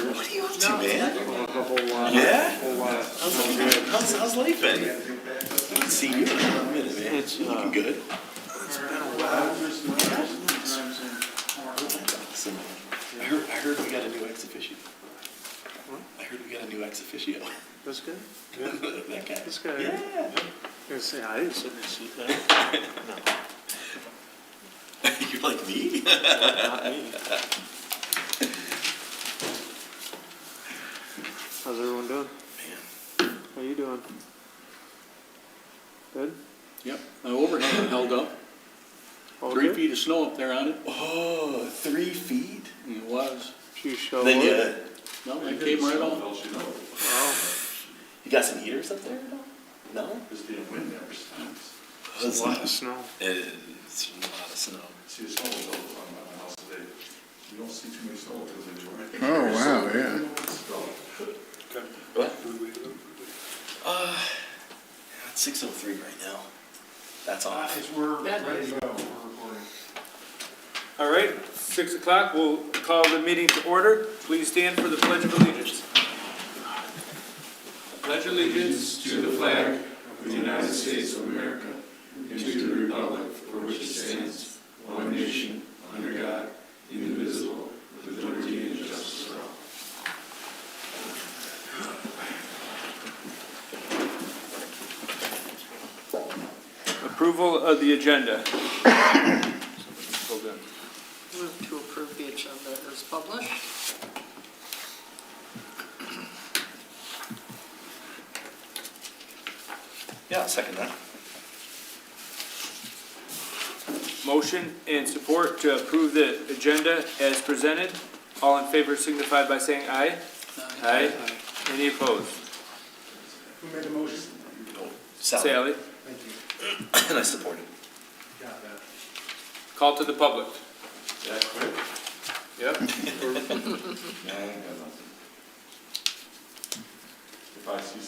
What are you up to, man? A whole lot. Yeah? A whole lot. How's life been? I haven't seen you in a minute, man. It's, you looking good. It's been a while. Awesome. I heard we got a new ex officio. I heard we got a new ex officio. That's good. That guy. This guy. Yeah. I was gonna say, I didn't sit in his seat there. No. You're like me? Not me. How's everyone doing? Man. How you doing? Good? Yep, my overhang held up. All 3 good? feet of snow up there on it. Oh, 3 feet? It was. You show Then up? No, it came right off. Wow. You got some heaters up there? No? Because the wind never stops. It's a lot of snow. It's a lot of snow. See, the snow was over on my house today. You don't see too many snow because they Oh, wow, yeah. What? It's 6:03 right now. That's off. We're ready to go. We're recording. All right, 6 o'clock, we'll call the meeting to order. Please stand for the Pledge of Allegiance. Pledge allegiance To the flag of the United States of America and to the republic for which it stands, one nation, under God, indivisible, with liberty and justice for all. Approval of the agenda. Hold on. Move to approve the agenda as published. Yeah, I'll second that. Motion and support to approve the agenda as presented. All in favor signify by saying aye. Aye. Any opposed? Who made the motion? Oh, Sally. Sally. Thank you. And I support it. Got that. Call to the public. That quick? Yep. No, I ain't got nothing. If I see,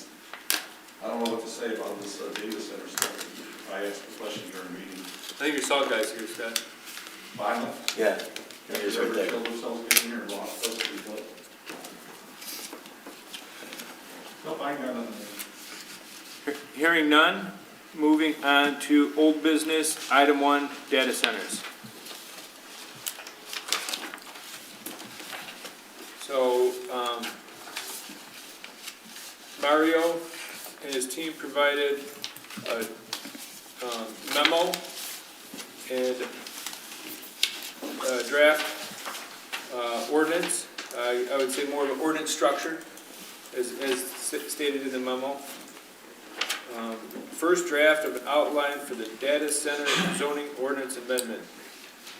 I don't know what to say about this data center stuff. If I ask a question during a meeting, I think you saw guys here, Scott. violent. Yeah. Have Here's you right ever there. killed themselves getting here and lost those people? Nope, I ain't got nothing. Hearing none, moving on to old business, item 1, data centers. So, Mario and his team provided a memo and a draft ordinance. I would say more of an ordinance structure, as stated in the memo. First draft of an outline for the data center zoning ordinance amendment.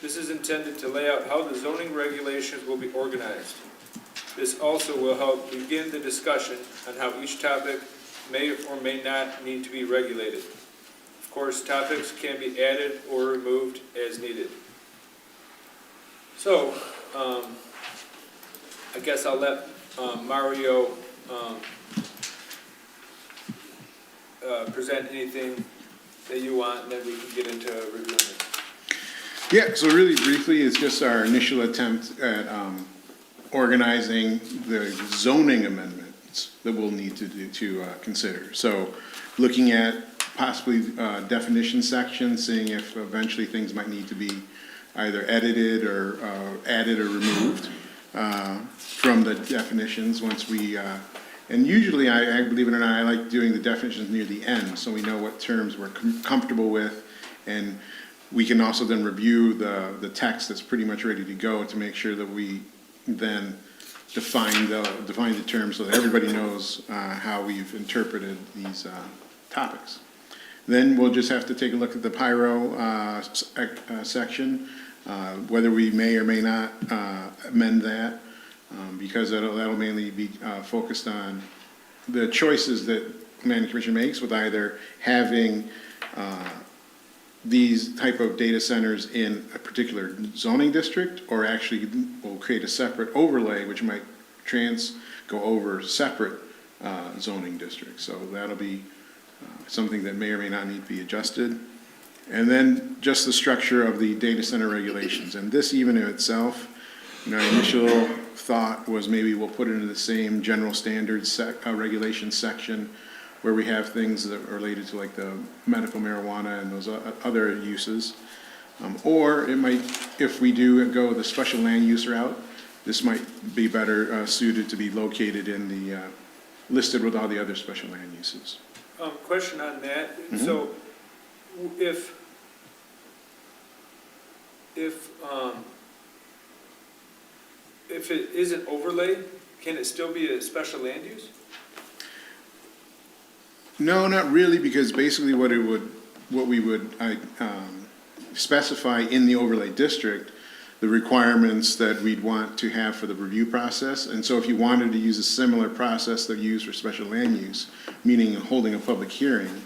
This is intended to lay out how the zoning regulations will be organized. This also will help begin the discussion on how each topic may or may not need to be regulated. Of course, topics can be added or removed as needed. So, I guess I'll let Mario present anything that you want, and then we can get into reviewing it. Yeah, so really briefly, it's just our initial attempt at organizing the zoning amendments that we'll need to consider. So looking at possibly definition sections, seeing if eventually things might need to be either edited or added or removed from the definitions once we, and usually I believe it or not, I like doing the definitions near the end so we know what terms we're comfortable with, and we can also then review the text that's pretty much ready to go to make sure that we then define the terms so that everybody knows how we've interpreted these topics. Then we'll just have to take a look at the pyro section, whether we may or may not amend that, because that'll mainly be focused on the choices that Planning Commission makes with either having these type of data centers in a particular zoning district, or actually will create a separate overlay which might go over separate zoning districts. So that'll be something that may or may not need to be adjusted. And then just the structure of the data center regulations. And this even in itself, initial thought was maybe we'll put it into the same general standards regulations section where we have things that are related to like the medical marijuana and those other uses. Or it might, if we do go the special land use route, this might be better suited to be located in the, listed with all the other special land uses. Question on that, so if it isn't overlay, can it still be a special land use? No, not really, because basically what we would specify in the overlay district, the requirements that we'd want to have for the review process. And so if you wanted to use a similar process that you use for special land use, meaning holding a public hearing,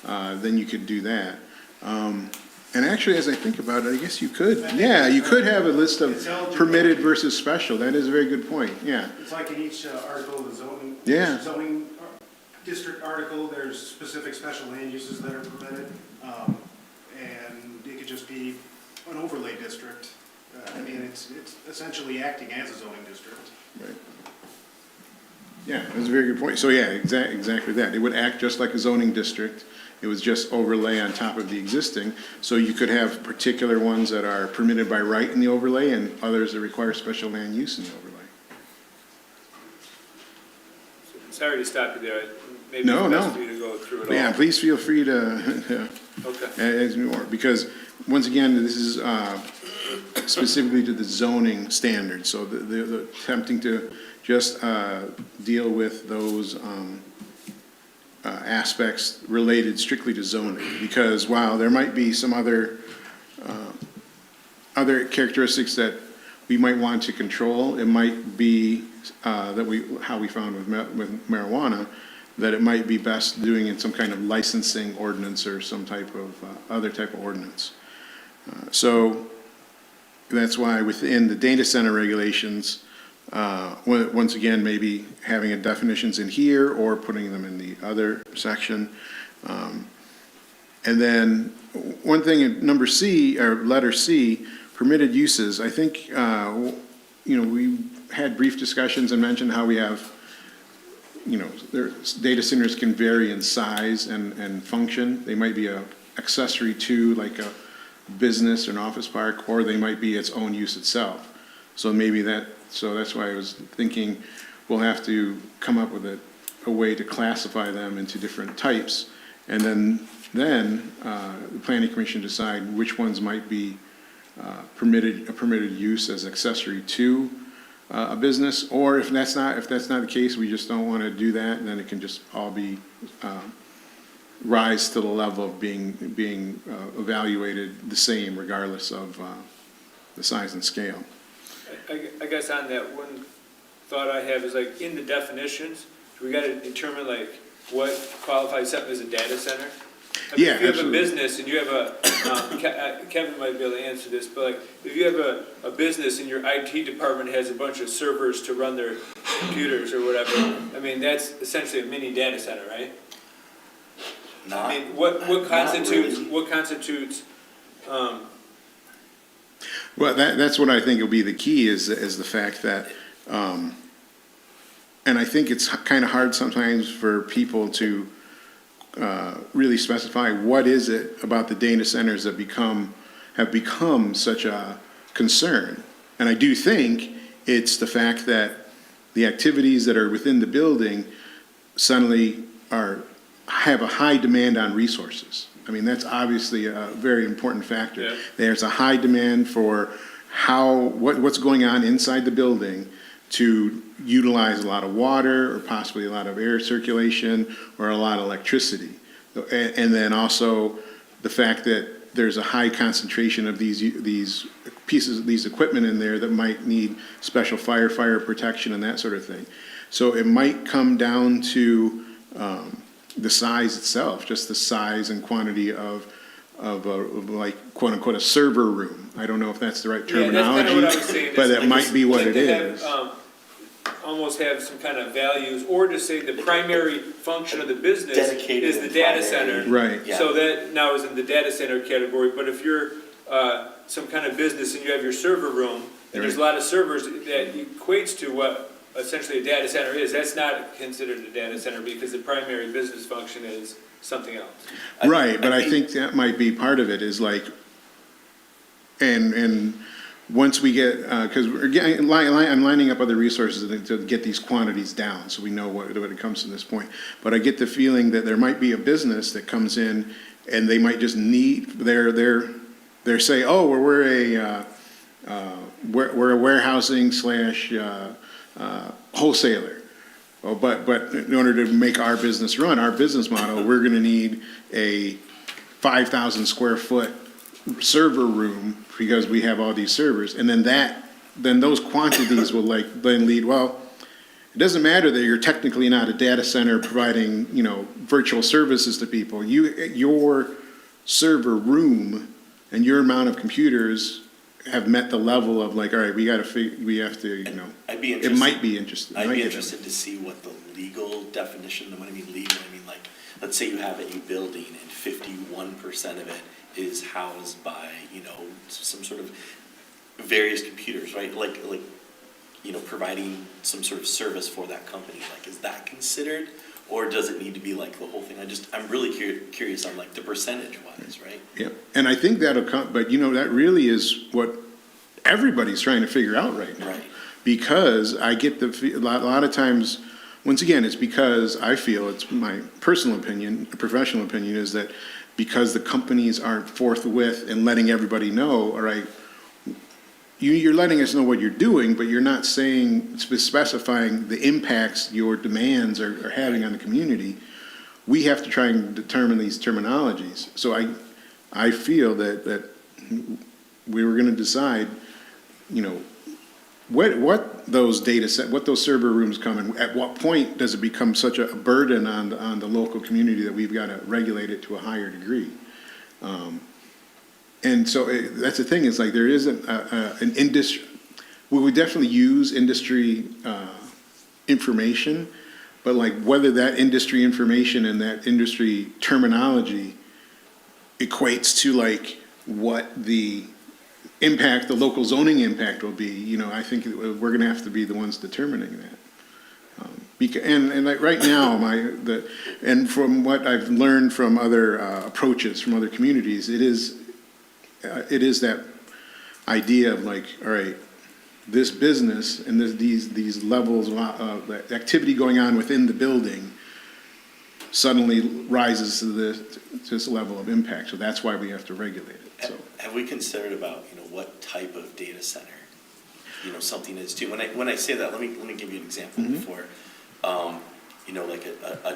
then you could do that. And actually, as I think about it, I guess you could, yeah, you could have a list of permitted versus special. That is a very good point, yeah. It's like in each article of the zoning. Yeah. Zoning district article, there's specific special land uses that are permitted. And it could just be an overlay district. I mean, it's essentially acting as a zoning district. Right. Yeah, that's a very good point. So yeah, exactly that. It would act just like a zoning district. It was just overlay on top of the existing. So you could have particular ones that are permitted by right in the overlay and others that require special land use in the overlay. Sorry to stop you there, maybe No, it's best no. for you to go through it all. Yeah, please feel free to Okay. add more, because once again, this is specifically to the zoning standards. So the attempting to just deal with those aspects related strictly to zoning, because while there might be some other characteristics that we might want to control, it might be how we found with marijuana, that it might be best doing in some kind of licensing ordinance or some type of other type of ordinance. So that's why within the data center regulations, once again, maybe having a definitions in here or putting them in the other section. And then one thing in number C, or letter C, permitted uses, I think, we had brief discussions and mentioned how we have, data centers can vary in size and function. They might be a accessory to like a business or an office park, or they might be its own use itself. So maybe so that's why I was thinking we'll have to come up with a way to classify them into different types. And then the planning commission decide which ones might be a permitted use as accessory to a business, or if that's not the case, we just don't want to do that, and then it can just all be rise to the level of being evaluated the same regardless of the size and scale. I guess on that, one thought I have is like in the definitions, we got to determine like what qualifies something as a data center. I mean, Yeah, if you have absolutely. a business and you have Kevin might be able to answer this, but like if you have a business and your IT department has a bunch of servers to run their computers or whatever, I mean, that's essentially a mini data center, right? I mean, what constitutes, Well, that's what I think will be the key is the fact that, and I think it's kind of hard sometimes for people to really specify what is it about the data centers that have become such a concern. And I do think it's the fact that the activities that are within the building suddenly have a high demand on resources. I mean, that's obviously a very important factor. Yeah. There's a high demand for what's going on inside the building to utilize a lot of water or possibly a lot of air circulation or a lot of electricity. And then also the fact that there's a high concentration of these pieces, these equipment in there that might need special fire protection and that sort of thing. So it might come down to the size itself, just the size and quantity of like quote unquote a server room. I don't know if that's the right yeah, that's kind terminology, of what I was saying. but It's that might be what like it to have, is. almost have some kind of values, or to say the primary function of the business Dedicated is the and data primary. center. Right. Yeah. So that now is in the data center category, but if you're some kind of business and you have your server room, And there's a lot of servers that equates to what essentially a data center is. That's not considered a data center because the primary business function is something else. Right, but I think that might be part of it is like, and once we get, because we're getting, I'm lining up other resources to get these quantities down, so we know what it comes to this point. But I get the feeling that there might be a business that comes in and they might just need, they're say, oh, we're a warehousing / wholesaler. Well, but in order to make our business run, our business model, we're gonna need a 5,000 square foot server room because we have all these servers. And then those quantities will then lead, well, it doesn't matter that you're technically not a data center providing, virtual services to people. Your server room and your amount of computers have met the level of all right, we have to, I'd be it interested. might be interesting. I'd be interested to see what the legal definition, when I mean legal, I mean let's say you have a building and 51% of it is housed by, some sort of various computers, right? Like, providing some sort of service for that company. Like, is that considered? Or does it need to be like the whole thing? I'm really curious on the percentage wise, right? Yeah, and I think that'll come, but that really is what everybody's trying to figure out right now. Right. Because I get a lot of times, once again, it's because I feel, it's my personal opinion, professional opinion, is that because the companies aren't forthwith and letting everybody know, all right, you're letting us know what you're doing, but you're not specifying the impacts your demands are having on the community. We have to try and determine these terminologies. So I feel that we were going to decide, what those what those server rooms come in. At what point does it become such a burden on the local community that we've got to regulate it to a higher degree? And so that's the thing, is there isn't an industry, we would definitely use industry information, but whether that industry information and that industry terminology equates to what the impact, the local zoning impact will be, I think we're gonna have to be the ones determining that. And right now, and from what I've learned from other approaches from other communities, it is that idea of all right, this business and these levels of activity going on within the building suddenly rises to this level of impact. So that's why we have to regulate it. So Have we considered about, what type of data center, something is too? When I say that, let me give you an example before. A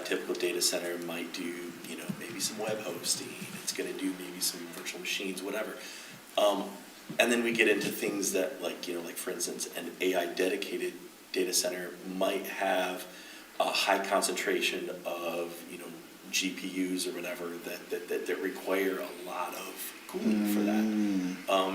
typical data center might do, maybe some web hosting. It's going to do maybe some virtual machines, whatever. And then we get into things that, like for instance, an AI dedicated data center might have a high concentration of, GPUs or whatever that require a lot of cooling for that,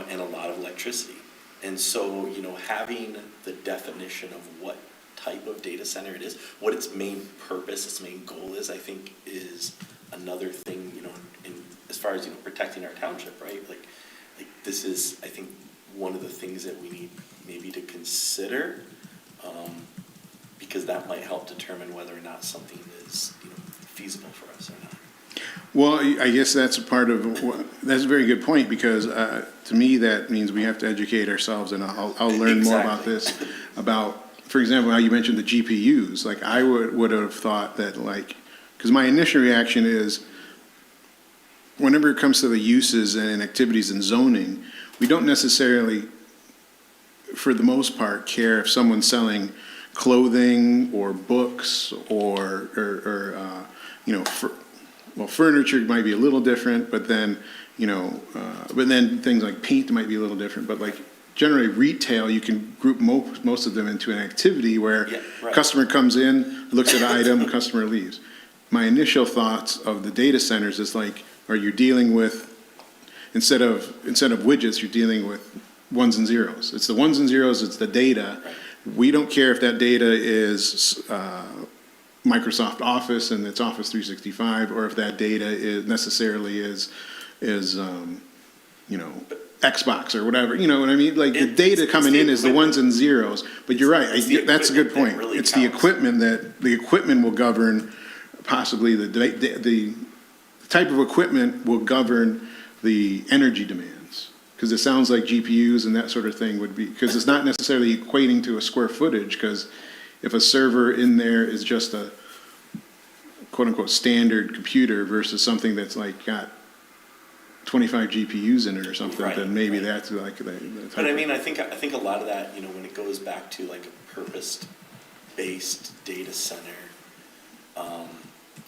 and a lot of electricity. And so, having the definition of what type of data center it is, what its main purpose, its main goal is, I think is another thing, as far as, protecting our township, right? Like this is, I think, one of the things that we need maybe to consider, because that might help determine whether or not something is, feasible for us or not. well, I guess that's a part of that's a very good point, because to me that means we have to educate ourselves, and I'll learn more about this, for example, how you mentioned the GPUs. I would have thought that because my initial reaction is, whenever it comes to the uses and activities in zoning, we don't necessarily, for the most part, care if someone's selling clothing or books or furniture might be a little different, but then things like paint might be a little different. But generally retail, you can group most of them into an activity where customer comes in, looks at an item, customer leaves. My initial thoughts of the data centers is are you dealing with, instead of widgets, you're dealing with ones and zeros. It's the ones and zeros, it's the data. We don't care if that data is Microsoft Office and it's Office 365, or if that data is necessarily is Xbox or whatever, you know what I mean? Like, the It's- data it's coming the in is the ones and zeros, but you're right, It's the that's a good equipment point. that really It's the counts. the equipment will govern possibly the type of equipment will govern the energy demands. Because it sounds like GPUs and that sort of thing would be, because it's not necessarily equating to a square footage, because if a server in there is just a quote-unquote standard computer versus something that's like got 25 GPUs in it or something, Right, then maybe right. that's like the But I mean, I think a lot of that, you know, when it goes back to like a purpose-based data center,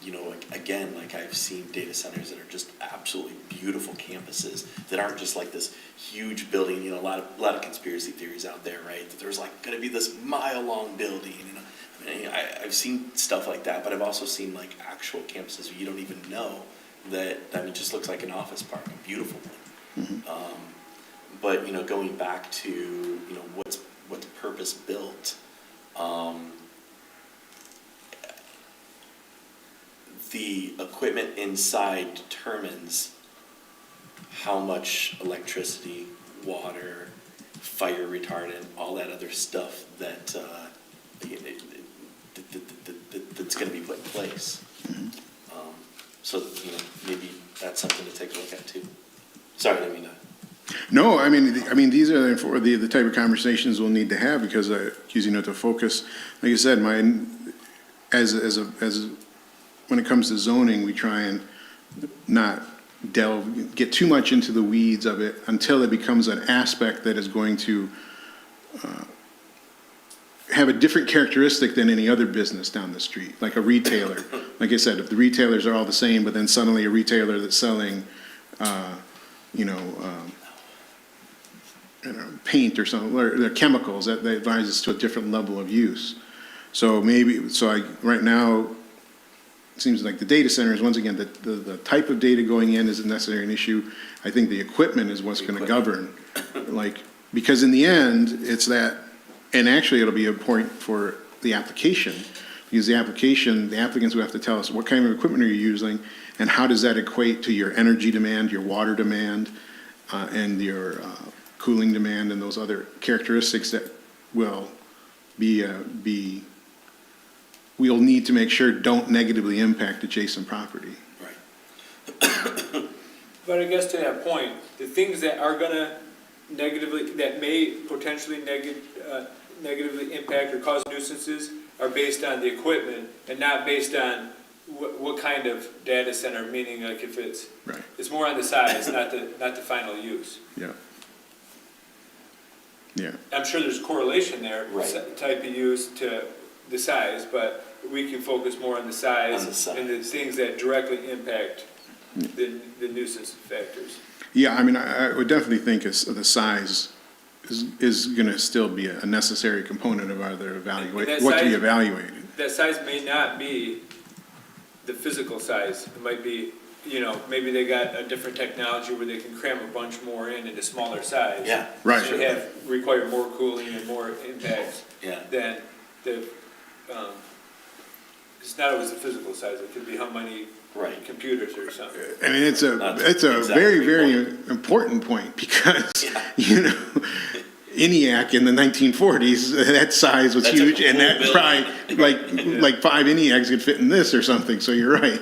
you know, like, again, like I've seen data centers that are just absolutely beautiful campuses that aren't just like this huge building. You know, a lot of conspiracy theories out there, right? That there's like going to be this mile-long building. You know, I mean, I've seen stuff like that, but I've also seen like actual campuses where you don't even know that. I mean, it just looks like an office park, a beautiful one. But you know, going back to you know what's purpose built. The equipment inside determines how much electricity, water, fire retardant, all that other stuff that that's going to be put in place. So you know, maybe that's something to take a look at too. Sorry, I didn't mean to. No, I mean, these are the type of conversations we'll need to have, because you know, to focus, like I said, when it comes to zoning, we try and not get too much into the weeds of it until it becomes an aspect that is going to have a different characteristic than any other business down the street, like a retailer. Like I said, if the retailers are all the same, but then suddenly a retailer that's selling, paint or something, or chemicals, that rises to a different level of use. So right now, it seems like the data centers, once again, the type of data going in isn't necessarily an issue. I think the equipment is what's going to govern. Like, because in the end, it's that, and actually it'll be a point for the application, because the applicants will have to tell us what kind of equipment are you using, and how does that equate to your energy demand, your water demand, and your cooling demand, and those other characteristics that will we'll need to make sure don't negatively impact adjacent property. Right. But I guess to that point, the things that are gonna that may potentially negatively impact or cause nuisances are based on the equipment and not based on what kind of data center, meaning like if it's, Right. it's more on the size, not the final use. Yeah. Yeah. I'm sure there's correlation there, Right. type of use to the size, but we can focus more on the size and the things that directly impact the nuisance factors. Yeah, I mean, I would definitely think the size is going to still be a necessary component of either that what to be size- evaluated. That size may not be the physical size. It might be, you know, maybe they got a different technology where they can cram a bunch more in a smaller size. Yeah. Right. So require more cooling and more impacts Yeah. than it's not always the physical size. It could be how many Right. computers or something. I mean, it's a Exactly very, the very point. important point, because, Yeah. you know, ENIAC in the 1940s, that size was That's a huge, and cool that building. probably, like 5 ENIACs could fit in this or something, so you're right.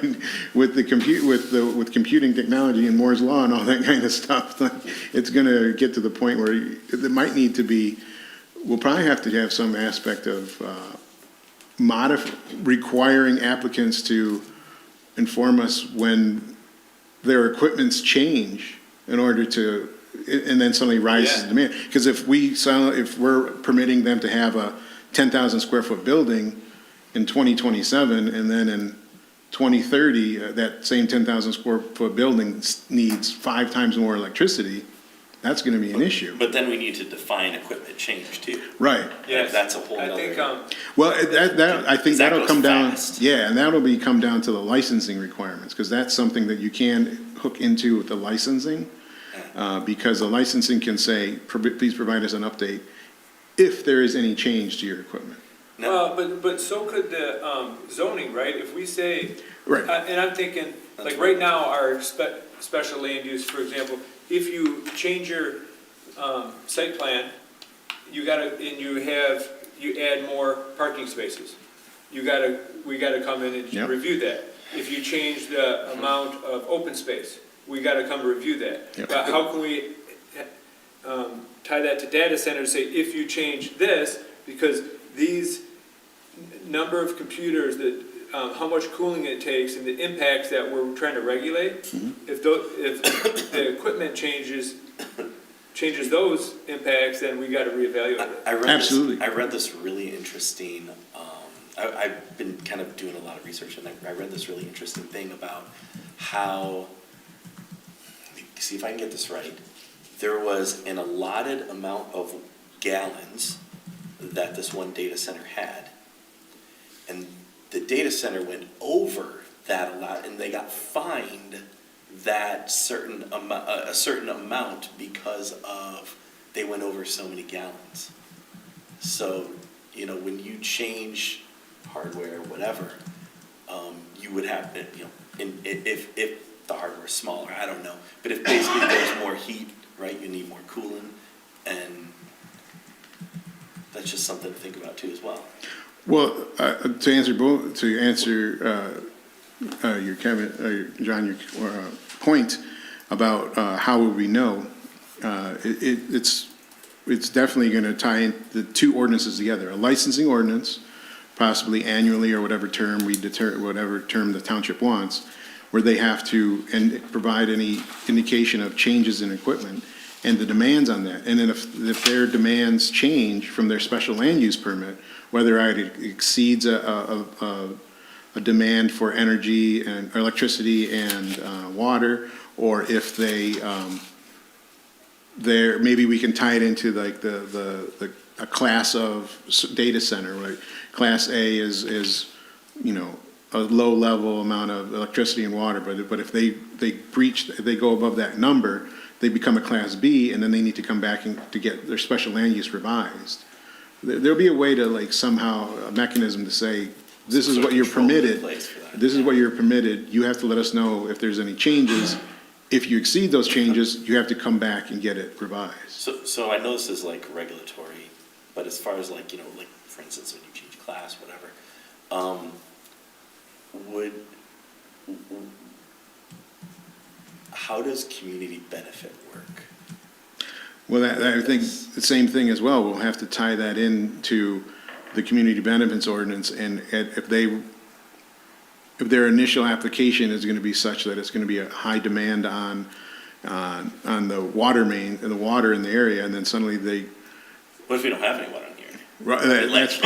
With with computing technology and Moore's Law and all that kind of stuff, it's gonna get to the point where it might need to be, we'll probably have to have some aspect of requiring applicants to inform us when their equipments change in order to, and then suddenly rises Yeah. demand. Because if we're permitting them to have a 10,000 square foot building in 2027, and then in 2030, that same 10,000 square foot building needs 5 times more electricity, that's gonna be an issue. But then we need to define equipment change too. Right. Yes. That's a whole I nother. think, Well, I think Because that that'll goes come down, fast. yeah, and that'll come down to the licensing requirements, because that's something that you can hook into with the licensing. Because the licensing can say, please provide us an update if there is any change to your equipment. No. well, but so could the zoning, right? If we say, Right. and I'm thinking, That's like right now, our special land use, for example, if you change your, site plan, you add more parking spaces. We gotta come in and Yep. review that. If you change the amount of open space, we gotta come review that. Yep. But how can we, tie that to data centers, say, if you change this, because these number of computers that, how much cooling it takes and the impacts that we're trying to regulate, if the equipment changes those impacts, then we gotta reevaluate it. Absolutely. I read this really interesting, I've been kind of doing a lot of research, and I read this really interesting thing about how, see if I can get this right, there was an allotted amount of gallons that this one data center had, and the data center went over that allowed, and they got fined that a certain amount because of they went over so many gallons. So, you know, when you change hardware, whatever, you would have, you know, if the hardware is smaller, I don't know, but if basically there's more heat, right, you need more cooling, and that's just something to think about too as well. Well, to answer your John, your point about how would we know, it's definitely going to tie in the two ordinances together: a licensing ordinance, possibly annually or whatever term whatever term the township wants, where they have to provide any indication of changes in equipment and the demands on that. And then if their demands change from their special land use permit, whether it exceeds a demand for energy and electricity and water, or if maybe we can tie it into like a class of data center. Like class A is you know, a low level amount of electricity and water, but if they go above that number, they become a class B, and then they need to come back to get their special land use revised. There'll be a way to, like, somehow, a mechanism to say, this is what you're permitted. This is what you're permitted. You have to let us know if there's any changes. If you exceed those changes, you have to come back and get it revised. So I know this is like regulatory, but as far as like, you know, like for instance, when you change class, whatever, how does community benefit work? Well, I think the same thing as well. We'll have to tie that into the community benefits ordinance, and if their initial application is going to be such that it's going to be a high demand on the water main and the water in the area, and then suddenly What if we don't have any water in here?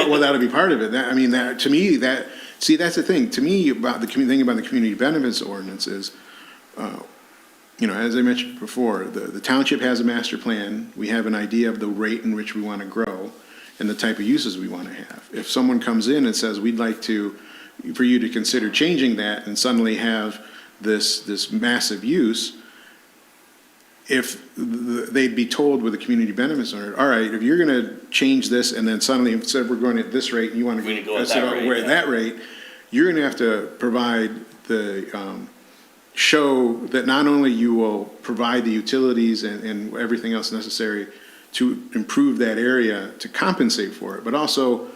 well, that'll be part of it. To me, that's the thing. To me, about the thing about the community benefits ordinance is, you know, as I mentioned before, the township has a master plan. We have an idea of the rate in which we want to grow and the type of uses we want to have. If someone comes in and says, we'd like for you to consider changing that, and suddenly have this massive use, if they'd be told with a community benefits owner, all right, if you're going to change this, and then suddenly instead we're going at this rate and you want to go at that rate, you're going to have to provide show that not only you will provide the utilities and everything else necessary to improve that area to compensate for it, but also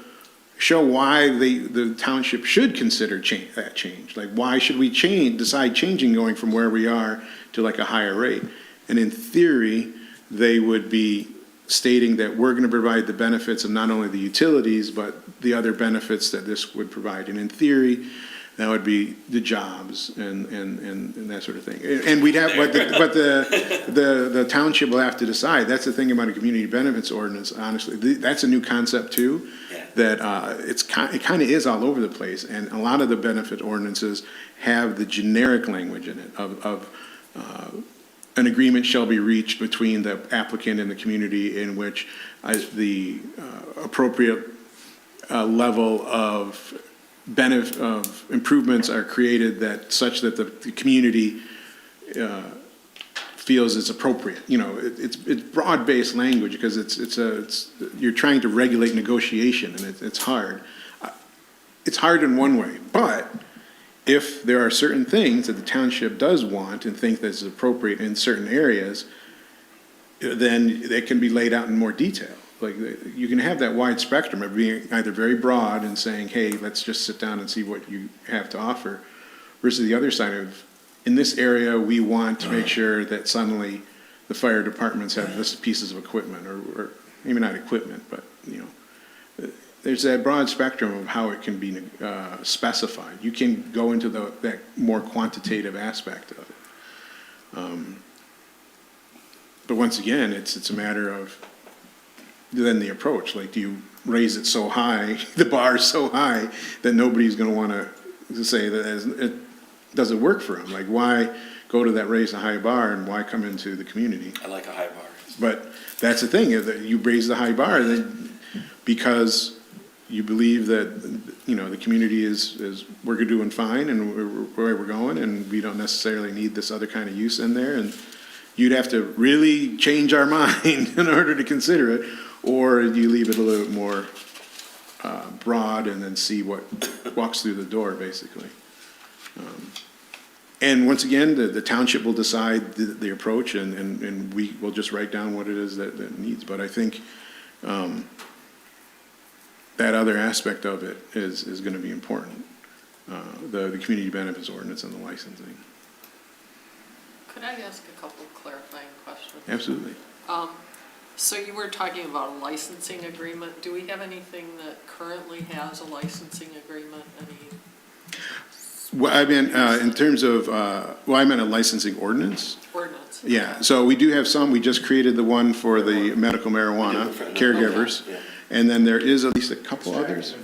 show why the township should consider that change. Like, why should we decide changing going from where we are to like a higher rate? And in theory, they would be stating that we're going to provide the benefits of not only the utilities, but the other benefits that this would provide. And in theory, that would be the jobs and that sort of thing. And we'd have, but the township will have to decide. That's the thing about a community benefits ordinance, honestly. That's a new concept too, that it kind of is all over the place. And a lot of the benefit ordinances have the generic language in it of an agreement shall be reached between the applicant and the community in which the appropriate level of improvements are created that such that the community feels it's appropriate. You know, it's broad-based language because you're trying to regulate negotiation, and it's hard. It's hard in one way, but if there are certain things that the township does want and think that's appropriate in certain areas, then it can be laid out in more detail. Like, you can have that wide spectrum of being either very broad and saying, hey, let's just sit down and see what you have to offer, versus the other side of, in this area, we want to make sure that suddenly the fire departments have this pieces of equipment, or maybe not equipment, but, there's that broad spectrum of how it can be specified. You can go into that more quantitative aspect of it. But once again, it's a matter of then the approach. Like, do you raise it so high, the bar is so high, that nobody's going to want to say that it doesn't work for them? Like, why go to that raise a high bar, and why come into the community? I like a high bar. But that's the thing, is that you raise the high bar because you believe that, the community is, we're doing fine and where we're going, and we don't necessarily need this other kind of use in there, and you'd have to really change our mind in order to consider it, or you leave it a little bit more broad and then see what walks through the door, basically. And once again, the township will decide the approach, and we will just write down what it is that it needs. But I think that other aspect of it is going to be important, the community benefits ordinance and the licensing. Could I ask a couple clarifying questions? Absolutely. So you were talking about a licensing agreement. Do we have anything that currently has a licensing agreement? Well, I meant in terms of, I meant a licensing ordinance. Ordinance? Yeah, so we do have some. We just created the one for the medical marijuana caregivers. Yeah. And then there is at least a couple others.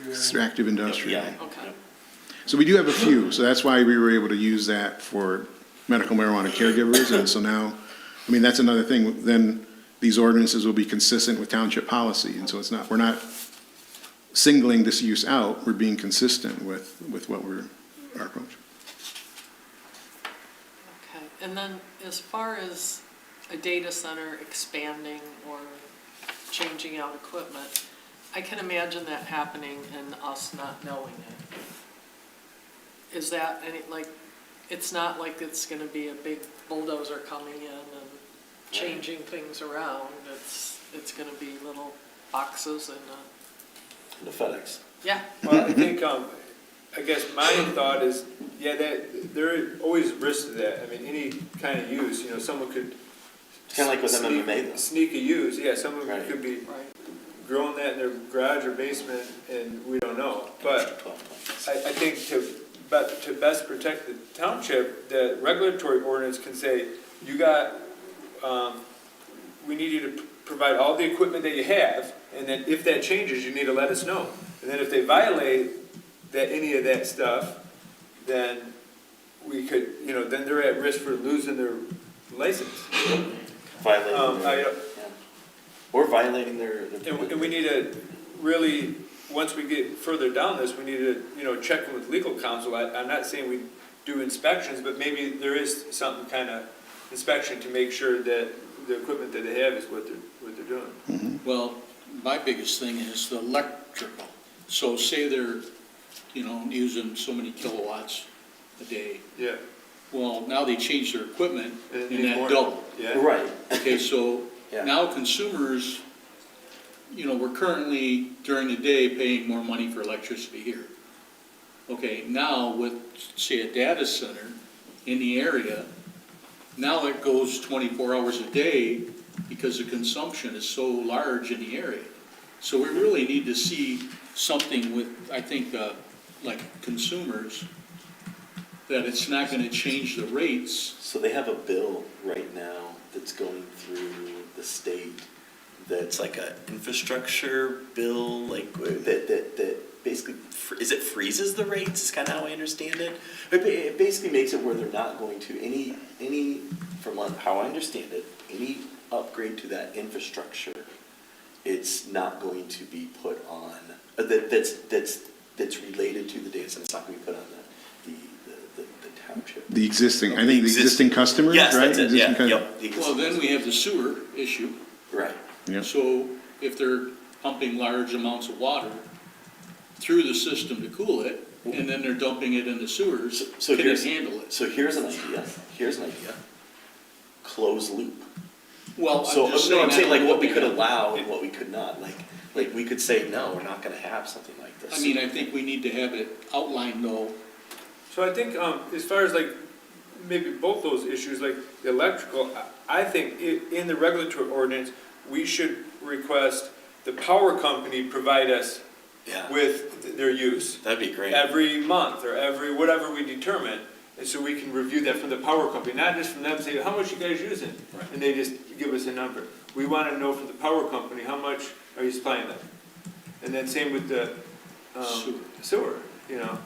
Extractive industrial. Yeah. Okay. So we do have a few, so that's why we were able to use that for medical marijuana caregivers, and so now, that's another thing, then these ordinances will be consistent with township policy, and so we're not singling this use out, we're being consistent with what our approach. Okay, and then as far as a data center expanding or changing out equipment, I can imagine that happening and us not knowing it. Is that it's not like it's gonna be a big bulldozer coming in and changing things around. It's gonna be little boxes and, The FedEx. yeah. Well, I think, I guess my thought is, there are always risks to that. I mean, any kind of use, someone could. It's kind of like with MMA though. Sneak a use, someone Right. could be Right. growing that in their garage or basement and we don't know. But I think to best protect the township, the regulatory ordinance can say, we need you to provide all the equipment that you have, and then if that changes, you need to let us know. And then if they violate any of that stuff, then we could, then they're at risk for losing their license. Violating or violating their. And we need to really, once we get further down this, we need to, check in with legal counsel. I'm not saying we do inspections, but maybe there is some kind of inspection to make sure that the equipment that they have is what they're doing. Mm-hmm. Well, my biggest thing is the electrical. So say they're, using so many kilowatts a day. Yeah. Well, now they change their equipment And it and needs that more. doubled. Yeah. Right. Okay, so Yeah. now consumers, we're currently during the day paying more money for electricity here. Okay, now with, say, a data center in the area, now it goes 24 hours a day because the consumption is so large in the area. So we really need to see something with, I think, like consumers, that it's not going to change the rates. So they have a bill right now that's going through the state that's like an infrastructure bill, like that basically, is it freezes the rates, is kind of how I understand it? It basically makes it where they're not going to, any, from how I understand it, any upgrade to that infrastructure, it's not going to be put on, that's related to the data center, it's not going to be put on the township. The existing, I think the existing customers, right? Yes, that's it, Existing yeah, cus- yep. Well, then we have the sewer issue. Right. Yep. So if they're pumping large amounts of water through the system to cool it, and then they're dumping it in the sewers, So can it here's, handle it? so here's an idea, close loop. Well, So, I'm just no, I'm saying saying like what we that's could what allow and what we could not, like we could say, no, we're not gonna have something like this. I mean, I think we need to have it outlined though. So I think, as far as like, maybe both those issues, like the electrical, I think in the regulatory ordinance, we should request the power company provide us Yeah, with their use that'd be great. every month or every, whatever we determine. And so we can review that from the power company, not just from them saying, how much you guys using? Right. And they just give us a number. We want to know from the power company, how much are you supplying them? And then same with the sewer, you know?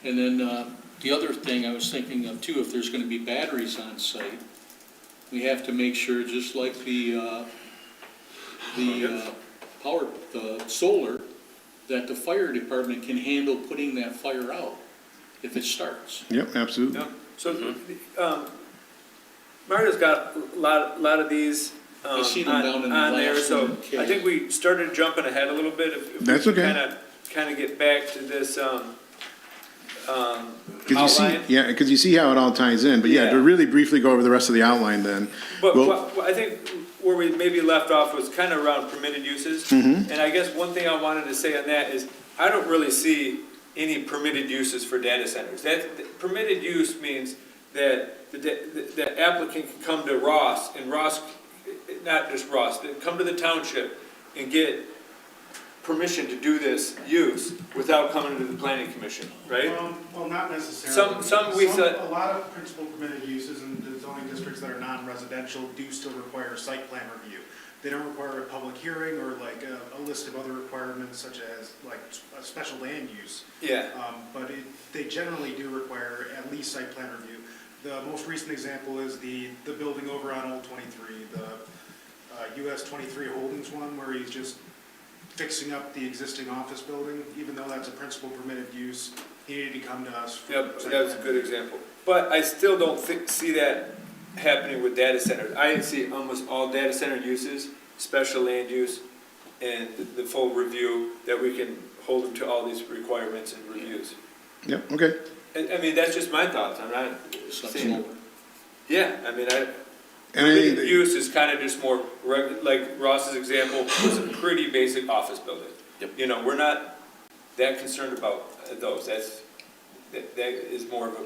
And then, the other thing I was thinking of too, if there's gonna be batteries on site, we have to make sure, just like the power, the solar, that the fire department can handle putting that fire out if it starts. Yep, absolutely. Yeah. So, Mario's got a lot of these I see them down in the on there, last so one, I think we started jumping ahead a little bit. If That's we could okay. Kind of get back to this Cause you see, outline. yeah, because you see how it all ties in, but yeah, Yeah. to really briefly go over the rest of the outline then. But Well- I think where we maybe left off was kind of around permitted uses. Mm-hmm. And I guess one thing I wanted to say on that is, I don't really see any permitted uses for data centers. Permitted use means that the applicant can come to Ross, and Ross, not just Ross, but come to the township and get permission to do this use without coming to the planning commission, right? Well, not necessarily. A lot of principal permitted uses in the zoning districts that are non-residential do still require site plan review. They don't require a public hearing or like a list of other requirements such as like a special land use. Yeah. But they generally do require at least site plan review. The most recent example is the building over on Old 23, the US 23 Holdings one, where he's just fixing up the existing office building. Even though that's a principal permitted use, he needed to come to us. For Yep, site that's a plan good review. example. But I still don't see that happening with data centers. I see almost all data center uses, special land use, and the full review, that we can hold them to all these requirements and reviews. Yep, okay. I mean, that's just my thoughts, I'm not saying, yeah, I mean, And I think permitted that- use is kind of just more, like Ross's example was a pretty basic office building. Yep. You know, we're not that concerned about those, that is more of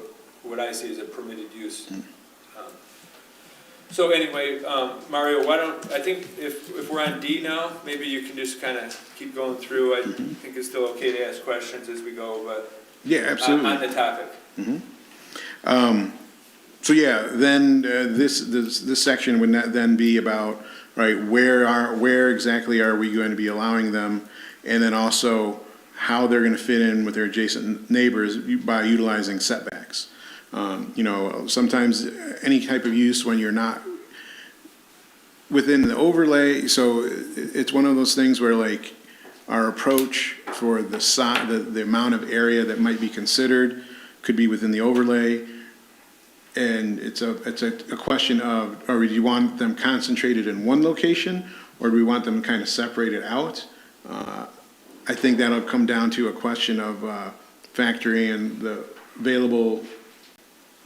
what I see as a permitted use. So anyway, Mario, I think if we're on D now, maybe you can just kind of keep going through. I think it's still okay to ask questions as we go, but Yeah, absolutely. on the topic. So yeah, then this section would not then be about, right, where exactly are we going to be allowing them, and then also how they're going to fit in with their adjacent neighbors by utilizing setbacks. Sometimes any type of use when you're not within the overlay, so it's one of those things where like our approach for the amount of area that might be considered could be within the overlay. And it's a question of, do you want them concentrated in one location, or do we want them kind of separated out? I think that'll come down to a question of factoring in the available,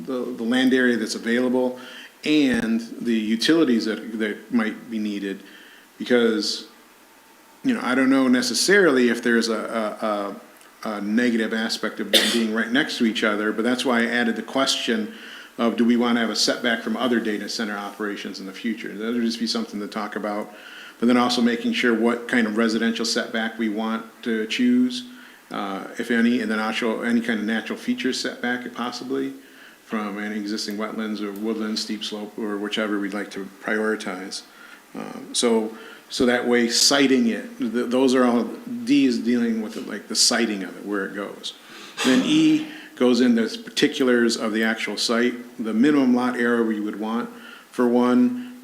the land area that's available, and the utilities that might be needed. Because, I don't know necessarily if there's a negative aspect of them being right next to each other, but that's why I added the question of, do we want to have a setback from other data center operations in the future? That would just be something to talk about. But then also making sure what kind of residential setback we want to choose, if any, and then also any kind of natural feature setback possibly from any existing wetlands or woodland, steep slope, or whichever we'd like to prioritize. So that way citing it, those are all, D is dealing with it, like the citing of it, where it goes. Then E goes into particulars of the actual site, the minimum lot area we would want for one,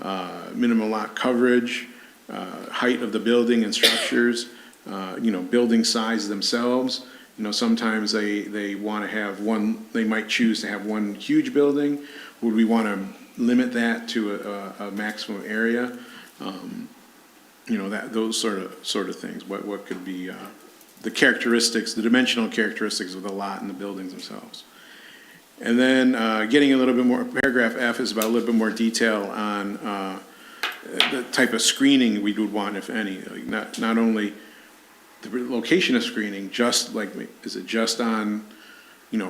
minimum lot coverage, height of the building and structures, building size themselves. Sometimes they want to have one, they might choose to have one huge building. Would we want to limit that to a maximum area? Those sort of things, what could be the characteristics, the dimensional characteristics of the lot and the buildings themselves. And then getting a little bit more, paragraph F is about a little bit more detail on the type of screening we would want, if any. Like not only the location of screening, just like, is it just on,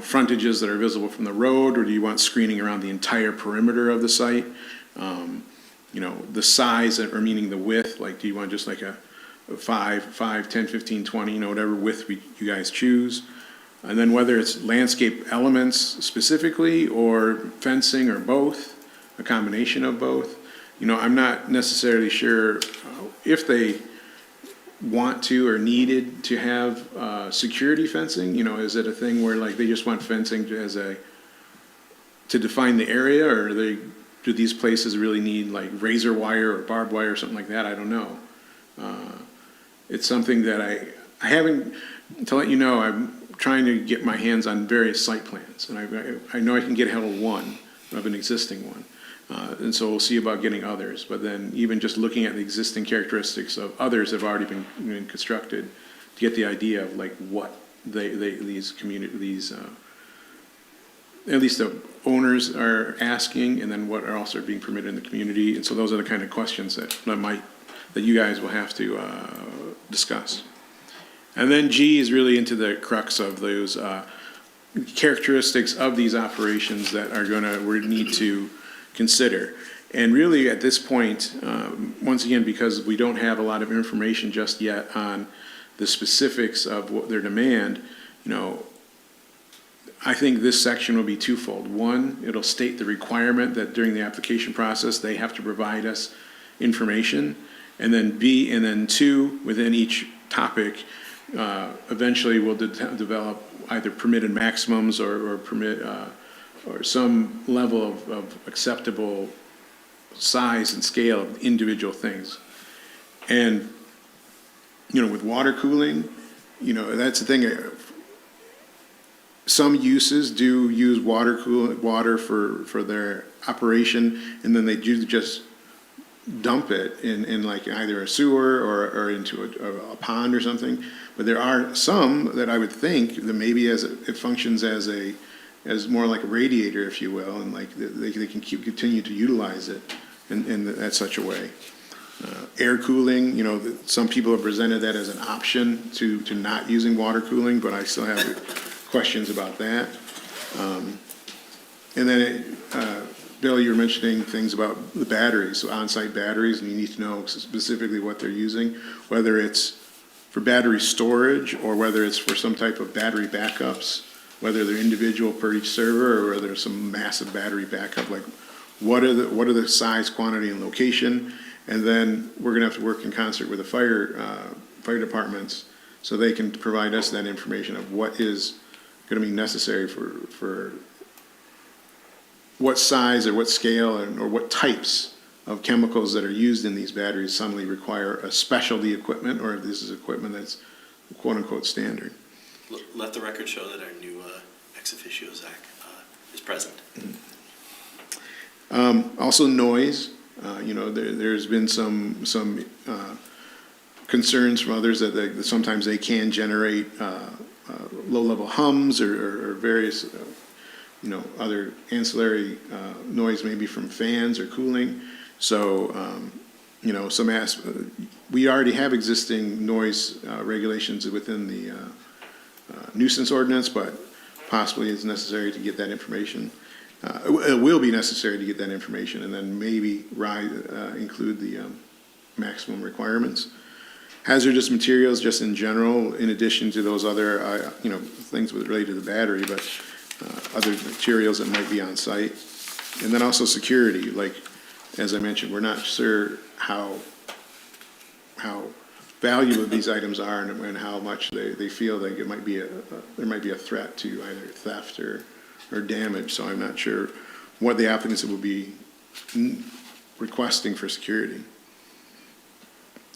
frontages that are visible from the road, or do you want screening around the entire perimeter of the site? The size, or meaning the width, like do you want just like a 5, 10, 15, 20, whatever width you guys choose? And then whether it's landscape elements specifically, or fencing, or both, a combination of both. I'm not necessarily sure if they want to or needed to have security fencing. Is it a thing where like they just want fencing to define the area, or do these places really need like razor wire or barbed wire or something like that? I don't know. It's something that I haven't, to let you know, I'm trying to get my hands on various site plans, and I know I can get hold of one, of an existing one. And so we'll see about getting others, but then even just looking at the existing characteristics of others that have already been constructed to get the idea of like what these at least the owners are asking, and then what are also being permitted in the community. And so those are the kind of questions that you guys will have to discuss. And then G is really into the crux of those characteristics of these operations that we need to consider. And really at this point, once again, because we don't have a lot of information just yet on the specifics of what their demand, I think this section will be twofold. One, it'll state the requirement that during the application process, they have to provide us information. And then two, within each topic, eventually we'll develop either permitted maximums or permit, or some level of acceptable size and scale of individual things. And, with water cooling, that's the thing. Some uses do use water for their operation, and then they do just dump it in like either a sewer or into a pond or something. But there are some that I would think that maybe it functions as more like a radiator, if you will, and like they can continue to utilize it in that such a way. Air cooling, some people have presented that as an option to not using water cooling, but I still have questions about that. And then, Bill, you were mentioning things about the batteries, so on-site batteries, and you need to know specifically what they're using, whether it's for battery storage or whether it's for some type of battery backups, whether they're individual per each server or whether there's some massive battery backup, like what are the size, quantity, and location. And then we're gonna have to work in concert with the fire departments so they can provide us that information of what is gonna be necessary for what size or what scale or what types of chemicals that are used in these batteries suddenly require a specialty equipment, or if this is equipment that's quote-unquote standard. Let the record show that our new ex officio Zach is present. Also noise, there's been some concerns from others that sometimes they can generate low-level hums or various other ancillary noise, maybe from fans or cooling. So we already have existing noise regulations within the nuisance ordinance, but possibly it's necessary to get that information. It will be necessary to get that information, and then maybe include the maximum requirements. Hazardous materials, just in general, in addition to those other things related to the battery, but other materials that might be on site. And then also security, like as I mentioned, we're not sure how valuable these items are and how much they feel like there might be a threat to either theft or damage. So I'm not sure what the applicants will be requesting for security.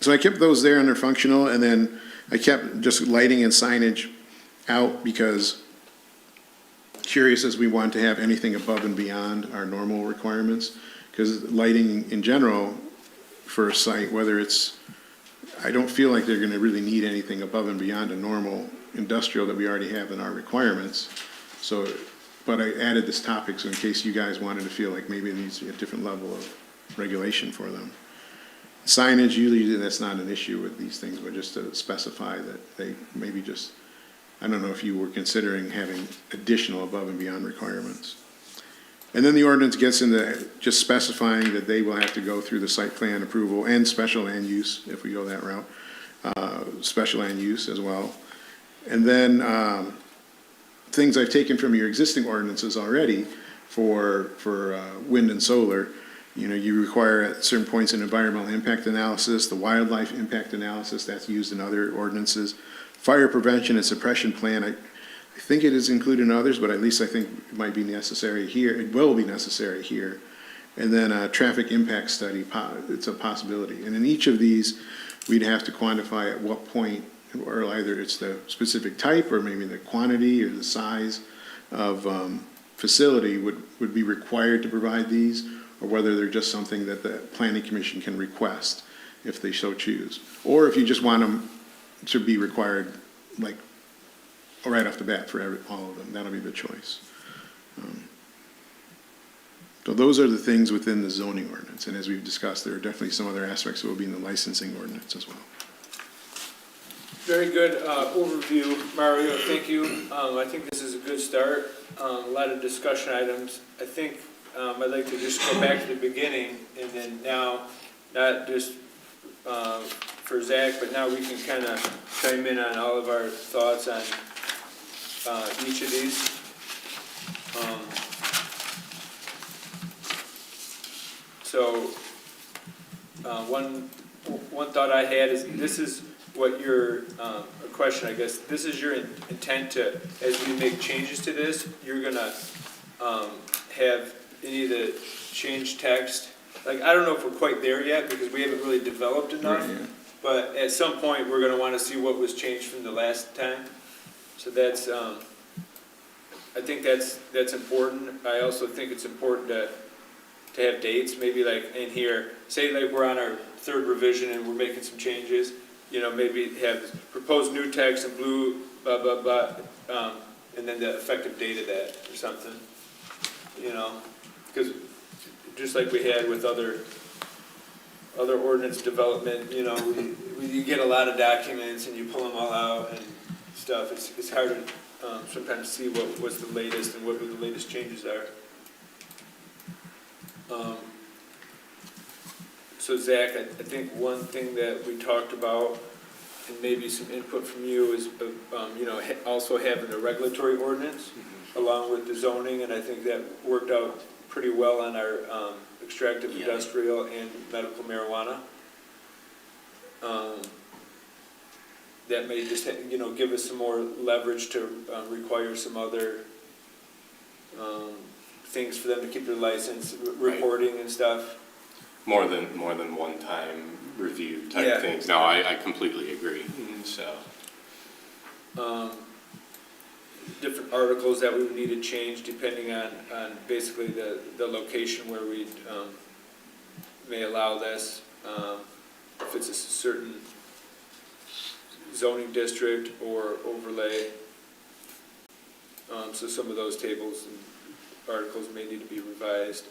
So I kept those there under functional, and then I kept just lighting and signage out because curious as we want to have anything above and beyond our normal requirements, because lighting in general for a site, whether it's I don't feel like they're gonna really need anything above and beyond a normal industrial that we already have in our requirements. So, but I added this topic, so in case you guys wanted to feel like maybe it needs to be a different level of regulation for them. Signage, usually that's not an issue with these things, but just to specify that they maybe just, I don't know if you were considering having additional above and beyond requirements. And then the ordinance gets into just specifying that they will have to go through the site plan approval and special land use, if we go that route, special land use as well. And then things I've taken from your existing ordinances already for wind and solar. You know, you require at certain points an environmental impact analysis, the wildlife impact analysis, that's used in other ordinances. Fire prevention and suppression plan, I think it is included in others, but at least I think it might be necessary here, it will be necessary here. And then a traffic impact study, it's a possibility. And in each of these, we'd have to quantify at what point, or either it's the specific type, or maybe the quantity or the size of facility would be required to provide these, or whether they're just something that the planning commission can request if they so choose. Or if you just want them to be required, like, right off the bat for all of them, that'll be the choice. So those are the things within the zoning ordinance, and as we've discussed, there are definitely some other aspects that will be in the licensing ordinance as well. Very good overview, Mario, thank you. I think this is a good start, a lot of discussion items. I think I'd like to just go back to the beginning, and then now, not just for Zach, but now we can kind of chime in on all of our thoughts on each of these. So one thought I had is, this is what your, a question I guess, this is your intent to, as we make changes to this, you're gonna have any of the change text, like, I don't know if we're quite there yet, because we haven't really developed enough, Right, yeah. but at some point, we're gonna wanna see what was changed from the last time. So that's, I think that's important. I also think it's important to have dates, maybe like in here, say like we're on our third revision and we're making some changes, you know, maybe have proposed new text in blue, blah, blah, blah, and then the effective date of that or something, you know? Because just like we had with other ordinance development, you know, you get a lot of documents and you pull them all out and stuff. It's hard to sometimes see what was the latest and what the latest changes are. So Zach, I think one thing that we talked about, and maybe some input from you, is you know, also having a regulatory ordinance along with the zoning, and I think that worked out pretty well on our extractive industrial and medical marijuana. That may just, you know, give us some more leverage to require some other things for them to keep their license, reporting and stuff. More than one-time review type things. No, I completely agree. So, different articles that we would need to change depending on basically the location where we may allow this. If it's a certain zoning district or overlay. So some of those tables and articles may need to be revised.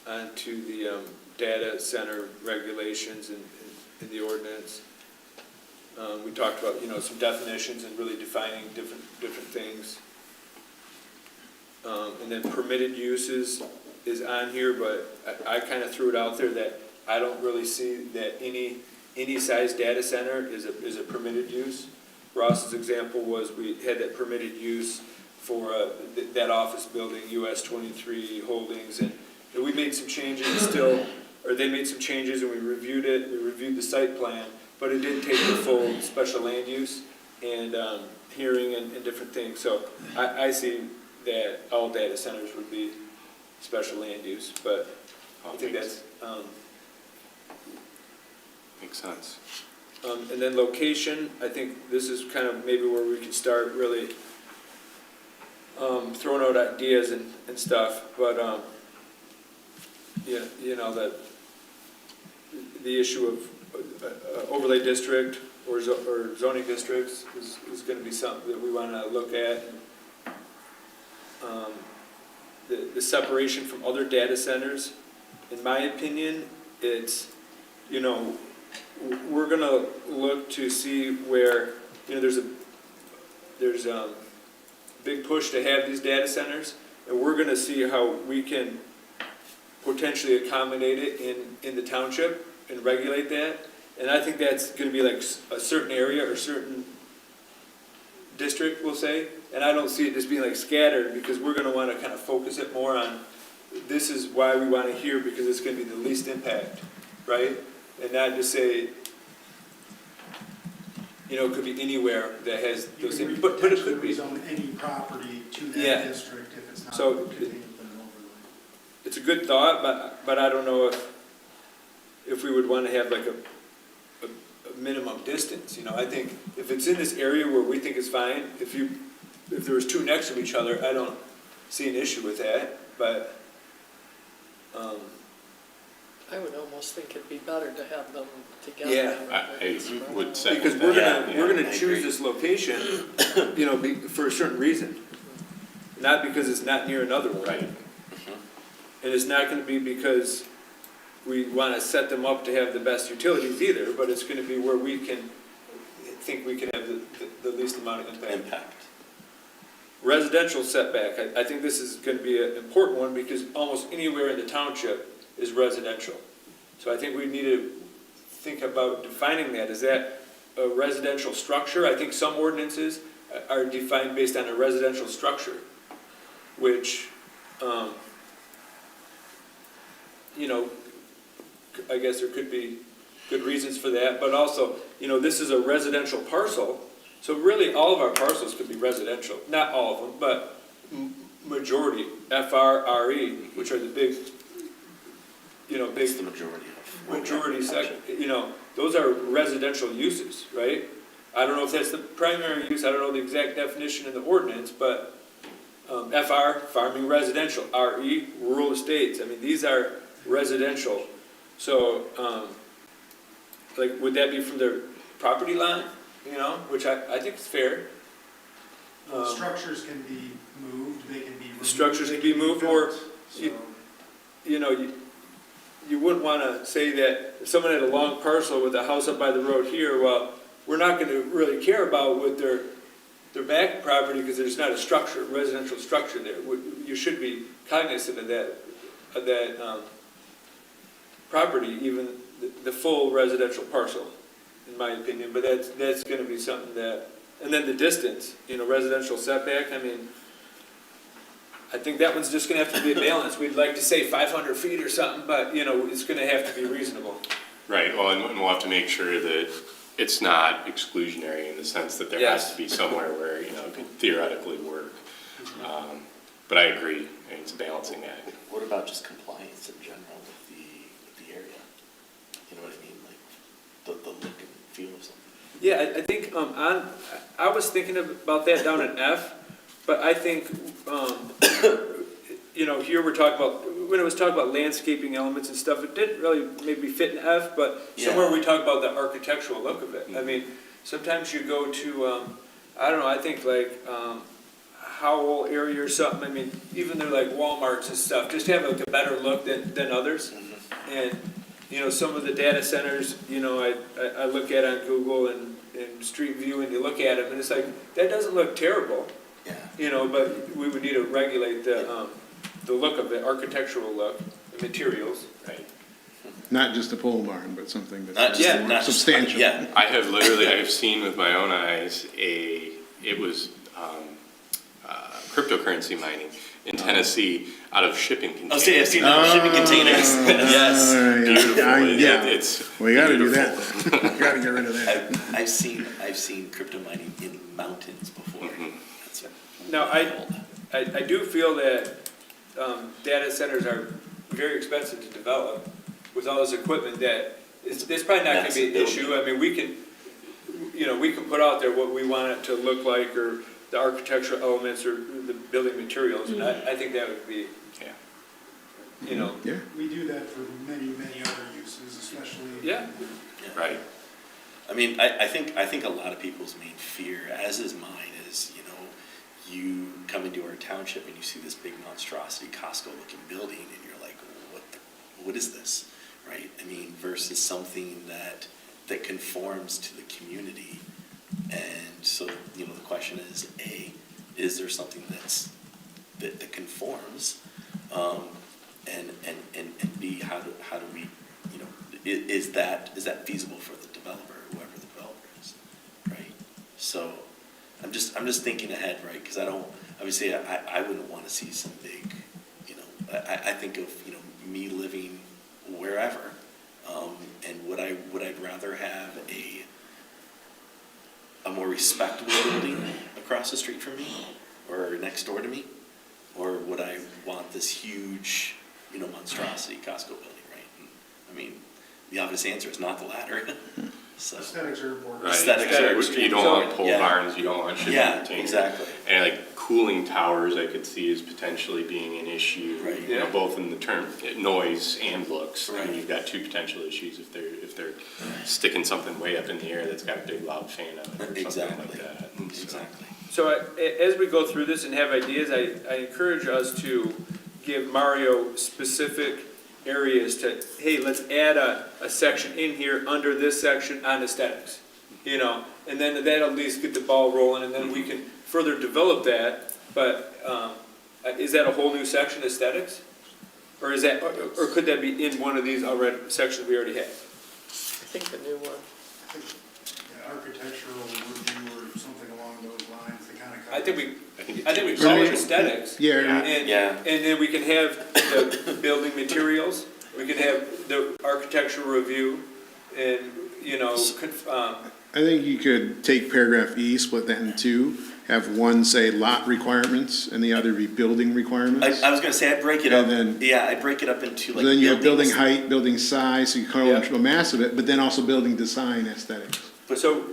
Onto the data center regulations in the ordinance. We talked about, you know, some definitions and really defining different things. And then permitted uses is on here, but I kind of threw it out there that I don't really see that any size data center is a permitted use. Ross's example was we had that permitted use for that office building, US 23 Holdings, and we made some changes still, or they made some changes and we reviewed it, we reviewed the site plan, but it didn't take the full special land use and hearing and different things. So I see that all data centers would be special land use, but I think that's... makes sense. And then location, I think this is kind of maybe where we can start really throwing out ideas and stuff, but yeah, you know, that the issue overlay district or zoning districts is gonna be something that we wanna look at. The separation from other data centers, in my opinion, it's, you know, we're gonna look to see where, you know, there's a big push to have these data centers, and we're gonna see how we can potentially accommodate it in the township and regulate that. And I think that's gonna be like a certain area or certain district, we'll say. And I don't see it just being like scattered, because we're gonna wanna kind of focus it more on, this is why we want it here, because it's gonna be the least impact, right? And not just say, you know, it could be anywhere that has You those can things, but it could be. rezone any property to Yeah. that district if it's not So, contained within an overlay. It's a good thought, but I don't know if we would want to have like a minimum distance, you know. I think if it's in this area where we think it's fine, if there was two next to each other, I don't see an issue with that, but, I would almost think it'd be better to have them together. Yeah. I would say. because we're gonna choose this location, you know, for a certain reason. Not because it's not near another one. Right. And it's not gonna be because we wanna set them up to have the best utilities either, but it's gonna be where we can, think we can have the least amount of impact. Residential setback, I think this is gonna be an important one, because almost anywhere in the township is residential. So I think we need to think about defining that. Is that a residential structure? I think some ordinances are defined based on a residential structure, which, you know, I guess there could be good reasons for that, but also, you know, this is a residential parcel, so really all of our parcels could be residential. Not all of them, but majority, FR, RE, which are the big, you know, It's the majority of. you know, those are residential uses, right? I don't know if that's the primary use, I don't know the exact definition in the ordinance, but FR, farming residential, RE, rural estates, I mean, these are residential. So, like, would that be from their property line, you know, which I think is fair. Structures can be moved, they can be removed. Structures they can be moved, or built, you- so- You know, you wouldn't want to say that if someone had a long parcel with a house up by the road here, well, we're not going to really care about with their back property because there's not a structure, residential structure there. You should be cognizant of that property, even the full residential parcel, in my opinion. But that's going to be something that, and then the distance, you know, residential setback, I mean, I think that one's just gonna have to be a balance. We'd like to say 500 feet or something, but, you know, it's gonna have to be reasonable. Right, well, and we'll have to make sure that it's not exclusionary in the sense that there has to be somewhere where, you know, it could theoretically work. But I agree, and it's a balancing act. What about just compliance in general with the area? You know what I mean, like the look and feel of something? Yeah, I think, I was thinking about that down in F, but I think, you know, here we're talking about, when it was talking about landscaping elements and stuff, it didn't really maybe fit in F, but somewhere we talk about the architectural look of it. I mean, sometimes you go to, I don't know, I think like, Howell area or something, I mean, even they're like Walmarts and stuff, just have like a better look than others. And, you know, some of the data centers, you know, I look at on Google and Street View, and you look at them, and it's like, that doesn't look terrible. Yeah. You know, but we would need to regulate the look of it, architectural look, the materials. Right. Not just a pole barn, but something Not that's just, more not just- substantial. Yeah, I have seen with my own eyes it was cryptocurrency mining in Tennessee out of shipping containers. I'll say I've seen the shipping containers. Yes. Beautiful. Yeah, It's we gotta do that. beautiful. We gotta get rid of that. I've seen crypto mining in mountains before. Mhm. That's Now, I do feel that data centers are very expensive to develop with all this equipment that it's probably not going to be an issue. I mean, we can, you know, we can put out there what we want it to look like, or the architectural elements or the building materials, and I think that would be you know, Yeah, We do that for many, many other uses, especially. yeah. Right. I mean, I think a lot of people's main fear, as is mine, is, you come into our township and you see this big monstrosity Costco-looking building, and you're like, what is this, right? I mean, versus something that conforms to the community. And so, the question is, A, is there something that conforms? And B, how do we, is that feasible for the developer, whoever the developer is, right? So, I'm just thinking ahead, right? Because obviously, I wouldn't want to see some big, I think of, me living wherever, and would I rather have a more respectable building across the street from me, or next door to me, or would I want this huge, monstrosity Costco building, right? And, I mean, the obvious answer is not the latter. So, Aesthetics are important. Right. Aesthetics are You extremely don't want important, pole yeah. barns, you don't want shipping Yeah, containers. exactly. And like cooling towers, I could see as potentially being an issue, Right. Yeah. both in the term noise and looks. I mean, Right. you've got two potential issues if they're sticking something way up in the air that's got a big loud fan on it or something like Exactly. that. And so- Exactly. So as we go through this and have ideas, I encourage us to give Mario specific areas to, hey, let's add a section in here under this section on aesthetics, and then that'll at least get the ball rolling, and then we can further develop that. But is that a whole new section, aesthetics? Or is that, or could that be in one of these already, sections we already have? I think the new one. Yeah, architectural review or something along those lines, to kind of. I think we it's call I it mean, aesthetics. yeah, And, Yeah. and then we can have the building materials, we can have the architectural review, and, I think you could take paragraph E, split that in two, have one say lot requirements and the other be building requirements. I was gonna say, I'd break it up, And then- I'd break it up into like. Then you have building buildings. height, building size, so you control Yeah. the mass of it, but then also building design aesthetics. But so,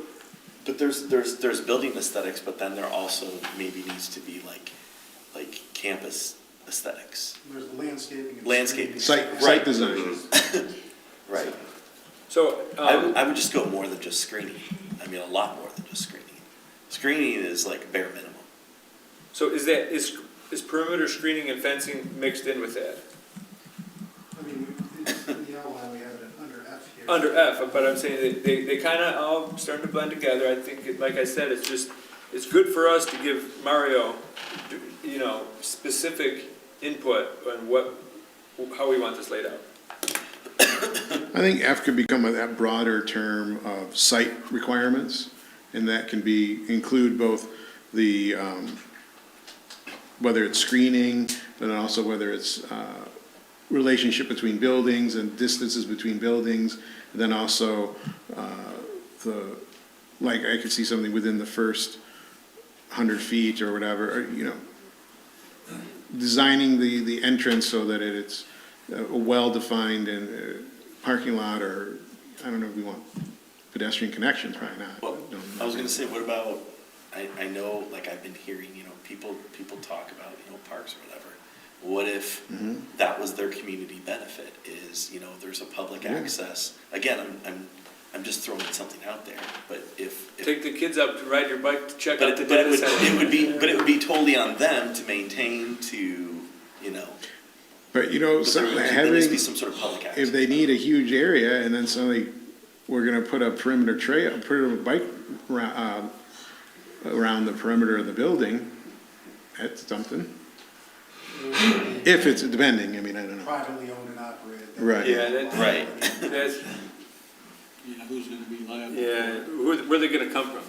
But there's building aesthetics, but then there also maybe needs to be like campus aesthetics. There's landscaping. and Landscaping. screening. Site design. Right. so, I would just go more than just screening. I mean, a lot more than just screening. Screening is like bare minimum. so is perimeter screening and fencing mixed in with that? I mean, in the outline, we have it under F here. Under F, but I'm saying they kind of all starting to blend together. I think, like I said, it's good for us to give Mario, specific input on how we want this laid out. I think F could become that broader term of site requirements, and that can include both the, whether it's screening, but also whether it's relationship between buildings and distances between buildings, and then also I could see something within the first 100 feet or whatever, or, designing the entrance so that it's a well-defined and parking lot, or, I don't know if we want pedestrian connections, probably not. Well, I was gonna say, what about, I know, like I've been hearing, people talk about, parks or whatever. What if that was their community benefit, is, there's a public access, again, I'm just throwing something out there, but if. Take the kids up to ride your bike to check But out the it data would, center. it would be totally on them to maintain, to, But, but there needs to be having, some sort of public access. if they need a huge area, and then suddenly, we're gonna put a perimeter trail, put a bike around the perimeter of the building, that's something. If it's, depending, I don't know. Privately owned and operated. Right. Yeah, Right. that's, Yeah, who's gonna be liable? yeah, where are they gonna come from?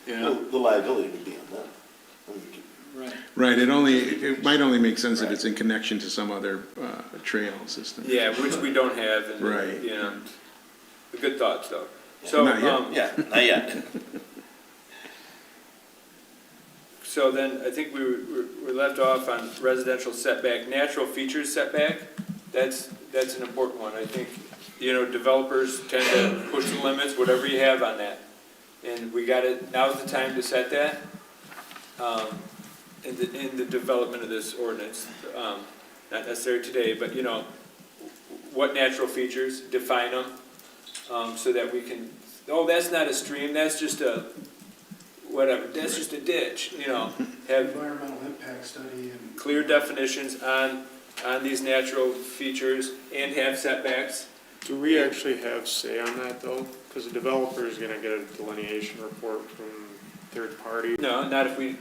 Well, the liability would be on them. Right. Right, it might only make sense if it's in connection to some other trail system. Yeah, which we don't have, and, Right. good thoughts, though. So, Not yet. Yeah, not yet. so then, I think we're left off on residential setback, natural features setback, that's an important one, I think, developers tend to push the limits, whatever you have on that. And we got it, now's the time to set that, in the development of this ordinance. not necessarily today, but, you know, what natural features, define them, so that we can, oh, that's not a stream, that's just a, whatever, that's just a ditch, you know, have Environmental impact study and. clear definitions on these natural features and have setbacks. Do we actually have say on that though? Because the developer is gonna get a delineation report from third party. No, not if we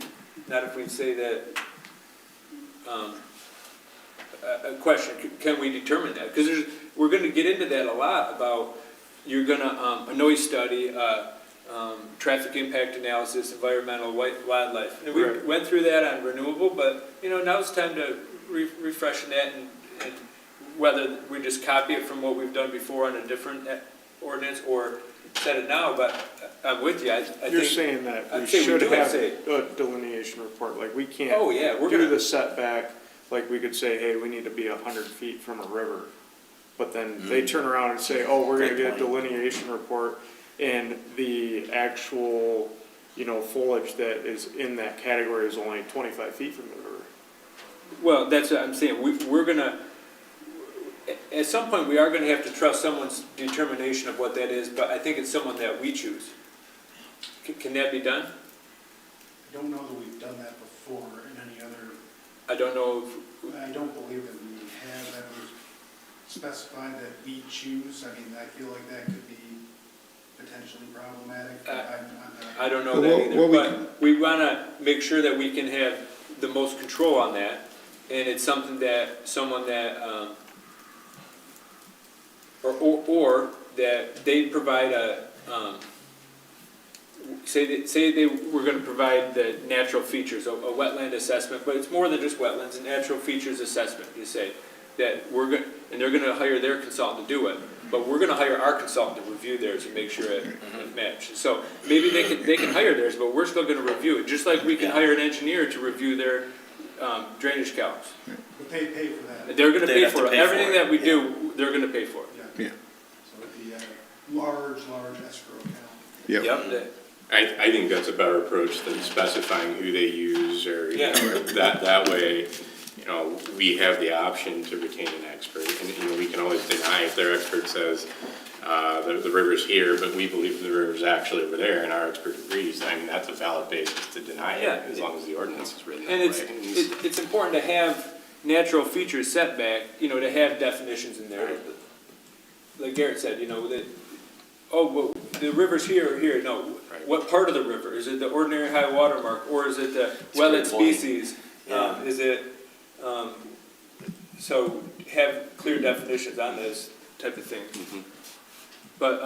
say that, a question, can we determine that? Because we're gonna get into that a lot about, you're gonna, a noise study, traffic impact analysis, environmental, wildlife. And we Right. went through that on renewable, but, you know, now it's time to refreshen that and whether we just copy it from what we've done before on a different ordinance or set it now, but I'm with you, I think. You're saying that we I'd say we should do have say- a delineation report, like we can't Oh, yeah, we're do gonna, the setback, like we could say, hey, we need to be 100 feet from a river. But then they turn around and say, oh, we're gonna Great get a point. delineation report and the actual, you know, foliage that is in that category is only 25 feet from the river. well, that's what I'm saying, we're gonna, at some point, we are gonna have to trust someone's determination of what that is, but I think it's someone that we choose. Can that be done? I don't know that we've done that before in any other, I don't know I don't believe that we have ever specified that we choose. I mean, I feel like that could be potentially problematic. I don't know Well, that either, what we but we wanna make sure that we can have the most control on that, and it's something that, someone that, or that they provide a, say they were gonna provide the natural features, a wetland assessment, but it's more than just wetlands, a natural features assessment, you say, that we're gonna, and they're gonna hire their consultant to do it, but we're gonna hire our consultant to review theirs and make sure it matches. So maybe they can hire theirs, but we're still gonna review it, just like we can hire an engineer to review their drainage calcs. But they pay for that. They're gonna They'd pay have to for it, pay for everything it, that we yeah. do, they're gonna pay for it. Yeah. So it'd be a large escrow account. Yep. Yep, I think that's a better approach than specifying who they use or, you Yeah. know, that way, you know, we have the option to retain an expert. And, you know, we can always deny if their expert says, the river's here, but we believe the river's actually over there and our expert agrees. I mean, that's a valid basis to deny Yeah. it, as long as the ordinance is written that and way. it's important to have natural features setback, you know, to have definitions in there. Like Garrett said, you know, that, oh, well, the river's here or here, no, Right. what part of the river? Is it the ordinary high water mark, or is it the a wetland great point. species? Yeah. Is it, so have clear definitions on this type of thing. But,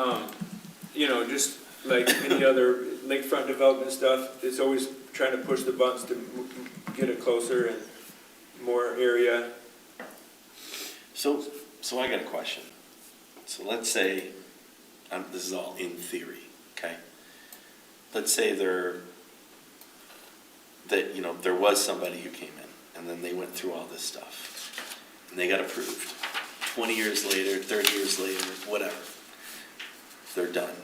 you know, just like any other lakefront development stuff, it's always trying to push the buttons to get it closer and more area. So I got a question. So let's say, this is all in theory, okay? Let's say there was somebody who came in, and then they went through all this stuff, and they got approved. 20 years later, 30 years later, whatever, they're done.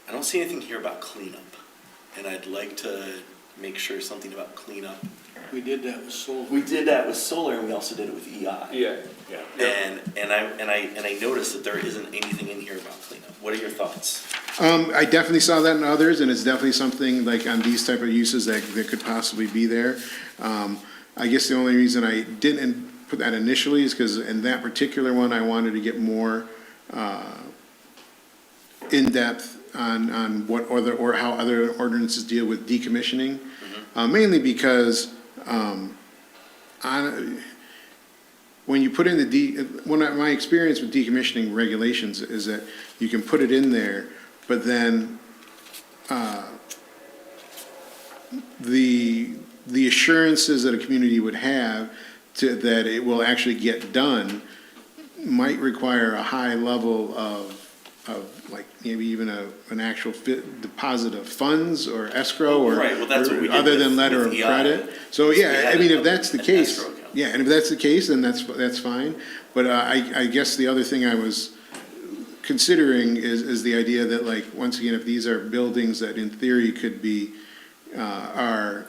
I don't see anything here about cleanup, and I'd like to make sure something about cleanup. We did that with solar. We did that with solar, and we also did it with EI. Yeah. Yeah. And I noticed that there isn't anything in here about cleanup. What are your thoughts? I definitely saw that in others, and it's definitely something like on these type of uses that could possibly be there. I guess the only reason I didn't put that initially is because in that particular one, I wanted to get more in-depth on what other, or how other ordinances deal with decommissioning. Mainly because when you put in my experience with decommissioning regulations is that you can put it in there, but then the assurances that a community would have that it will actually get done might require a high level of like maybe even an actual deposit of funds or escrow or Right, well, that's what we did other than with letter of EI. credit. So We yeah, had I mean, an if that's the case, escrow account. yeah, and if that's the case, then that's fine. But I guess the other thing I was considering is the idea that, like, once again, if these are buildings that in theory could be are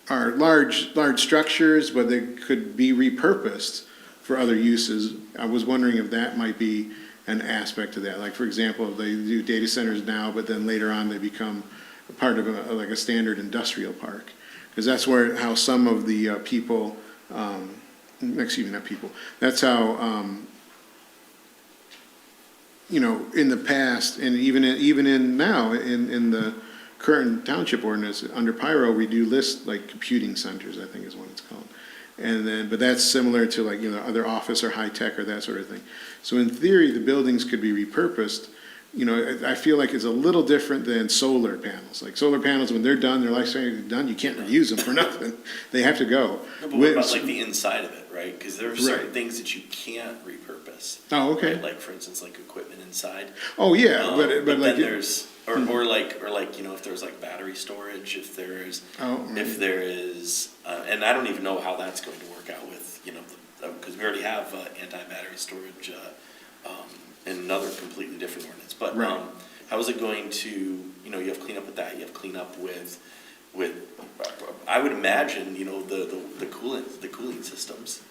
are large structures, but they could be repurposed for other uses. I was wondering if that might be an aspect of that. Like, for example, they do data centers now, but then later on they become a part of like a standard industrial park. Because that's how some of the people, excuse me, not people, that's how, you know, in the past, and even in now, in the current township ordinance, under Pyro, we do list like computing centers, I think is what it's called. And then, but that's similar to like, you know, other office or high tech or that sort of thing. So in theory, the buildings could be repurposed. You know, I feel like it's a little different than solar panels. Like solar panels, when they're done, their lifespan is done, you can't reuse them for nothing. They have to go. No, but what about like the inside of it, right? Because there are certain things that you can't repurpose. Oh, okay. Right? Like, for instance, like equipment inside. Oh, yeah, but But like. then there's, or like, you know, if there's like battery storage, if there is, and I don't even know how that's going to work out with, you know, because we already have anti-battery storage in another completely different ordinance. But Right. how is it going to, you know, you have cleanup with that, you have cleanup with, I would imagine, you know, the cooling systems,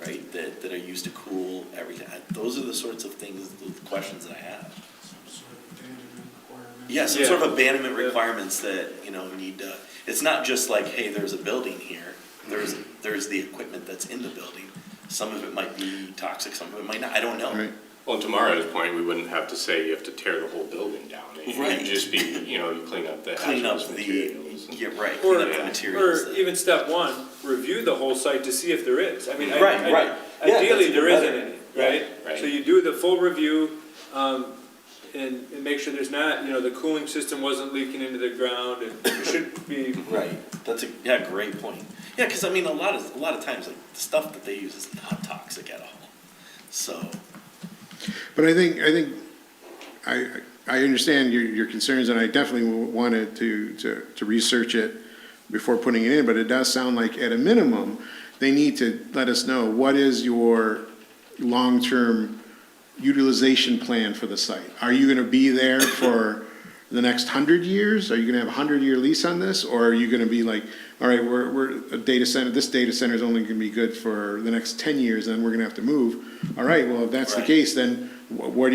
right, that are used to cool everything. Those are the sorts of things, the questions that I have. Some sort of abandonment requirement. Yeah, some Yeah. sort of abandonment Yeah. requirements that, you know, need to, it's not just like, hey, there's a building here. There's the equipment that's in the building. Some of it might be toxic, some of it might not, I don't know. Right. Well, to Mario's point, we wouldn't have to say you have to tear the whole building down. It Right. would just be, you know, you clean up the Clean up hazardous the, materials. yeah, right, Or, clean up the materials. or even step one, review the whole site to see if there is. I mean, Right, right. Yeah, ideally, that's there better. isn't any, right? Right. So you do the full review, and make sure there's not, you know, the cooling system wasn't leaking into the ground, and it should be, Right, that's great point. Yeah, because I mean, a lot of times, like, the stuff that they use is not toxic at all. So, But I think I understand your concerns, and I definitely wanted to research it before putting it in, but it does sound like at a minimum, they need to let us know what is your long-term utilization plan for the site. Are you gonna be there for the next 100 years? Are you gonna have a 100-year lease on this? Or are you gonna be like, all right, we're a data center, this data center is only gonna be good for the next 10 years, then we're gonna have to move. All right, well, if that's the Right. case, then what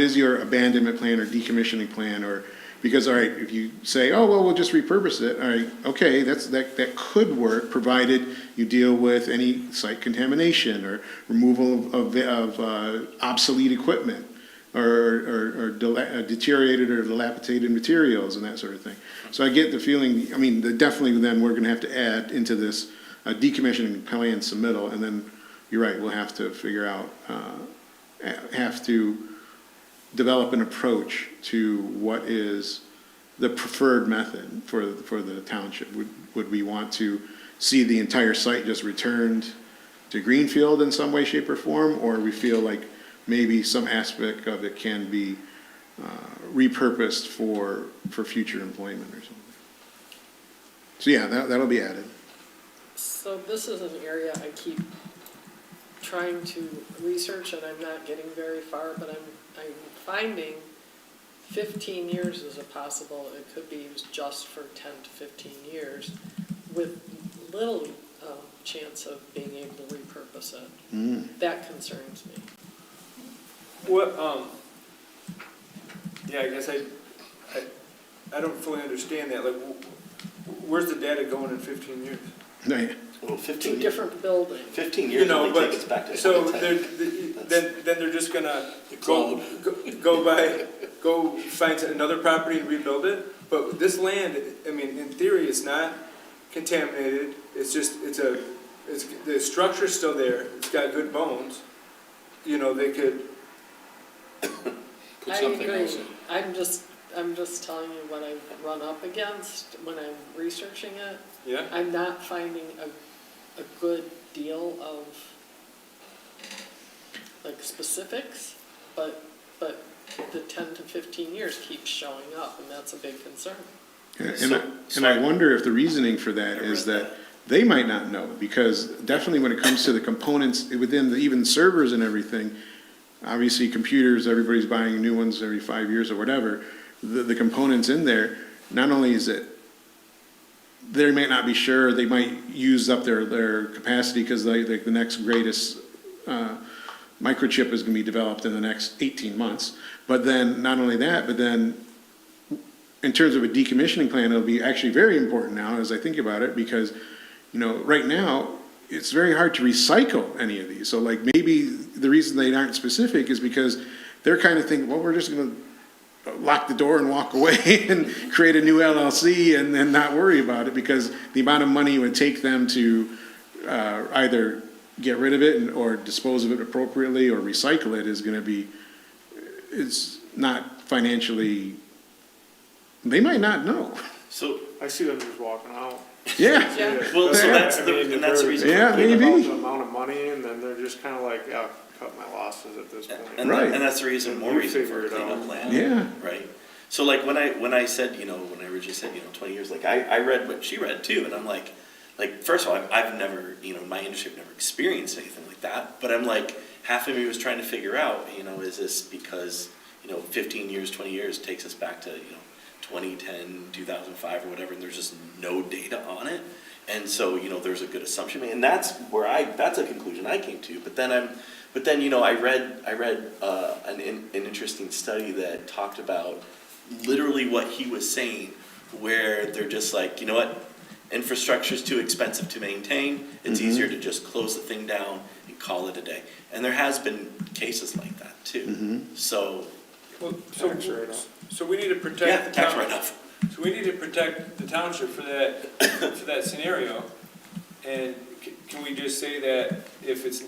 is your abandonment plan or decommissioning plan? Or, because, all right, if you say, oh, well, we'll just repurpose it, all right, okay, that could work, provided you deal with any site contamination or removal of obsolete equipment or deteriorated or dilapidated materials and that sort of thing. So I get the feeling, I mean, definitely then we're gonna have to add into this decommissioning plan submittal, and then, you're right, we'll have to figure out, have to develop an approach to what is the preferred method for the township. Would we want to see the entire site just returned to Greenfield in some way, shape, or form? Or we feel like maybe some aspect of it can be repurposed for future employment or something? So yeah, that'll be added. So this is an area I keep trying to research, and I'm not getting very far, but I'm finding 15 years is a possible, it could be used just for 10 to 15 years with little chance of being able to repurpose it. That concerns me. what, yeah, I guess I don't fully understand that, like, where's the data going in 15 years? well, 15 Two years, different buildings. 15 You years know, only but, takes us back to so 2010. then they're just gonna cloud. go find another property and rebuild it? But this land, I mean, in theory, it's not contaminated, it's just, the structure's still there, it's got good bones. You know, they could, Put I something agree. else in. I'm just telling you what I've run up against when I'm researching it. yeah? I'm not finding a good deal of, like, specifics, but the 10 to 15 years keeps showing up, and that's a big concern. And I wonder if the reasoning for that is that they might not know, because definitely when it comes to the components within even servers and everything, obviously computers, everybody's buying new ones every 5 years or whatever, the components in there, not only is it they may not be sure, they might use up their capacity because the next greatest microchip is gonna be developed in the next 18 months. But then, not only that, but then in terms of a decommissioning plan, it'll be actually very important now as I think about it, because, you know, right now, it's very hard to recycle any of these. So like maybe the reason they aren't specific is because they're kind of thinking, well, we're just gonna lock the door and walk away and create a new LLC and then not worry about it, because the amount of money it would take them to either get rid of it or dispose of it appropriately or recycle it is gonna be, it's not financially, they might not know. So, I see them just walking out. Yeah. Yeah. well, so Yeah, that's I the, mean, and that's the reason. Yeah, for Think maybe. about the amount of money, and then they're just kind of like, yeah, cut my losses at this point. And, Right. and that's the reason, more You reason for a figure it cleanup out. plan. Yeah. Right? So like when I said, you know, when I originally said, 20 years, like I read what she read too, and I'm like, first of all, I've never, my industry, I've never experienced anything like that, but I'm like, half of me was trying to figure out, is this because, 15 years, 20 years takes us back to, 2010, 2005 or whatever, and there's just no data on it. And so, there's a good assumption made, and that's a conclusion I came to. But then I read an interesting study that talked about literally what he was saying, where they're just like, you know what, infrastructure's too expensive to maintain. It's easier to just close the thing down and call it a day. And there has been cases like that too. So Well, Tax write-off. so we need to yeah, protect the tax town, write-off. so we need to protect the township for that scenario. And can we just say that if it's,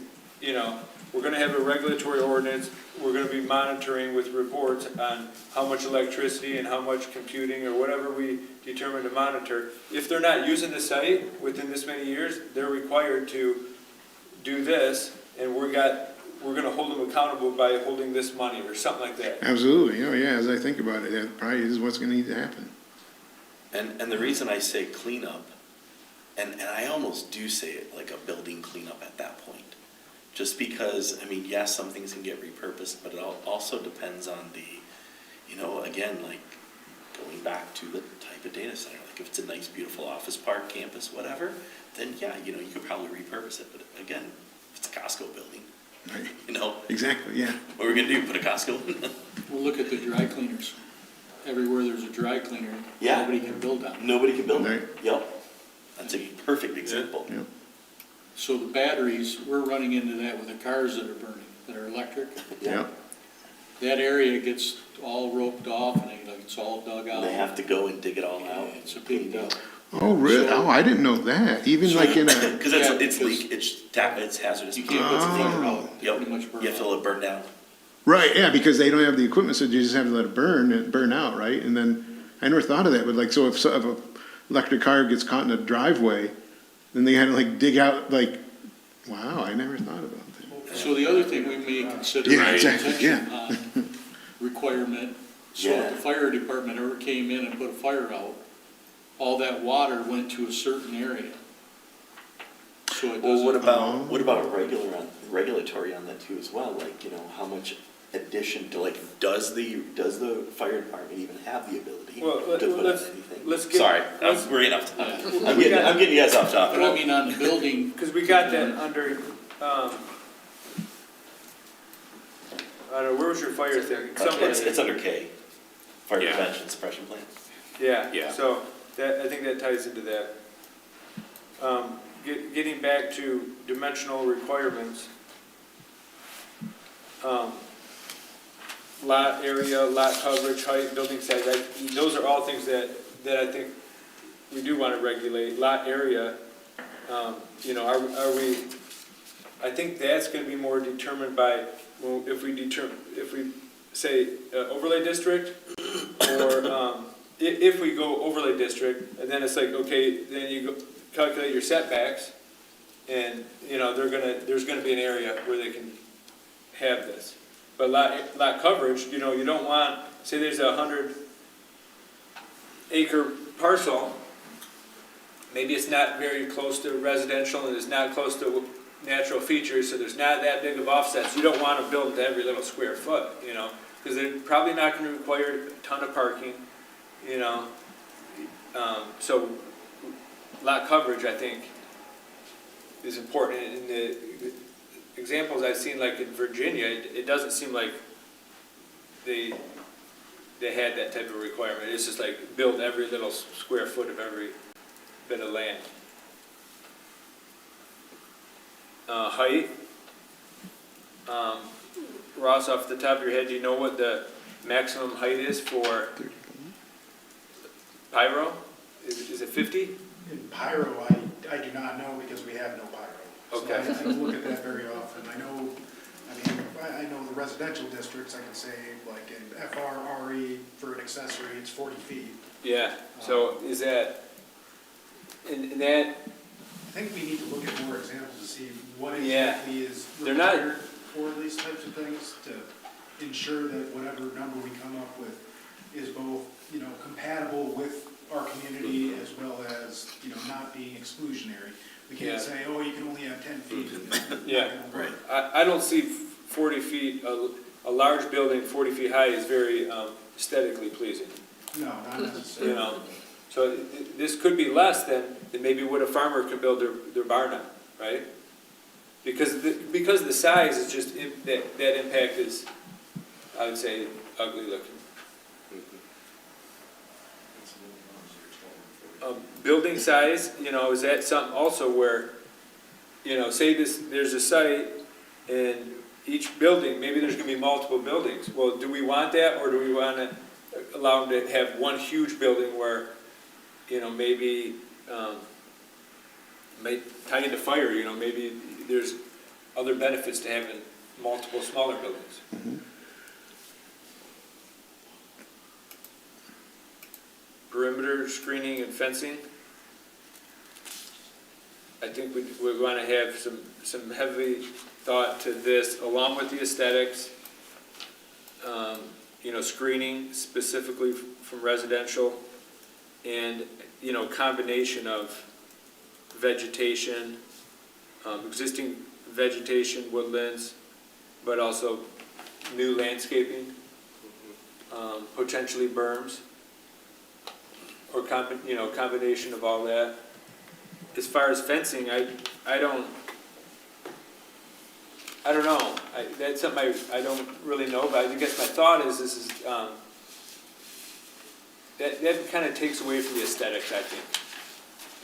we're gonna have a regulatory ordinance, we're gonna be monitoring with reports on how much electricity and how much computing or whatever we determine to monitor. If they're not using the site within this many years, they're required to do this, and we're gonna hold them accountable by holding this money or something like that. Absolutely. Oh, yeah, as I think about it, that probably is what's gonna need to happen. And the reason I say cleanup, and I almost do say it like a building cleanup at that point, just because, yes, some things can get repurposed, but it also depends on the, again, like going back to the type of data center. Like if it's a nice, beautiful office park, campus, whatever, then yeah, you could probably repurpose it. But again, if it's a Costco building, Right. Exactly, yeah. what are we gonna do? Put a Costco? Well, look at the dry cleaners. Everywhere there's a dry cleaner, Yeah. nobody can build on it. Nobody can build Right. it. Yep. That's a perfect example. Yep. So the batteries, we're running into that with the cars that are burning, that are electric. Yep. That area gets all roped off and it's all dug out. And they have to go and dig it all out. It's a big deal. Oh, really? So- Oh, I didn't know that. Even like in a, Because Yeah, it's because leak, it's hazardous. You can't put the fire out, they Yep. pretty much burn You have to out. let it burn down. right, yeah, because they don't have the equipment, so you just have to let it burn out, right? And then, I never thought of that, but like, so if a electric car gets caught in a driveway, then they had to like dig out, like, wow, I never thought about that. So the other thing we may consider Yeah, is exactly, protection yeah. requirement. So Yeah. if the fire department ever came in and put a fire out, all that water went to a certain area. So it Well, doesn't. what about regulatory on that too as well? Like, how much addition to, like, does the fire department even have the ability Well, to put on let's- anything? let's get- Sorry, let's- we're getting off Yeah. topic. I'm getting you guys off But I topic. mean, on the building. Because we got that under, I don't know, where was your fire thing? Somewhere. It's under K, fire Yeah. prevention suppression plan. Yeah, Yeah. so I think that ties into that. Getting back to dimensional requirements. Lot area, lot coverage, height, building size, those are all things that I think we do want to regulate. Lot area, are we, I think that's going to be more determined by, well, if we say overlay district, or if we go overlay district, and then it's like, okay, then you go calculate your setbacks, and, there's gonna be an area where they can have this. But lot coverage, you don't want, say there's a 100-acre parcel, maybe it's not very close to residential, and it's not close to natural features, so there's not that big of offsets. You don't want to build to every little square foot, because they're probably not going to require a ton of parking, so lot coverage, I think, is important. In the examples I've seen, like in Virginia, it doesn't seem like they had that type of requirement. It's just like build every little square foot of every bit of land. Height. Ross, off the top of your head, do you know what the maximum height is for pyro? Is it 50? In pyro, I do not know because we have no pyro. Okay. So I don't look at that very often. I know the residential districts, I can say, like in FR, RE, for an accessory, it's 40 feet. Yeah, so is that, in that, I think we need to look at more examples to see what Yeah. exactly is They're not- required for these types of things to ensure that whatever number we come up with is both, compatible with our community as well as, not being exclusionary. We Yeah. can't say, oh, you can only have 10 feet. It's not Yeah. gonna work. I don't see 40 feet, a large building 40 feet high is very aesthetically pleasing, No, not necessarily. So this could be less than maybe what a farmer can build their barn on, right? Because the size is just, that impact is, I would say, ugly looking. Building size, is that something also where, say there's a site and each building, maybe there's gonna be multiple buildings. Well, do we want that, or do we wanna allow them to have one huge building where, maybe, may tie into fire, maybe there's other benefits to having multiple smaller buildings. Perimeter screening and fencing. I think we want to have some heavy thought to this, along with the aesthetics. Screening specifically from residential, and combination of vegetation, existing vegetation, woodlands, but also new landscaping, potentially berms, or combination of all that. As far as fencing, I don't know. That's something I don't really know, but I guess my thought is that kind of takes away from the aesthetics, I think.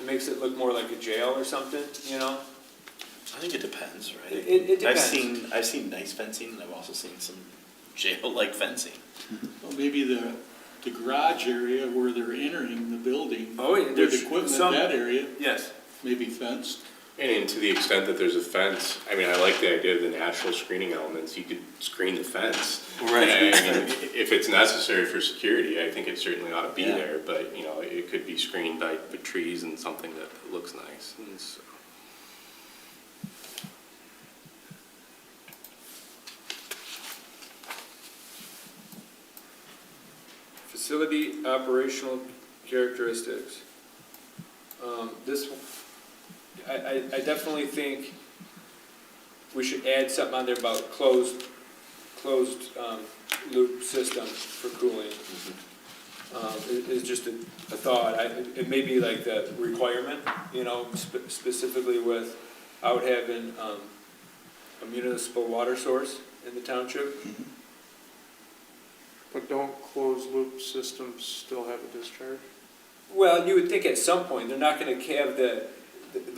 It makes it look more like a jail or something, I think it depends, right? It depends. I've seen nice fencing, and I've also seen some jail-like fencing. Well, maybe the garage area where they're entering the building. Oh, yeah, With there's equipment, some- that area Yes. may be fenced. And to the extent that there's a fence, I mean, I like the idea of the natural screening elements, you could screen the fence. Right. And I mean, if it's necessary for security, I think it certainly ought to be Yeah. there, but, it could be screened by trees and something that looks nice, and so. Facility operational characteristics. I definitely think we should add something on there about closed loop system for cooling. It's just a thought. It may be like the requirement, specifically without having a municipal water source in the township. But don't closed loop systems still have a discharge? Well, you would think at some point, they're not gonna have the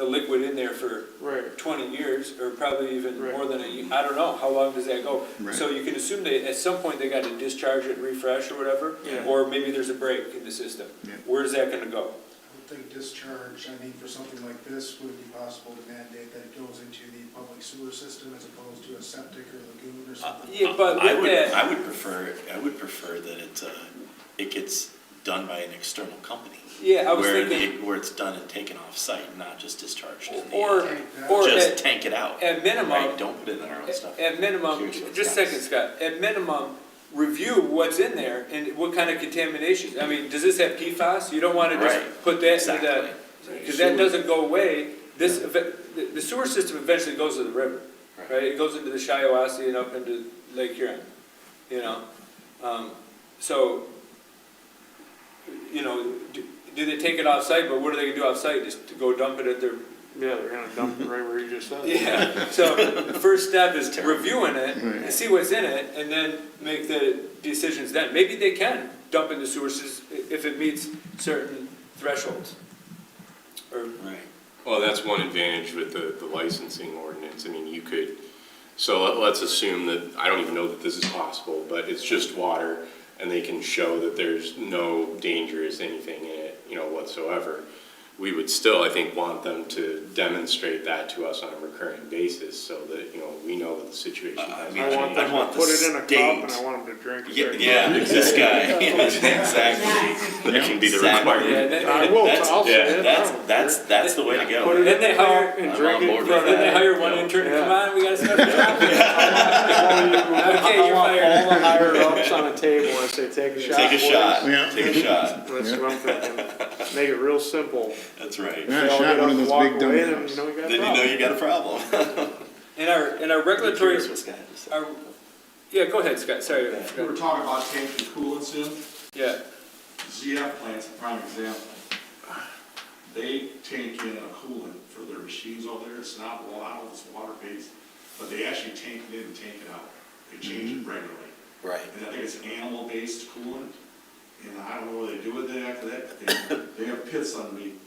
liquid in there for Right. 20 years, or probably even Right. more than a year. I don't know, how long does that go? Right. So you can assume that at some point they got to discharge it, refresh or whatever, Yeah. or maybe there's a break in the system. Yeah. Where's that gonna go? I would think discharge, for something like this, would it be possible to mandate that it goes into the public sewer system as opposed to a septic or lagoon or something? Yeah, but I with would, that, I would prefer that it gets done by an external company. yeah, I was thinking, Where it's done and taken off-site, not just discharged in the or, air. or Just tank it out. at minimum, Right, don't put it in our own stuff. at minimum, Here's what's just a second, Scott, at minimum, review what's in there and what kind of contamination. Does this have PFAS? You don't wanna just Right. put that Exactly. into that, because that doesn't go away. The sewer system eventually goes to the river, right? It goes into the Shiawassee and up into Lake Huron, So, do they take it off-site, but what are they gonna do off-site, just to go dump it at their? Yeah, they're gonna dump it right where you just said. Yeah, so the first step is reviewing it, and see what's in it, and then make the decisions then. Maybe they can dump in the sources if it meets certain thresholds. Or, Right. Well, that's one advantage with the licensing ordinance. I mean, you could, so let's assume that, I don't even know that this is possible, but it's just water, and they can show that there's no dangerous anything in it, you know, whatsoever. We would still, I think, want them to demonstrate that to us on a recurring basis, so that, you know, we know that the situation I has mean, I want them I want to the put it in a cup state- and I want them to drink it. Yeah, this guy, exactly. That can be the Exactly. requirement. yeah, then, I will, That's- I'll say yeah, it. I don't care. That's the way to go. Put it Then in they the cup hire- and I'm drink on it board in with front then of they that. hire one Yeah. intern to come Yeah. on, we gotta start the job. I Okay, you're want fired. all the higher ups on a table and say, take a shot. Take a boys." shot, Yeah. take a shot, That's what I'm thinking. Make it real simple. that's right. Yeah, They all shot get one up of and those walk big dumb away, then cups. you know you got a Then you know problem. you got a problem. In our I'm regulatory, curious what Scott just said. our, yeah, go ahead, Scott, sorry. I We forgot. were talking about tanking coolants in. Yeah, ZF plant's a prime example. They tank in a coolant for their machines over there. It's not water, it's water-based, but they actually tank it in and tank it out. They change it regularly. Right. And I think it's animal-based coolant, and I don't know what they do with it after that, but they have pits underneath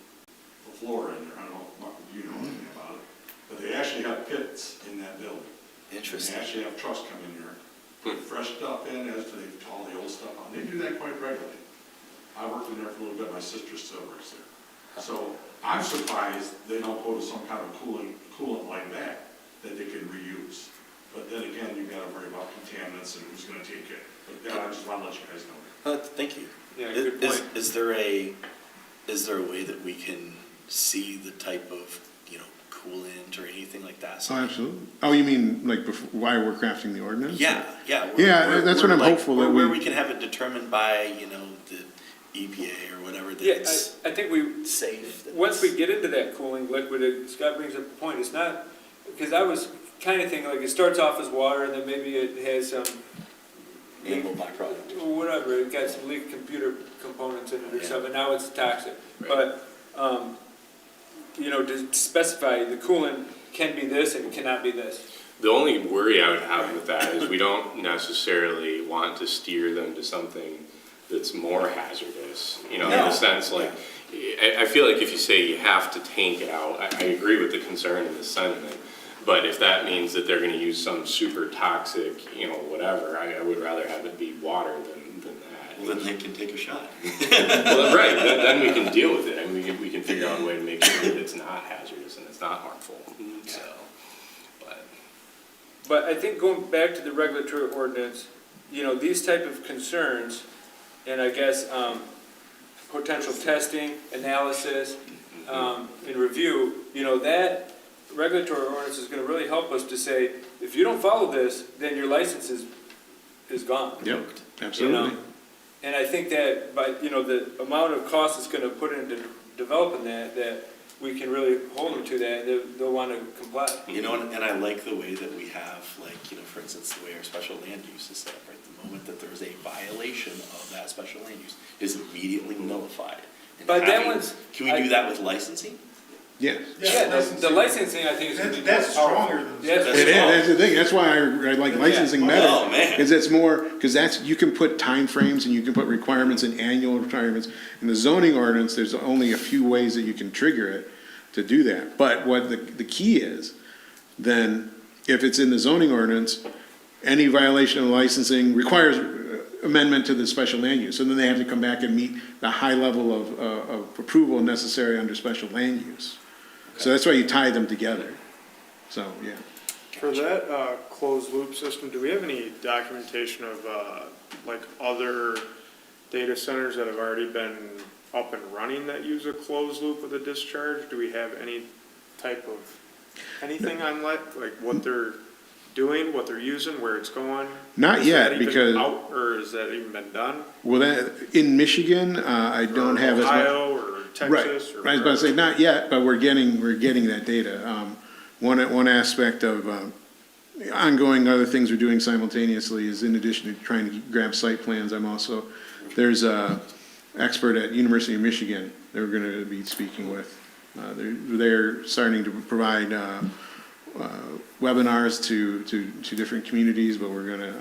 the floor in there. I don't know, Mark, if you know anything about it, but they actually have pits in that building. Interesting. They actually have trucks come in here, put fresh stuff in, as they all the old stuff on. They do that quite regularly. I worked in there for a little bit, my sister still works there. So I'm surprised they don't go to some kind of coolant like that they can reuse. But then again, you've got to worry about contaminants and who's gonna take it. But yeah, I just want to let you guys know. Thank you. yeah, good Is, point. is there a way that we can see the type of, you know, coolant or anything like that? So- Oh, absolutely. Oh, you mean like why we're crafting the ordinance? Yeah, yeah. Yeah, that's what I'm hopeful that Where we- we can have it determined by, you know, the EPA or whatever, that Yeah, it's I think we, safe. that once we it's- get into that cooling liquid, Scott brings up a point, it's not, because I was kind of thinking, like, it starts off as water, and then maybe it has some, Animal byproduct. whatever, it got some leak computer components in it or Yeah. something, now it's toxic. Right. But, you know, to specify, the coolant can be this and it cannot be this. The only worry I would have with that is we don't necessarily want to steer them to something that's more hazardous, you know, in No. the sense like, I feel like if you say you have to tank it out, I agree with the concern and the sentiment, but if that means that they're gonna use some super toxic, you know, whatever, I would rather have it be water than that. Well, then they can take a shot. Well, right, then we can deal with it, and we can figure out a way to make sure that it's not hazardous and it's not harmful, so, but. But I think going back to the regulatory ordinance, you know, these type of concerns, and I guess, potential testing, analysis, and review, you know, that regulatory ordinance is gonna really help us to say, if you don't follow this, then your license is gone. Yep, You absolutely. know? And I think that by, you know, the amount of cost it's gonna put into developing that we can really hold them to that, they'll wanna comply. You know, and I like the way that we have, like, you know, for instance, the way our special land use is set up, right? The moment that there is a violation of that special land use, it is immediately nullified. And But that having- one's- Can we do that with licensing? Yes. Yeah, the licensing, I think, is gonna be more That's stronger powerful. than. Yeah, That's It is, strong. that's the thing, that's why I like licensing better. Oh, man. Because it's more, because that's, you can put timeframes and you can put requirements and annual requirements. In the zoning ordinance, there's only a few ways that you can trigger it to do that. But what the key is, then, if it's in the zoning ordinance, any violation of licensing requires amendment to the special land use. And then they have to come back and meet the high level of approval necessary under special land use. So that's why you tie them together. So, yeah. For that closed loop system, do we have any documentation of like other data centers that have already been up and running that use a closed loop with a discharge? Do we have any type of, anything on like what they're doing, what they're using, where it's going? Not Is yet, that even because- out, or has that even been done? Well, that, in Michigan, I don't Or have as much. Ohio or Right, Texas? Or I was about to say, not yet, but we're getting that data. One aspect of ongoing other things we're doing simultaneously is in addition to trying to grab site plans, I'm also, there's expert at University of Michigan that we're gonna be speaking with. They're starting to provide, webinars to different communities, but we're gonna,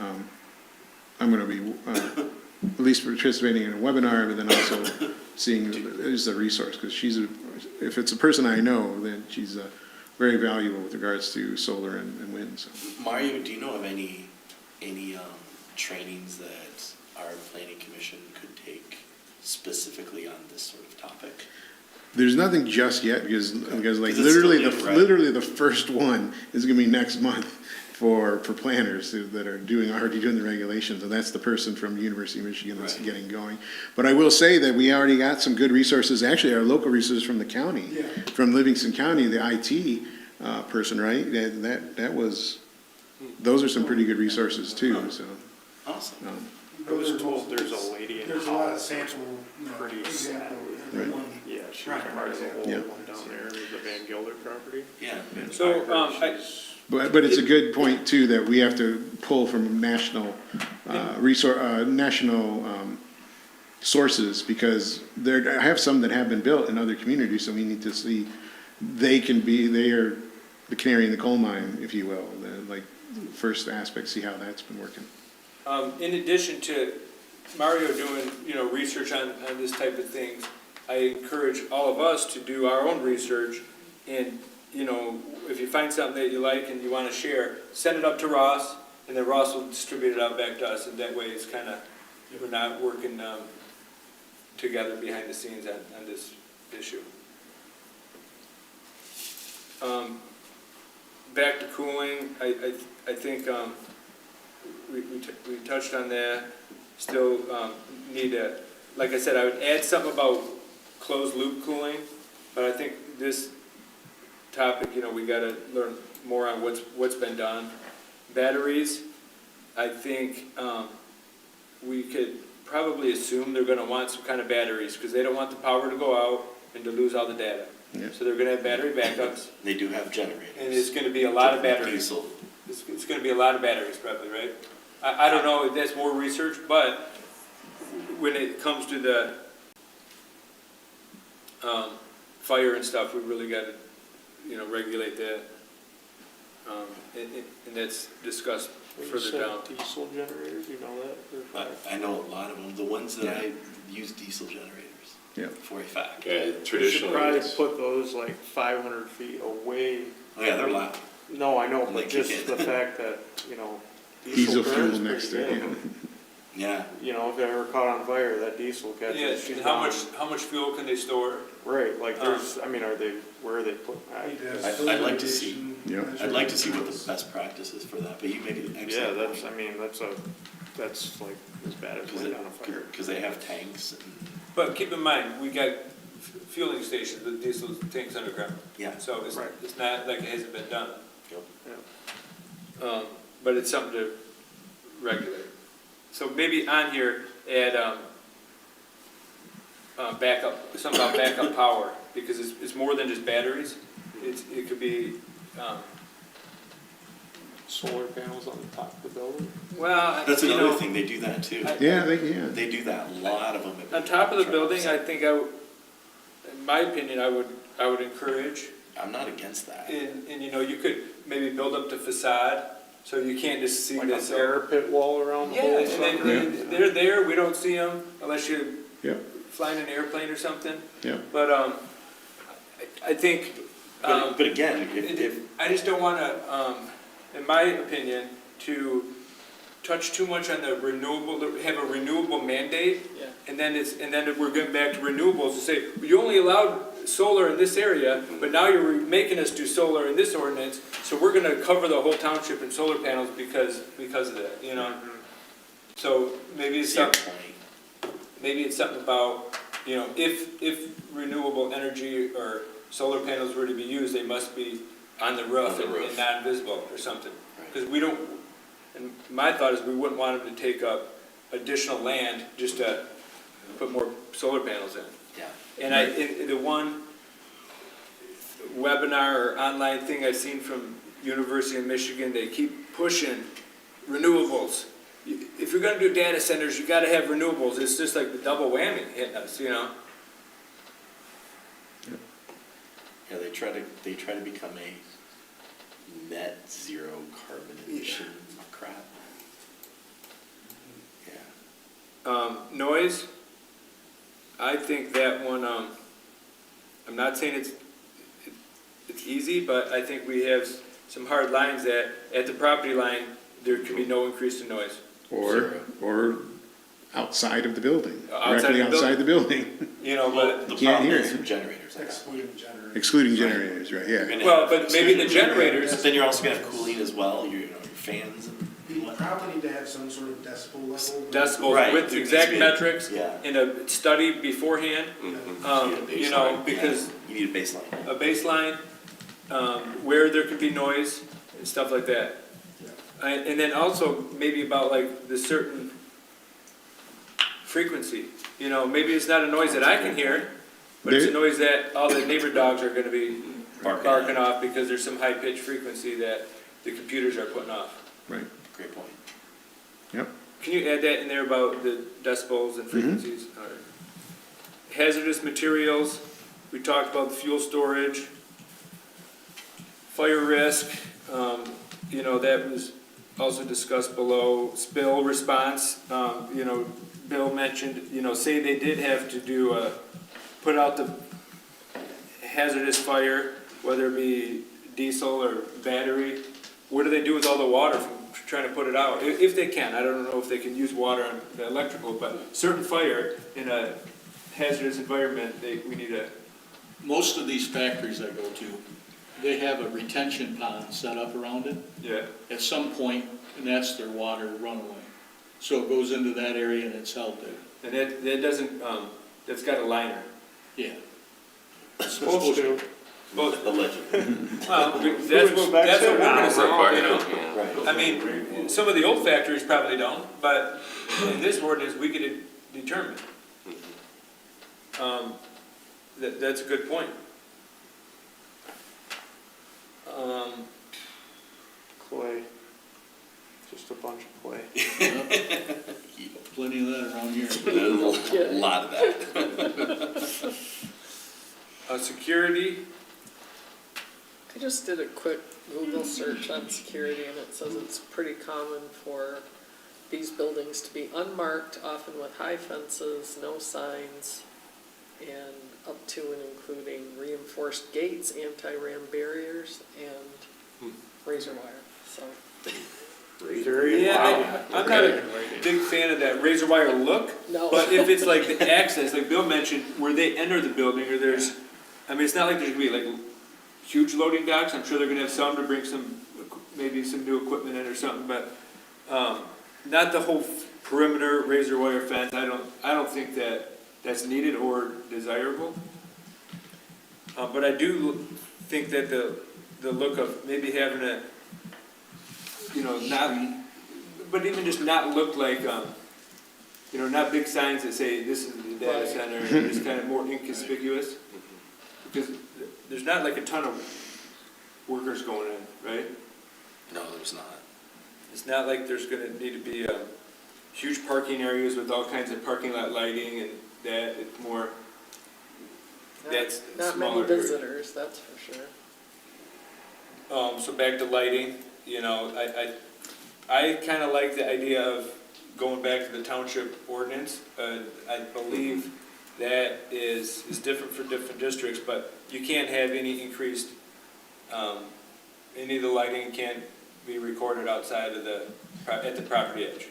I'm gonna be, at least participating in a webinar, but then also seeing it as a resource, because if it's a person I know, then she's very valuable with regards to solar and wind, so. Mario, do you know of any trainings that our planning commission could take specifically on this sort of topic? There's nothing just yet, because like 'Cause it's literally, still new, right? literally the first one is gonna be next month for planners that are already doing the regulations, and that's the person from the University of Michigan that's Right. getting going. But I will say that we already got some good resources, actually our local resources from the county, from Livingston County, the IT person, right? Those are some pretty good resources too, so. Awesome. I was told there's a lady in There's a lot of Holland sample, pretty example. Right. Yeah, she's Right. part of the whole Yeah. one down there, the Van Gilder property. Yeah. So, But it's a good point too, that we have to pull from national, sources, because I have some that have been built in other communities, so we need to see, they are the canary in the coal mine, if you will, first aspect, see how that's been working. in addition to Mario doing, research on this type of things, I encourage all of us to do our own research, and, if you find something that you like and you want to share, send it up to Ross, and then Ross will distribute it out back to us, and that way it's kind of, we're not working together behind the scenes on this issue. Back to cooling, I think we touched on that. Still need to, like I said, I would add something about closed loop cooling, but I think this topic, we got to learn more on what's been done. Batteries, I think we could probably assume they're going to want some kind of batteries, because they don't want the power to go out and to lose all the data. Yeah. So they're going to have battery backups, They do have generators. and it's going to be a lot of batteries. Diesel. It's going to be a lot of batteries probably, right? I don't know if that's more research, but when it comes to the fire and stuff, we really got to, regulate that. And that's discussed further down. Diesel generators, you know that? I know a lot of them, the ones that I use diesel generators. Yeah. For a fact. Yeah, We should traditionally, probably it's- put those like 500 feet away. Oh yeah, they're loud. No, I know, When they but kick just in. the fact that, Diesel burns fuel pretty next to good. it. Yeah. If it ever caught on fire, that diesel catches. Yeah, she's and gone. how much fuel can they store? Right, like there's, where are they putting that? I'd like to see- Yeah. I'd like to see what the best practice is for that, but you make an excellent Yeah, point. that's like as bad as laying on a fire. Because they have tanks and, But keep in mind, we got fueling stations with diesel tanks underground. yeah. So it's Right. not like it hasn't been done. Yeah. But it's something to regulate. So maybe on here, add something about backup power, because it's more than just batteries. It could be, Solar panels on the top of the building. well, That's another thing, they do that too. Yeah, They do that, a lot of them. On top of the building, I think in my opinion, I would encourage, I'm not against that. and you could maybe build up the facade, so you can't just see Like this. a parapet wall around the Yeah, whole and sucker. then they're there, we don't see them unless you're Yep. flying an airplane or something. Yep. But, I think, But again, if, I just don't wanna, in my opinion, to touch too much on the renewable, have a renewable mandate. Yeah. And then we're getting back to renewables to say, you only allowed solar in this area, but now you're making us do solar in this ordinance, so we're gonna cover the whole township in solar panels because of that, So maybe it's it's your something, about, if renewable energy or solar panels were to be used, they must be on the roof On the and roof. not visible or something. Right. Because we don't, and my thought is we wouldn't want them to take up additional land just to put more solar panels in. yeah. And in the one webinar or online thing I've seen from University of Michigan, they keep pushing renewables. if you're gonna do data centers, you gotta have renewables. It's just like the double whammy hitting us, you know? Yeah, they try to become a net zero carbon emission crap. Yeah. Noise, I think that one, I'm not saying it's easy, but I think we have some hard lines that at the property line, there can be no increase in noise. Or outside of the building, Outside directly the building. outside the building, You know, Well, but, the can't problem hear is it. with generators. Like that. Excluding generators. excluding generators, right, You're yeah. gonna well, have- but maybe the generators, But then you're also gonna have cooling as well, your fans and. You probably need to have some sort of decibel level. decibels Right, with there needs exact to be- metrics Yeah. in a study beforehand, You need a you know, baseline. because You need a baseline. a baseline, where there could be noise and stuff like that. And then also maybe about like the certain frequency, you know, maybe it's not a noise that I can hear, but it's a There- noise that all the neighbor dogs are gonna be Barking. barking off because there's some high pitched frequency that the computers are putting off. Right, Great point. yep. Can you add that in there about the decibels and frequencies? All right. Hazardous materials, we talked about the fuel storage, fire risk, you know, that was also discussed below. Spill response, you know, Bill mentioned, you know, say they did have to do, put out the hazardous fire, whether it be diesel or battery, what do they do with all the water from trying to put it out? If they can, I don't know if they can use water on the electrical, but certain fire in a hazardous environment, we need a, Most of these factories I go to, they have a retention pond set up around it yeah. at some point, and that's their water runaway. So it goes into that area and it's held there. And that doesn't, that's got a liner. Yeah. It's supposed to. Both, Allegedly. well, that's what inspects we're it? gonna say, you know? Right. I mean, some of the old factories probably don't, but in this ordinance, we could determine. That's a good point. Clay. Just a bunch of clay. Plenty of that around here. There's a lot of that. Security, I just did a quick Google search on security, and it says it's pretty common for these buildings to be unmarked, often with high fences, no signs, and up to and including reinforced gates, anti-ram barriers, and razor wire, so. yeah, I'm not a big fan of that razor wire look, No. but if it's like the access, like Bill mentioned, where they enter the building, or there's, I mean, it's not like there's gonna be like huge loading docks, I'm sure they're gonna have some to bring some, maybe some new equipment in or something, but, not the whole perimeter razor wire fence, I don't think that's needed or desirable. But I do think that the look of maybe having a, you know, not, but even just not look like, you know, not big signs that say this is the data Right. center, just kind of more inconspicuous. Because there's not like a ton of workers going in, right? No, there's not. It's not like there's gonna need to be, huge parking areas with all kinds of parking lot lighting and that, it's more, that's Not many smaller area. visitors, that's for sure. So back to lighting, you know, I kind of like the idea of going back to the township ordinance. I believe that is different for different districts, but you can't have any increased, any of the lighting can't be recorded outside of at the property edge.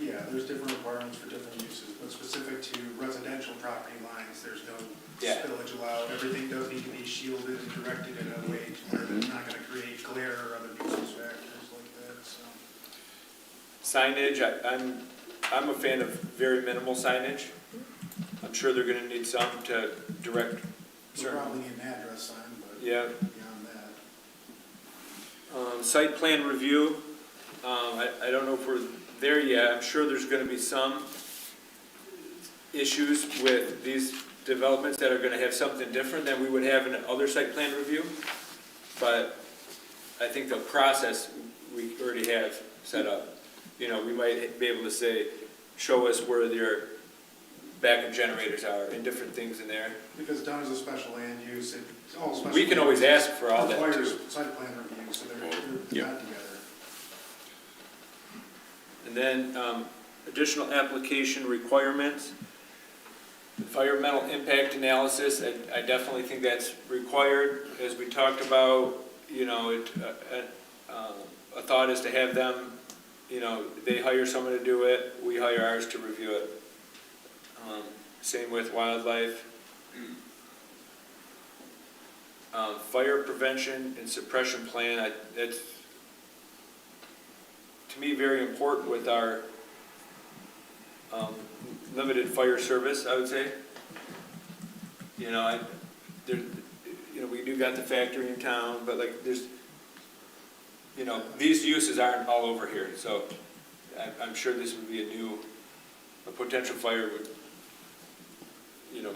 Yeah, there's different requirements for different uses, but specific to residential property lines, there's no Yeah. spillage allowed. Everything does need to be shielded and directed in a way to where it's not gonna create glare or other nuisance factors like that, so. Signage, I'm a fan of very minimal signage. I'm sure they're gonna need some to direct We'll certain, probably need an address sign, but yeah. beyond that. Site plan review, I don't know if we're there yet, I'm sure there's gonna be some issues with these developments that are gonna have something different than we would have in another site plan review, but I think the process we already have set up. You know, we might be able to say, show us where their backup generators are and different things in there. Because done as a special land use, all special. We can always ask for all that requires too. site plan review, so they're Yeah. tied together. And then, additional application requirements. Environmental impact analysis, I definitely think that's required. As we talked about, you know, a thought is to have them, you know, they hire someone to do it, we hire ours to review it. Same with wildlife. Fire prevention and suppression plan, that's, to me, very important with our limited fire service, I would say. You know, we do got the factory in town, but like there's, you know, these uses aren't all over here, so I'm sure this would be a potential fire would, you know,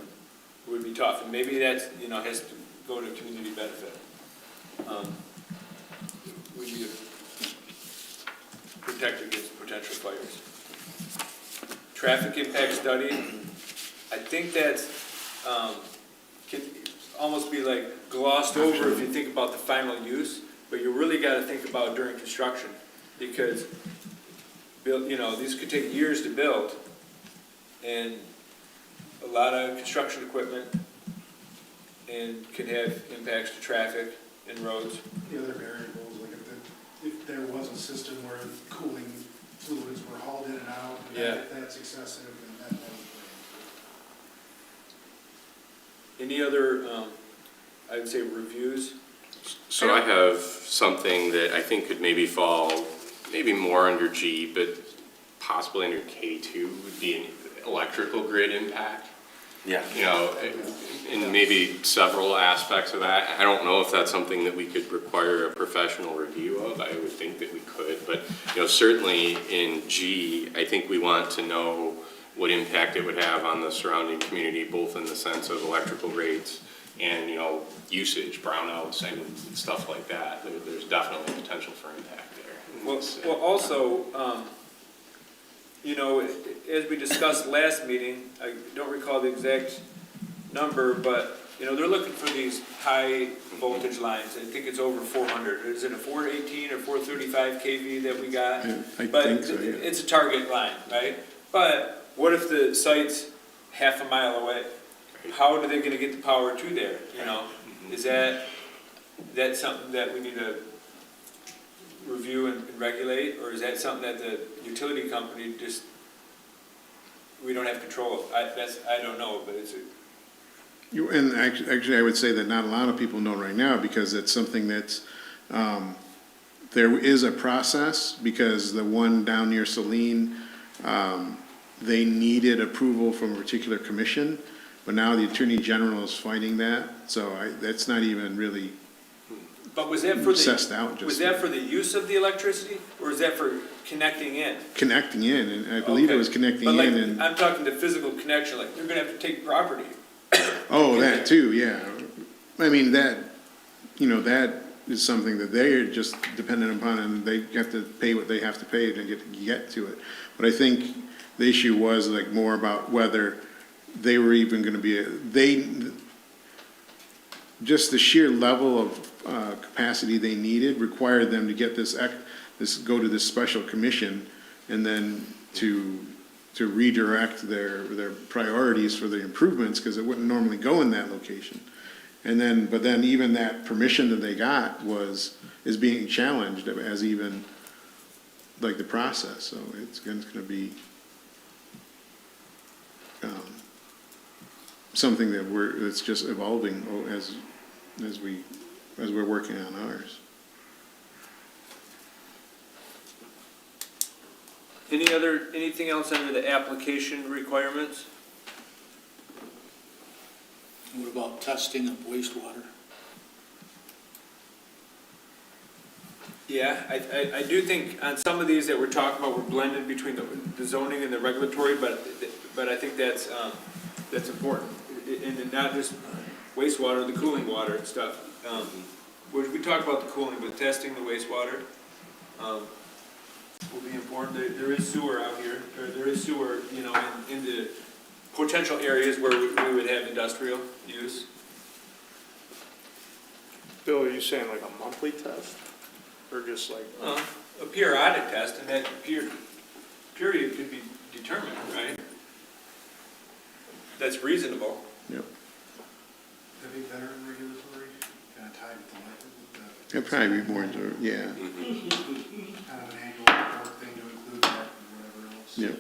would be tough, and maybe that's, you know, has to go to community benefit. We need to protect against potential fires. Traffic impact study, I think that's, can almost be like glossed over if you think about the final use, but you really gotta think about during construction, because you know, these could take years to build, and a lot of construction equipment, and can have impacts to traffic and roads. The other variables, like if there was a system where cooling fluids were hauled in and out, and Yeah. that's excessive, and that would play into it. Any other, I would say reviews? So I have something that I think could maybe fall, maybe more under G, but possibly under K2 would be an electrical grid impact. Yeah. You know, in maybe several aspects of that. I don't know if that's something that we could require a professional review of. I would think that we could, but, you know, certainly in G, I think we want to know what impact it would have on the surrounding community, both in the sense of electrical rates and, you know, usage, brownouts, and stuff like that. There's definitely potential for impact there. Well, also, you know, as we discussed last meeting, I don't recall the exact number, but, you know, they're looking for these high voltage lines. I think it's over 400. Is it a 418 or 435 kV that we got? I But think so, yeah. it's a target line, right? But what if the site's half a mile away? How are they gonna get the power to there, you know? Is that something that we need to review and regulate, or is that something that the utility company just, we don't have control of? I don't know, but it's a, And actually, I would say that not a lot of people know right now, because it's something that's, there is a process, because the one down near Saline, they needed approval from a particular commission, but now the Attorney General is fighting that, so that's not even really but was that for assessed out the, just was that for the use of the electricity, or is that for connecting in? connecting in, and I believe it was connecting But like, in and, I'm talking to physical connection, like, you're gonna have to take property. oh, that too, yeah. I mean, that, you know, that is something that they're just dependent upon, and they have to pay what they have to pay to get to it. But I think the issue was like more about whether they were even gonna be, just the sheer level of capacity they needed required them to get go to this special commission, and then to redirect their priorities for the improvements, because it wouldn't normally go in that location. But then even that permission that they got is being challenged as even like the process, so it's gonna be something that's just evolving as we're working on ours. Anything else under the application requirements? What about testing of wastewater? Yeah, I do think on some of these that we're talking about, we're blended between the zoning and the regulatory, but I think that's important. And not just wastewater, the cooling water and stuff. We talked about the cooling, but testing the wastewater. will be important. There is sewer out here, or there is sewer, you know, in the potential areas where we would have industrial use. Bill, are you saying like a monthly test? Or just like, A periodic test, and that period could be determined, right? That's reasonable. Yep. That'd be better in regulatory, kind of tied with the method, with It'd probably be more, yeah, the, kind of an annual report thing to include that and whatever else. yep.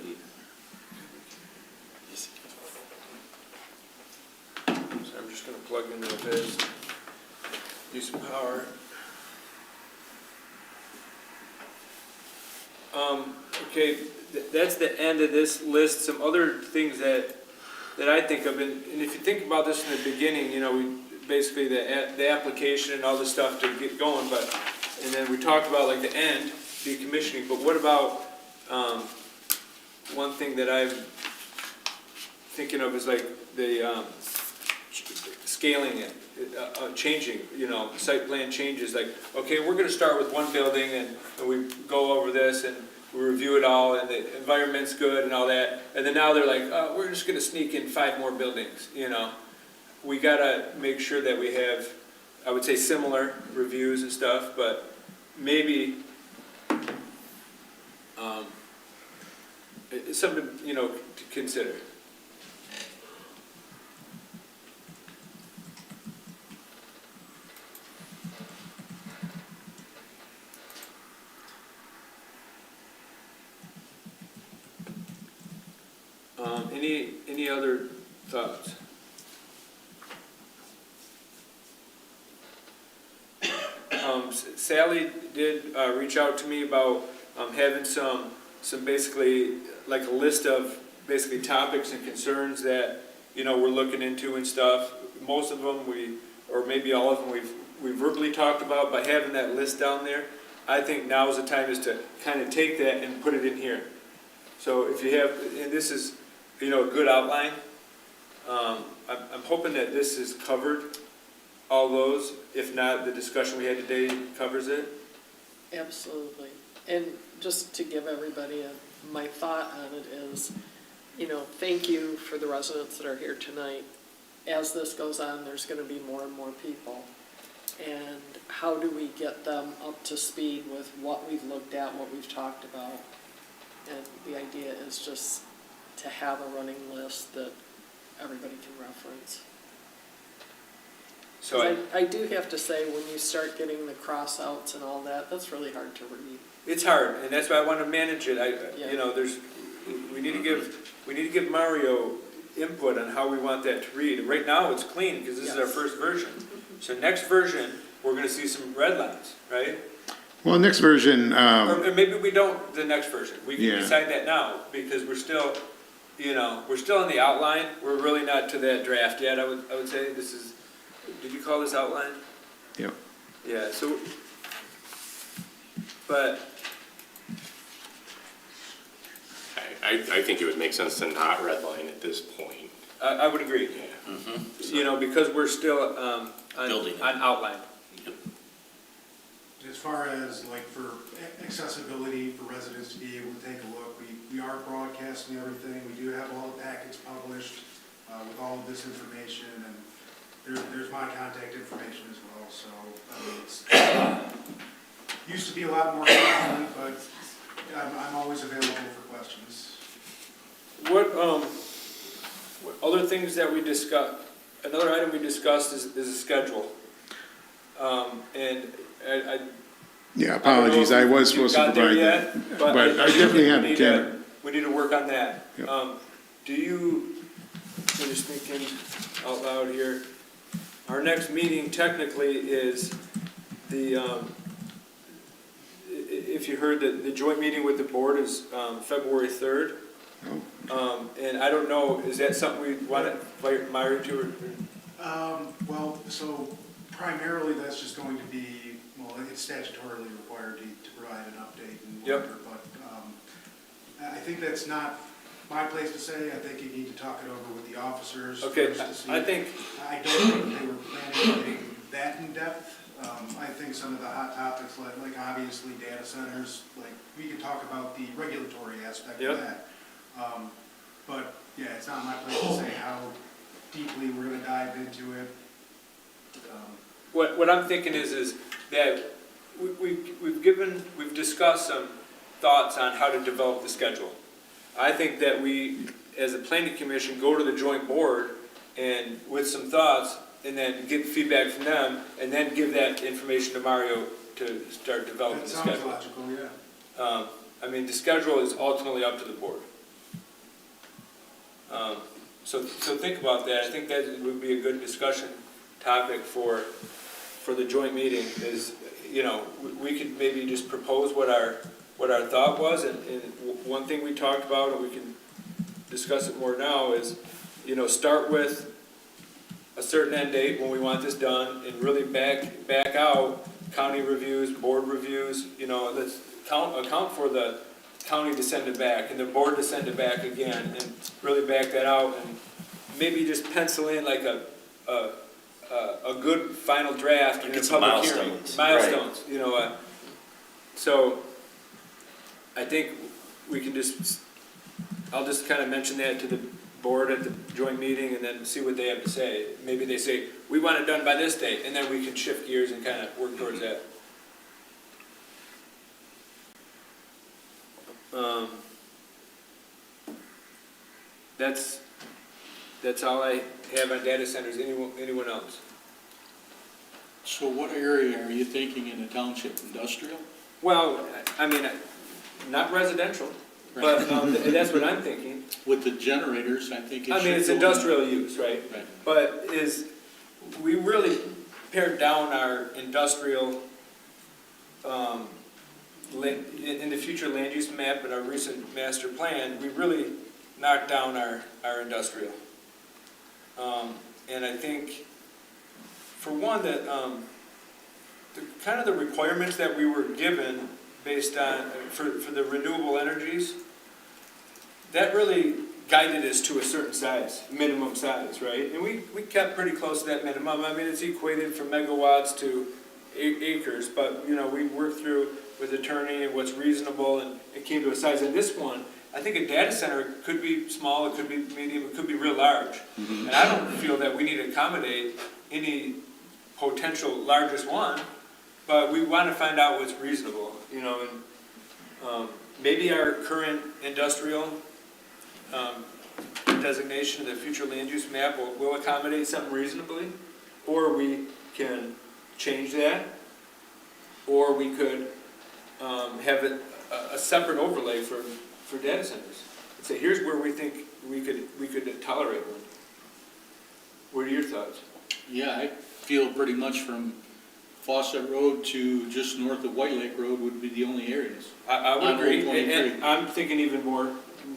So I'm just gonna plug into the biz, use some power. Okay, that's the end of this list. Some other things that I think of, and if you think about this in the beginning, you know, we basically the application and all this stuff to get going, but, and then we talked about like the end, decommissioning, but what about, one thing that I'm thinking of is like the, scaling it, changing, you know, site plan changes, like, okay, we're gonna start with one building and we go over this and we review it all and the environment's good and all that, and then now they're like, oh, we're just gonna sneak in 5 more buildings, you know. We gotta make sure that we have, I would say, similar reviews and stuff, but maybe, it's something, you know, to consider. Any other thoughts? Sally did reach out to me about having some basically like a list of basically topics and concerns that, you know, we're looking into and stuff. Most of them or maybe all of them we verbally talked about, but having that list down there, I think now is the time is to kind of take that and put it in here. So if you have, and this is, you know, a good outline. I'm hoping that this is covered, all those. If not, the discussion we had today covers it. Absolutely. And just to give everybody my thought on it is, you know, thank you for the residents that are here tonight. As this goes on, there's going to be more and more people. And how do we get them up to speed with what we've looked at, what we've talked about? And the idea is just to have a running list that everybody can reference. So I do have to say, when you start getting the cross-outs and all that, that's really hard to read. it's hard, and that's why I want to manage it. Yeah. You know, we need to give Mario input on how we want that to read. Right now, it's clean because this is our Yes. first version. So next version, we're going to see some red lines, right? Well, next version, Or maybe we don't, the next version. We can Yeah. decide that now, because we're still, you know, we're still in the outline. We're really not to that draft yet, I would say. This is, did you call this outline? Yep. Yeah, so, but, I think it would make sense to not redline at this point. I would agree. Yeah. You know, because we're still, Building it. on outline. As far as like for accessibility for residents to be able to take a look, we are broadcasting everything. We do have all the packets published with all of this information, and there's my contact information as well. So I mean, it's used to be a lot more common, but I'm always available for questions. What other things that we discussed, another item we discussed is a schedule. And I yeah, apologies, I was supposed to provide that. But I definitely have, Ken. We need to work on that. Yep. Do you, I'm just thinking out loud here, our next meeting technically is the, if you heard that the joint meeting with the board is February 3rd. Oh. And I don't know, is that something we want to invite Myra to? Well, so primarily that's just going to be, well, it's statutorily required to provide an update and Yep. whatever, but I think that's not my place to say. I think you need to talk it over with the officers Okay, first to see. I think, I don't think they were planning on getting that in depth. I think some of the hot topics, like obviously data centers, like, we could talk about the regulatory aspect Yep. of that. But, yeah, it's not my place to say how deeply we're gonna dive into it. What I'm thinking is that we've discussed some thoughts on how to develop the schedule. I think that we, as a planning commission, go to the joint board and with some thoughts, and then get feedback from them, and then give that information to Mario to start developing That the sounds schedule. logical, yeah. I mean, the schedule is ultimately up to the board. So think about that. I think that would be a good discussion topic for the joint meeting is, you know, we could maybe just propose what our thought was, and one thing we talked about, and we can discuss it more now, is, you know, start with a certain end date when we want this done, and really back out county reviews, board reviews, you know, let's account for the county to send it back, and the board to send it back again, and really back that out, and maybe just pencil in like a good final draft in Get a some public hearing. milestones. Milestones, you know, so I think we can I'll just kind of mention that to the board at the joint meeting and then see what they have to say. Maybe they say, we want it done by this date, and then we can shift gears and kind of work towards that. That's all I have on data centers. Anyone else? So what area are you thinking in the township, industrial? Well, I mean, not residential, but that's what I'm thinking. With the generators, I think it should I mean, it's go in- industrial use, right? Right. But we really pared down our industrial, in the future land use map and our recent master plan, we really knocked down our industrial. And I think, for one, that kind of the requirements that we were given based on, for the renewable energies, that really guided us to a certain size, minimum size, right? And we kept pretty close to that minimum. I mean, it's equated from megawatts to acres, but, you know, we worked through with attorney and what's reasonable, and it came to a size. And this one, I think a data center could be small, it could be medium, it could be real large. And I don't feel that we need to accommodate any potential largest one, but we want to find out what's reasonable, you know, and maybe our current industrial designation, the future land use map will accommodate something reasonably, or we can change that, or we could have a separate overlay for data centers. And say, here's where we think we could tolerate one. What are your thoughts? Yeah, I feel pretty much from Fawcett Road to just north of White Lake Road would be the only areas. I would On agree, Route 23. and I'm thinking even more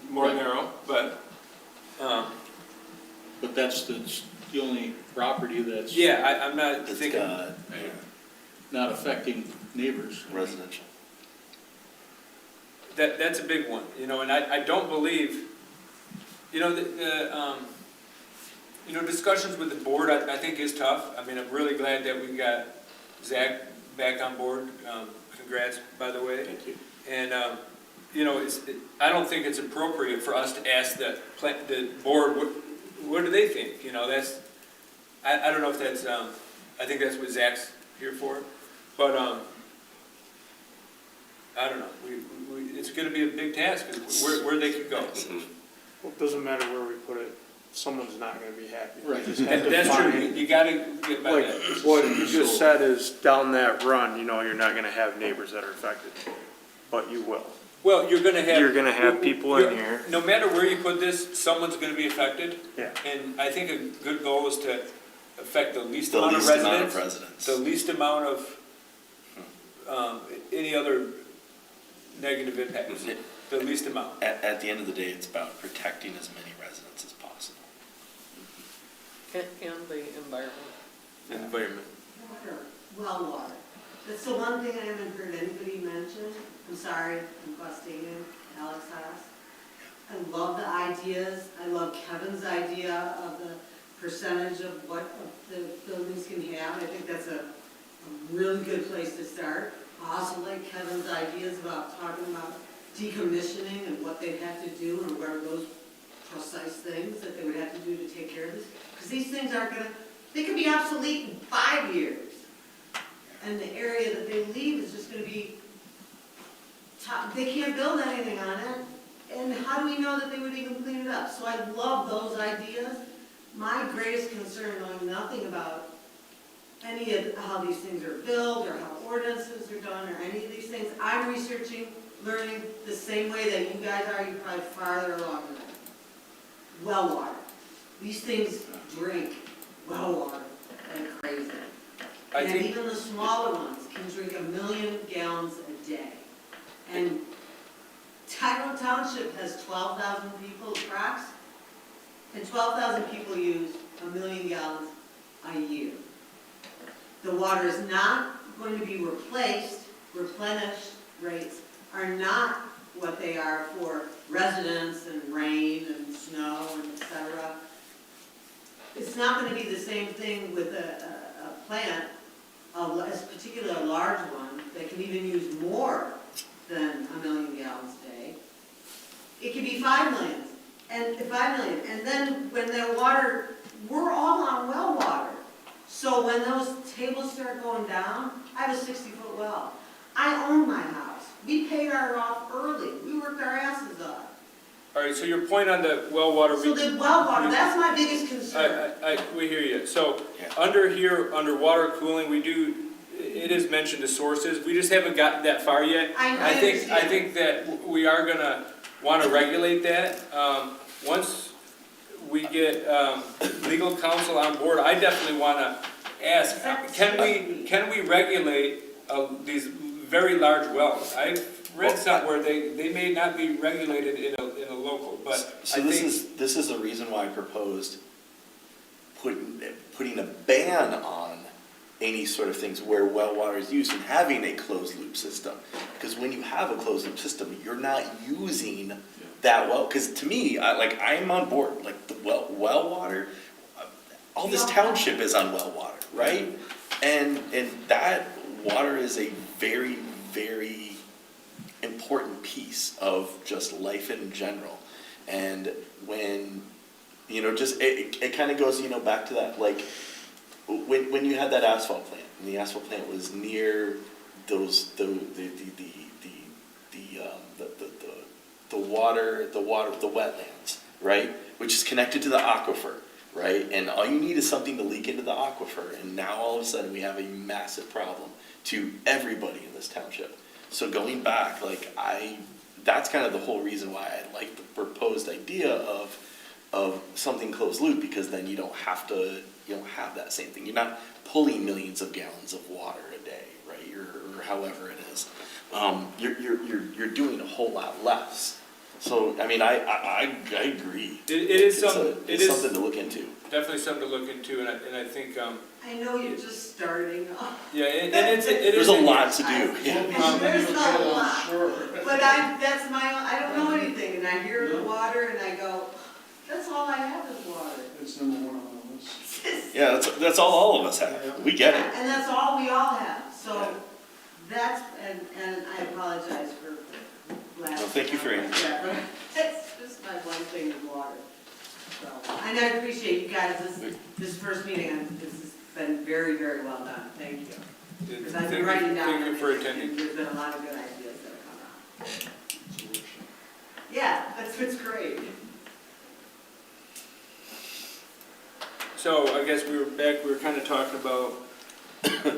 Right. narrow, but, But that's the only property that's yeah, I'm not That's thinking. got, not affecting neighbors. residential. That's a big one, you know, and I don't believe, you know, you know, discussions with the board, I think is tough. I mean, I'm really glad that we got Zach back on board. Congrats, by the way. Thank you. And, you know, I don't think it's appropriate for us to ask the board, what do they think? You know, I don't know if that's, I think that's what Zach's here for, but, I don't know, it's gonna be a big task, because where they could go. Well, it doesn't matter where we put it, someone's not gonna be happy. Right. We just have to That's true, find- you gotta get by Like, that. what you just said is, down that run, you know, you're not gonna have neighbors that are affected, but you will. Well, you're gonna have people in here. No matter where you put this, someone's gonna be affected. Yeah. And I think a good goal is to affect the least The amount of least amount of residents, residents. the least amount of, any other negative impacts, the least amount. At the end of the day, it's about protecting as many residents as possible. And the environment. Environment. Water, well water. That's the one thing I haven't heard anybody mention. I'm sorry, I'm busting Alex Haas. I love the ideas. I love Kevin's idea of the percentage of what the buildings can have. I think that's a really good place to start. I also like Kevin's ideas about talking about decommissioning and what they'd have to do and what are those precise things that they would have to do to take care of this. Because these things aren't gonna, they could be obsolete in 5 years. And the area that they leave is just gonna be, they can't build anything on it. And how do we know that they would even clean it up? So I love those ideas. My greatest concern, knowing nothing about any of how these things are built or how ordinances are done or any of these things, I'm researching, learning the same way that you guys are. You're probably farther along than I am. Well water. These things drink well water like crazy. I And think, even the smaller ones can drink 1 million gallons a day. And Tyrone Township has 12,000 people approx, and 12,000 people use 1 million gallons a year. The water is not going to be replaced. Replenished rates are not what they are for residents and rain and snow and et cetera. It's not going to be the same thing with a plant, particularly a large one, that can even use more than 1 million gallons a day. It could be 5 million, and 5 million. And then when the water, we're all on well water. So when those tables start going down, I have a 60-foot well. I own my house. We paid our off early. We worked our asses off. all right, so your point on the well water. So the well water, that's my biggest concern. We hear you. So, Yeah. under here, under water cooling, it is mentioned the sources, we just haven't gotten that far yet. I think understand. that we are gonna wanna regulate that. Once we get, legal counsel on board, I definitely wanna ask, can we regulate, these very large wells? I've read somewhere they may not be regulated in a local, but So I this think. this is the reason why I proposed putting a ban on any sort of things where well water is used and having a closed loop system. Because when you have a closed loop system, you're not using that well. Because to me, I'm on board. Like the well water, all this township is on well water, right? And that water is a very, very important piece of just life in general. And when, just, it kind of goes, back to that, like, when you had that asphalt plant, and the asphalt plant was near those, the wetlands, right? Which is connected to the aquifer, right? And all you need is something to leak into the aquifer, and now all of a sudden we have a massive problem to everybody in this township. So going back, that's kind of the whole reason why I like the proposed idea of something closed loop, because then you don't have that same thing. You're not pulling millions of gallons of water a day, right? Or however it is. You're doing a whole lot less. So I mean, I agree. It is It's something to look into. Definitely something to look into, and I think, I know you're just starting off. yeah, and it There's is. a lot to do. Yeah. There's a lot, but I don't know anything, and I hear the water, and I go, that's all I have is water. It's number one on the list. Yeah, that's all of us have. We get it. And that's all we all have, so that's, and I apologize for last. No, thank you for Yeah, but it's just my one thing with water. So, and I appreciate you guys, this first meeting, this has been very, very well done, thank you. Because I've been writing down. Thank you for everything, attending. and there's been a lot of good ideas that have come out. Yeah, that's what's great. So I guess we were kind of talking about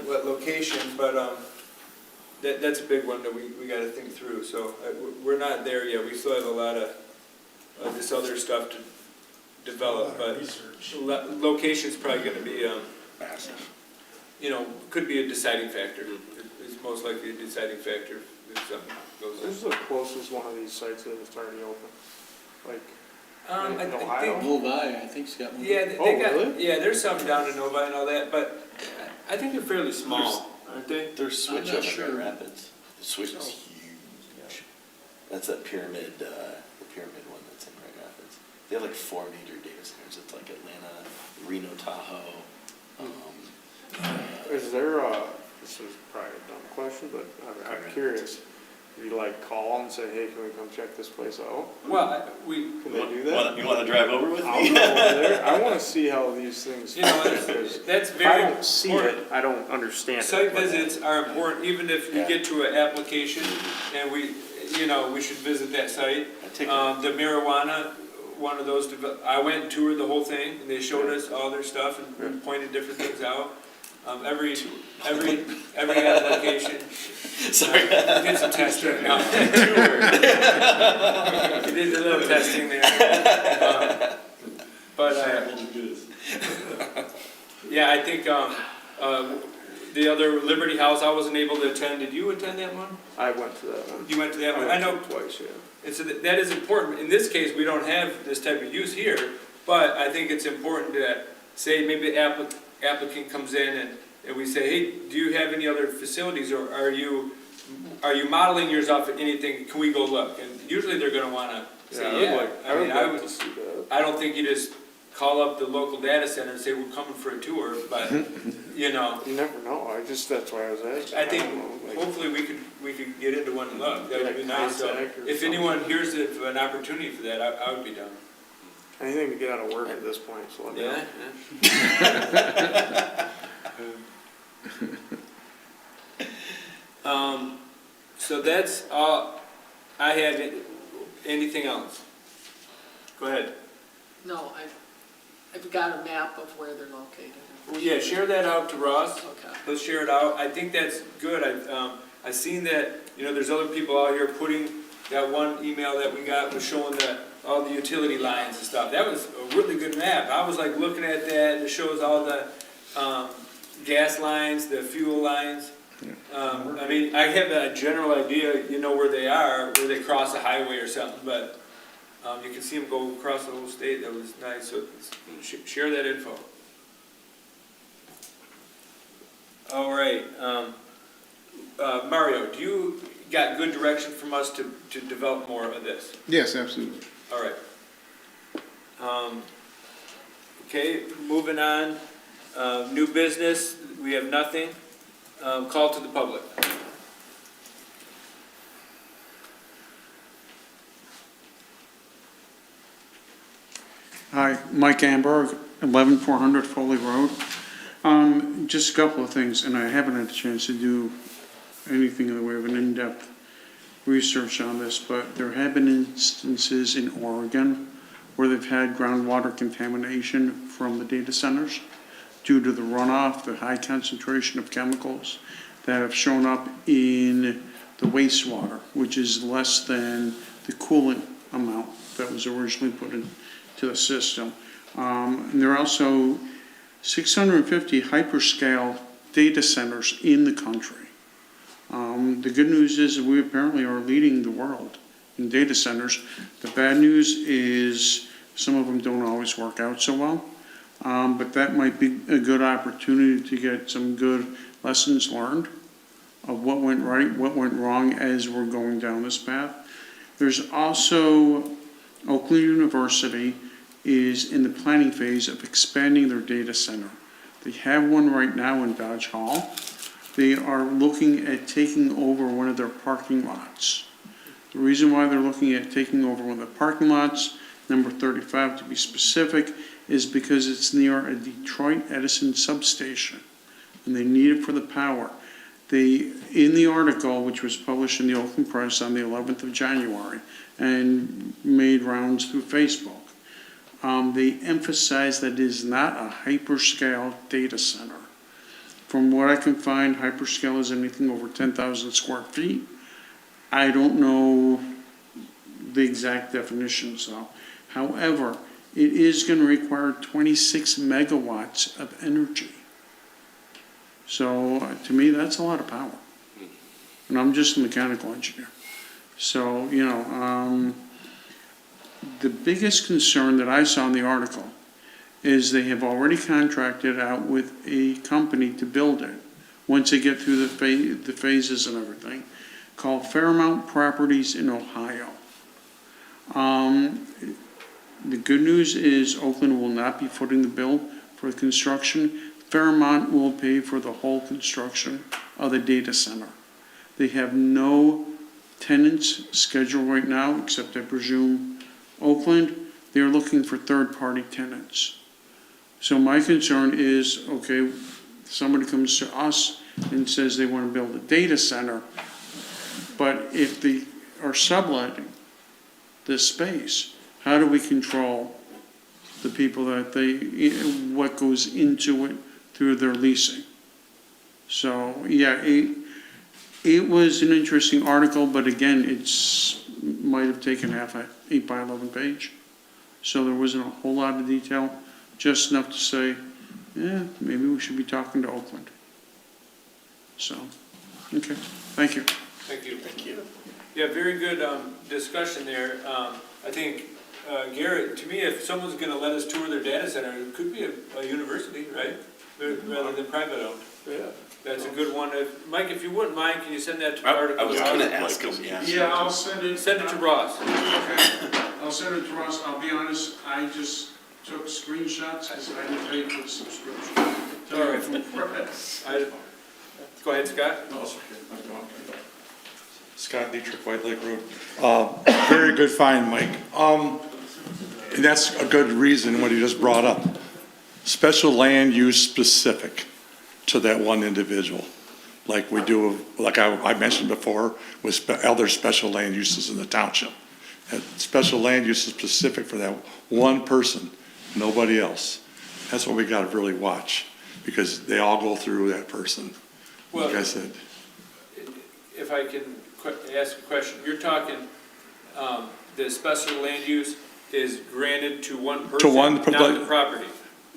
what location, but that's a big one that we got to think through. So we're not there yet. We still have a lot of this other stuff to develop, but location's probably going to be, Massive. could be a deciding factor. It's most likely a deciding factor if something goes on. Where's the closest one of these sites that is already open? Like, I in think, Ohio? Novi, I think's got one. yeah, they Oh, got, really? yeah, there's some down in Novi and all that, but I think they're fairly small, aren't they? There's Switch I'm not up in sure. Grand Rapids. The Switch is huge. That's that pyramid, the pyramid one that's in Grand Rapids. they have like 4 major data centers. It's like Atlanta, Reno, Tahoe. Is there a, this is probably a dumb question, but I'm curious. You like call and say, hey, can we come check this place out? Well, Can they do that? You wanna drive over with I'll me? go over there. I wanna see how these things. you know, because that's If I very don't see important. it, I don't understand it. Site but- visits are important, even if you Yeah. get to an application and we should visit that site. I take The marijuana, one of those, I went and toured the whole thing, and they showed us all their stuff and pointed different things out. Every application, Sorry. did some testing. No. We did a little testing there. But, yeah, I think, the other Liberty House, I wasn't able to attend. Did you attend that one? I went to that one. You went to that one? I know. Twice, yeah. And so that is important. In this case, we don't have this type of use here, but I think it's important to say maybe the applicant comes in and we say, hey, do you have any other facilities, or are you modeling yours off of anything? Can we go look? And usually they're gonna wanna say, yeah. I would like to see that. I don't think you just call up the local data center and say, we're coming for a tour, but, You never know. That's why I was asking. I think don't know, like- hopefully we could get into one and look. That would be nice. So Contact or if something. anyone hears of an opportunity for that, I would be down. Anything to get out of work at this point, so let me know. Yeah. So that's all I had. Anything else? Go ahead. No, I've got a map of where they're located. Well, yeah, share that out to Ross. Okay. Let's share it out. I think that's good. I've seen that, there's other people out here putting, that one email that we got was showing all the utility lines and stuff. That was a really good map. I was like looking at that, it shows all the, gas lines, the fuel lines. I mean, I have a general idea, where they are, where they cross a highway or something, but, you can see them go across the whole state. That was nice. So share that info. All right. Mario, do you got good direction from us to develop more of this? Yes, absolutely. All right. Okay, moving on. New business, we have nothing. Call to the public. Hi, Mike Amberg, 11400 Foley Road. Just a couple of things, and I haven't had a chance to do anything in the way of an in-depth research on this, but there have been instances in Oregon where they've had groundwater contamination from the data centers due to the runoff, the high concentration of chemicals that have shown up in the wastewater, which is less than the coolant amount that was originally put into the system. And there are also 650 hyperscale data centers in the country. The good news is that we apparently are leading the world in data centers. The bad news is some of them don't always work out so well. But that might be a good opportunity to get some good lessons learned of what went right, what went wrong as we're going down this path. There's also Oakland University is in the planning phase of expanding their data center. They have one right now in Dodge Hall. They are looking at taking over one of their parking lots. The reason why they're looking at taking over one of the parking lots, number 35 to be specific, is because it's near a Detroit Edison substation, and they need it for the power. In the article, which was published in the Oakland Press on the 11th of January and made rounds through Facebook, they emphasize that it is not a hyperscale data center. From what I can find, hyperscale is anything over 10,000 square feet. I don't know the exact definitions though. However, it is going to require 26 megawatts of energy. So to me, that's a lot of power. And I'm just a mechanical engineer. So, the biggest concern that I saw in the article is they have already contracted out with a company to build it, once they get through the phases and everything, called Fairmount Properties in Ohio. The good news is Oakland will not be footing the bill for the construction. Fairmont will pay for the whole construction of the data center. They have no tenants scheduled right now, except I presume Oakland. They're looking for third-party tenants. So my concern is, okay, somebody comes to us and says they want to build a data center, but if they are subletting this space, how do we control the people that what goes into it through their leasing? So, yeah, it was an interesting article, but again, might have taken half an 8 by 11 page. So there wasn't a whole lot of detail, just enough to say, yeah, maybe we should be talking to Oakland. So, okay, thank you. Thank you. Thank you. Yeah, very good discussion there. I think, Garrett, to me, if someone's gonna let us tour their data center, it could be a university, right? Rather than private owned. Yeah. That's a good one. Mike, if you wouldn't mind, can you send that to I article? was gonna ask him, yeah. Yeah, I'll send it. Send it to Ross. Okay, I'll send it to Ross. I'll be honest, I just took screenshots because I didn't pay for the subscription. All right. Go ahead, Scott. Scott Dietrich, White Lake Road. Very good find, Mike. And that's a good reason what he just brought up. Special land use specific to that one individual, like we do, like I mentioned before, with other special land uses in the township. That special land use is specific for that one person, nobody else. That's what we gotta really watch, because they all go through that person, Well, like I said. if I can ask a question, you're talking, the special land use is granted to one person, not the property.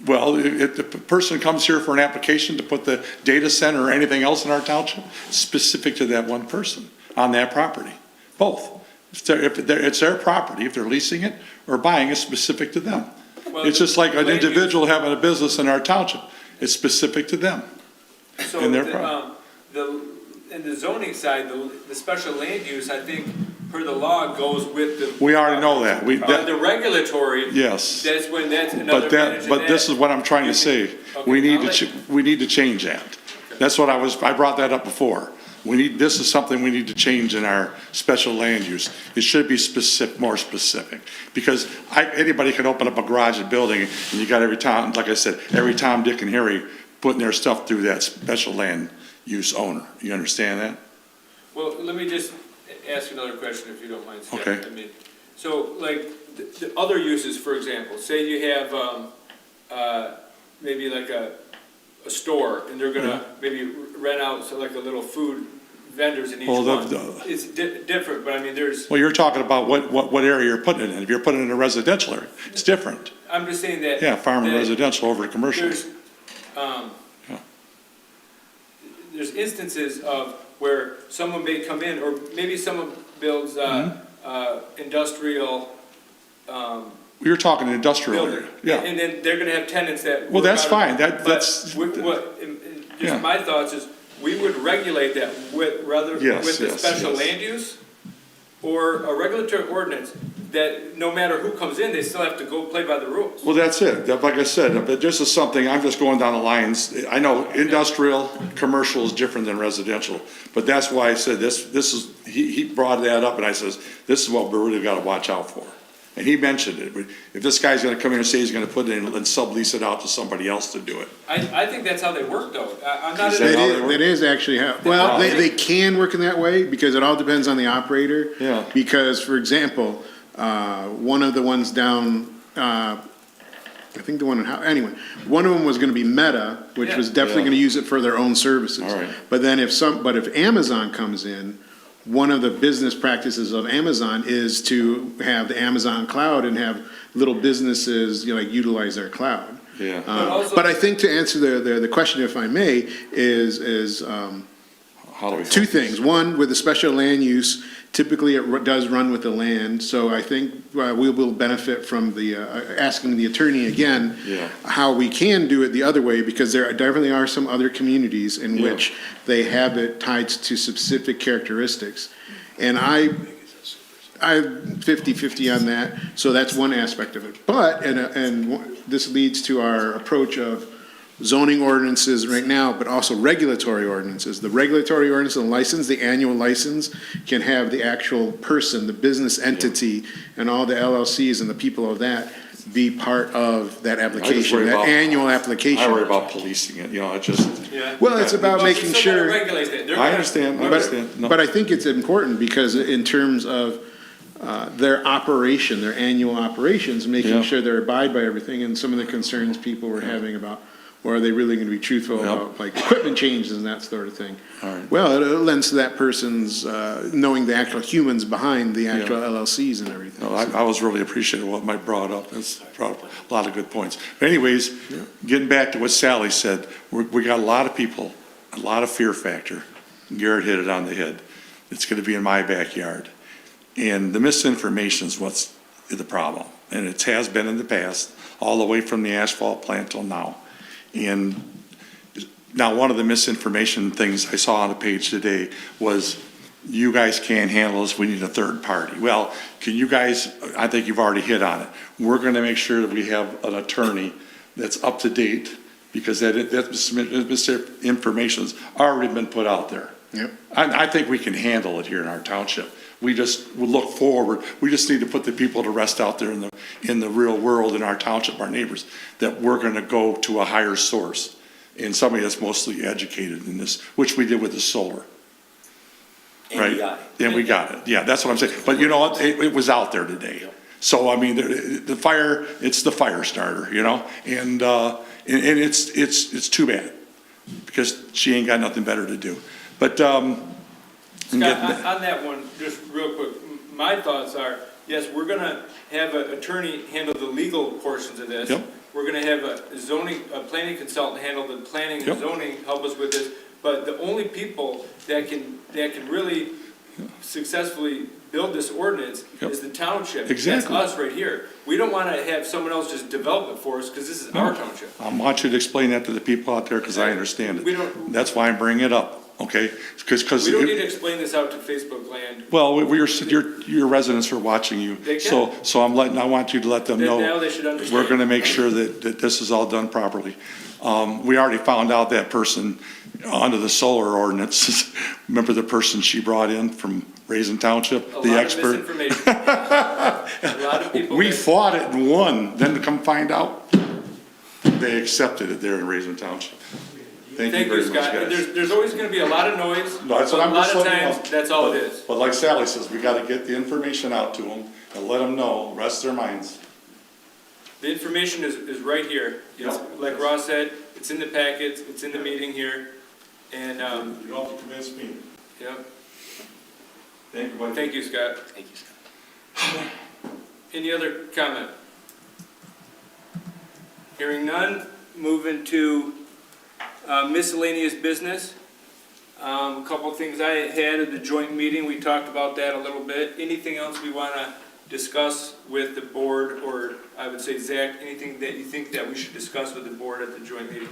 Well, if the person comes here for an application to put the data center or anything else in our township, specific to that one person on that property, both. It's their property, if they're leasing it or buying it, specific to them. Well, It's just like an land use- individual having a business in our township, it's specific to them. So, in their in the zoning side, the special land use, I think, per the law, goes with the. We already know that, The regulatory. yes. That's when that's another But advantage of but this that. is what I'm trying to say. We Okay, need I'll to, let- we need to change that. That's what I brought that up before. This is something we need to change in our special land use. It should be specific, more specific. Because anybody can open up a garage and building, and you got every Tom, like I said, every Tom, Dick, and Harry putting their stuff through that special land use owner. You understand that? Well, let me just ask another question, if you don't mind, Scott. Okay. I mean, so, like, the other uses, for example, say you have, maybe like a store, and they're gonna maybe rent out, so like a little food vendors in each Well, one. It's different, but I mean, Well, you're talking about what area you're putting it in. If you're putting it in a residential area, it's different. I'm just saying that. Yeah, farm and that residential over commercial. There's, Yeah. there's instances of where someone may come in, or maybe someone builds, Mm-hmm. industrial, You're talking industrial area, building. yeah. And then they're gonna have tenants that. Well, that's work out fine. of- That's- Yeah. Just my thoughts is, we would regulate that with the Yes, special yes. land use, or a regulatory ordinance, that no matter who comes in, they still have to go play by the rules. Well, that's it. Like I said, but this is something, I'm just going down the lines. I know industrial, commercial is different than residential, but that's why I said this is, he brought that up, and I says, this is what we really gotta watch out for. And he mentioned it. If this guy's gonna come in and say he's gonna put it in and sublease it out to somebody else to do it. I think that's how they work, though. I'm not. Is that how they work? That is actually how, well, they can work in that way, because it all depends on the operator. Yeah. Because, for example, one of the ones down, I think the one in, anyway, one of them was gonna be Meta, which was definitely Yeah. gonna use it for their own services. All right. But then if Amazon comes in, one of the business practices of Amazon is to have the Amazon cloud and have little businesses, like, utilize their cloud. Yeah. But I think to answer the question, if I may, is How do we? two things. One, with the special land use, typically it does run with the land, so I think we will benefit from the, asking the attorney again, Yeah. how we can do it the other way, because there definitely are some other communities in Yeah. which they have it tied to specific characteristics. And I'm 50-50 on that, so that's one aspect of it. But, this leads to our approach of zoning ordinances right now, but also regulatory ordinances. The regulatory ordinance and license, the annual license, can have the actual person, the business entity, and all the LLCs and the people of that be part of that application, worry that about- annual application. I worry about policing it, it just, Well, it's about making sure. I understand. No. But I think it's important because in terms of their operation, their annual operations, making Yeah. sure they abide by everything, and some of the concerns people were having about, well, are they really going to be truthful about like equipment changes and that sort of thing? All right. Well, it lends to that person's knowing the actual humans behind the actual LLCs and everything. No, I was really appreciative of what Mike brought up. It's brought up a lot of good points. But anyways, getting back to what Sally said, we got a lot of people, a lot of fear factor. Garrett hit it on the head. It's going to be in my backyard. And the misinformation is what's the problem. And it has been in the past, all the way from the asphalt plant till now. And now, one of the misinformation things I saw on the page today was, you guys can't handle this, we need a third party. Well, can you guys, I think you've already hit on it. We're gonna make sure that we have an attorney that's up to date, because that misinformation's already been put out there. Yep. I think we can handle it here in our township. We just will look forward. We just need to put the people to rest out there in the real world, in our township, our neighbors, that we're gonna go to a higher source, and somebody that's mostly educated in this, which we did with the solar. Right? And we got it. Yeah, that's what I'm saying. But you know what? It was out there today. So, I mean, the fire, it's the fire starter, and it's too bad, because she ain't got nothing better to do. But, Scott, on that one, just real quick, my thoughts are, yes, we're gonna have an attorney handle the legal portions of this. Yep. We're gonna have a planning consultant handle the planning and Yep. zoning, help us with this. But the only people that can really successfully build this ordinance Yep. is the township. Exactly. That's us right here. We don't wanna have someone else just develop it for us, because this is our township. I want you to explain that to the people out there, because I understand We it. don't- That's why I'm bringing it up, okay? Because. We don't need to explain this out to Facebook land. Well, your residents are watching you. They can. So I want you to let them know. Now they should understand. We're gonna make sure that this is all done properly. We already found out that person under the solar ordinance. Remember the person she brought in from Raisin Township, the expert? A lot of misinformation. A lot of people. We fought it and won, then to come find out, they accepted it there in Raisin Township. Thank you very much, Scott. guys. There's always gonna be a lot of noise. No, that's what I'm A lot just of letting you times, know. that's all it is. But like Sally says, we gotta get the information out to them and let them know, rest their minds. The information is right here. It's, Yep. like Ross said, it's in the packets, it's in the meeting here, and, You don't have to convince me. yeah. Thank you, buddy. Thank you, Scott. Thank you, Scott. Any other comment? Hearing none, moving to miscellaneous business. A couple of things I had at the joint meeting, we talked about that a little bit. Anything else we want to discuss with the board, or I would say, Zach, anything that you think that we should discuss with the board at the joint meeting?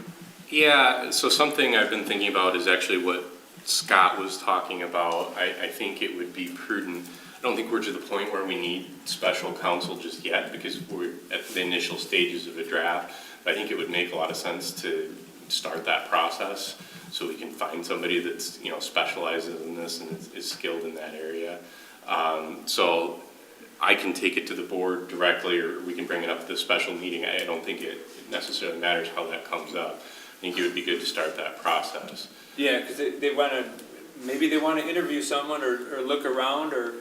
Yeah, so something I've been thinking about is actually what Scott was talking about. I think it would be prudent. I don't think we're to the point where we need special counsel just yet, because we're at the initial stages of a draft. But I think it would make a lot of sense to start that process, so we can find somebody that's, specializes in this and is skilled in that area. So I can take it to the board directly, or we can bring it up at the special meeting. I don't think it necessarily matters how that comes up. I think it would be good to start that process. Yeah, because maybe they want to interview someone or look around, or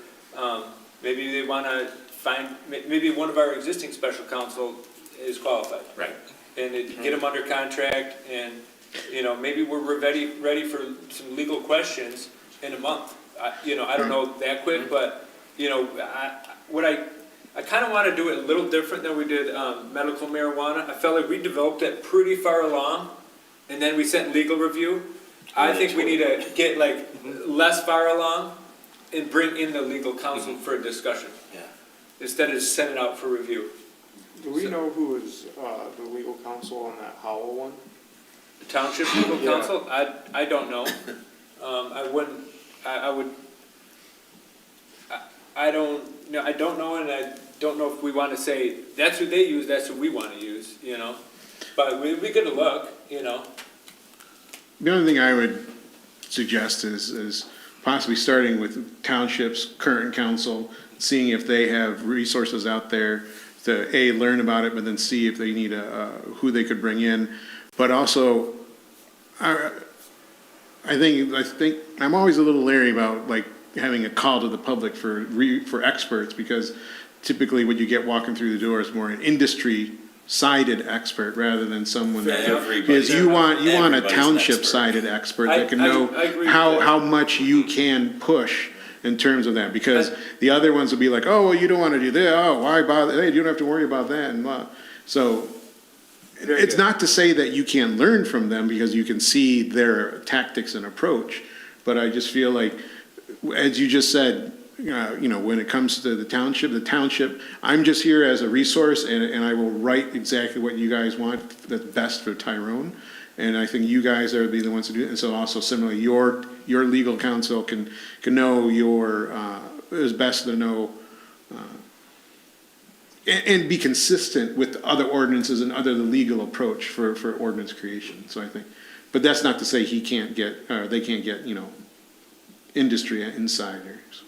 maybe they want to maybe one of our existing special counsel is qualified. Right. And get them under contract, and, maybe we're ready for some legal questions in a month. I don't know that quick, but, I kind of want to do it a little different than we did medical marijuana. I felt like we developed it pretty far along, and then we sent legal review. I think we need to get less far along and bring in the legal counsel for a discussion. Yeah. Instead of just sending out for review. Do we know who is the legal counsel on that Howell one? The township legal Yeah. counsel, I don't know. I would, I don't know, and I don't know if we want to say, that's what they use, that's what we want to use, you know? But we get a look, you know? The only thing I would suggest is possibly starting with township's current council, seeing if they have resources out there to, A, learn about it, but then see if they need who they could bring in. But also, I think, I'm always a little leery about like having a call to the public for experts, because typically what you get walking through the door is more an industry-sided expert rather than someone that, because you want a Everybody's an township-sided expert that can know I agree with that. how much you can push in terms of that, because the other ones will be like, oh, well, you don't want to do that, oh, why bother, hey, you don't have to worry about that, and blah. So, Very it's good. not to say that you can't learn from them, because you can see their tactics and approach, but I just feel like, as you just said, when it comes to the township, I'm just here as a resource, and I will write exactly what you guys want that's best for Tyrone. And I think you guys are the ones to do it. And so also similarly, your legal counsel can know is best to know, and be consistent with the other ordinances and the legal approach for ordinance creation. So I think, but that's not to say they can't get, industry insiders.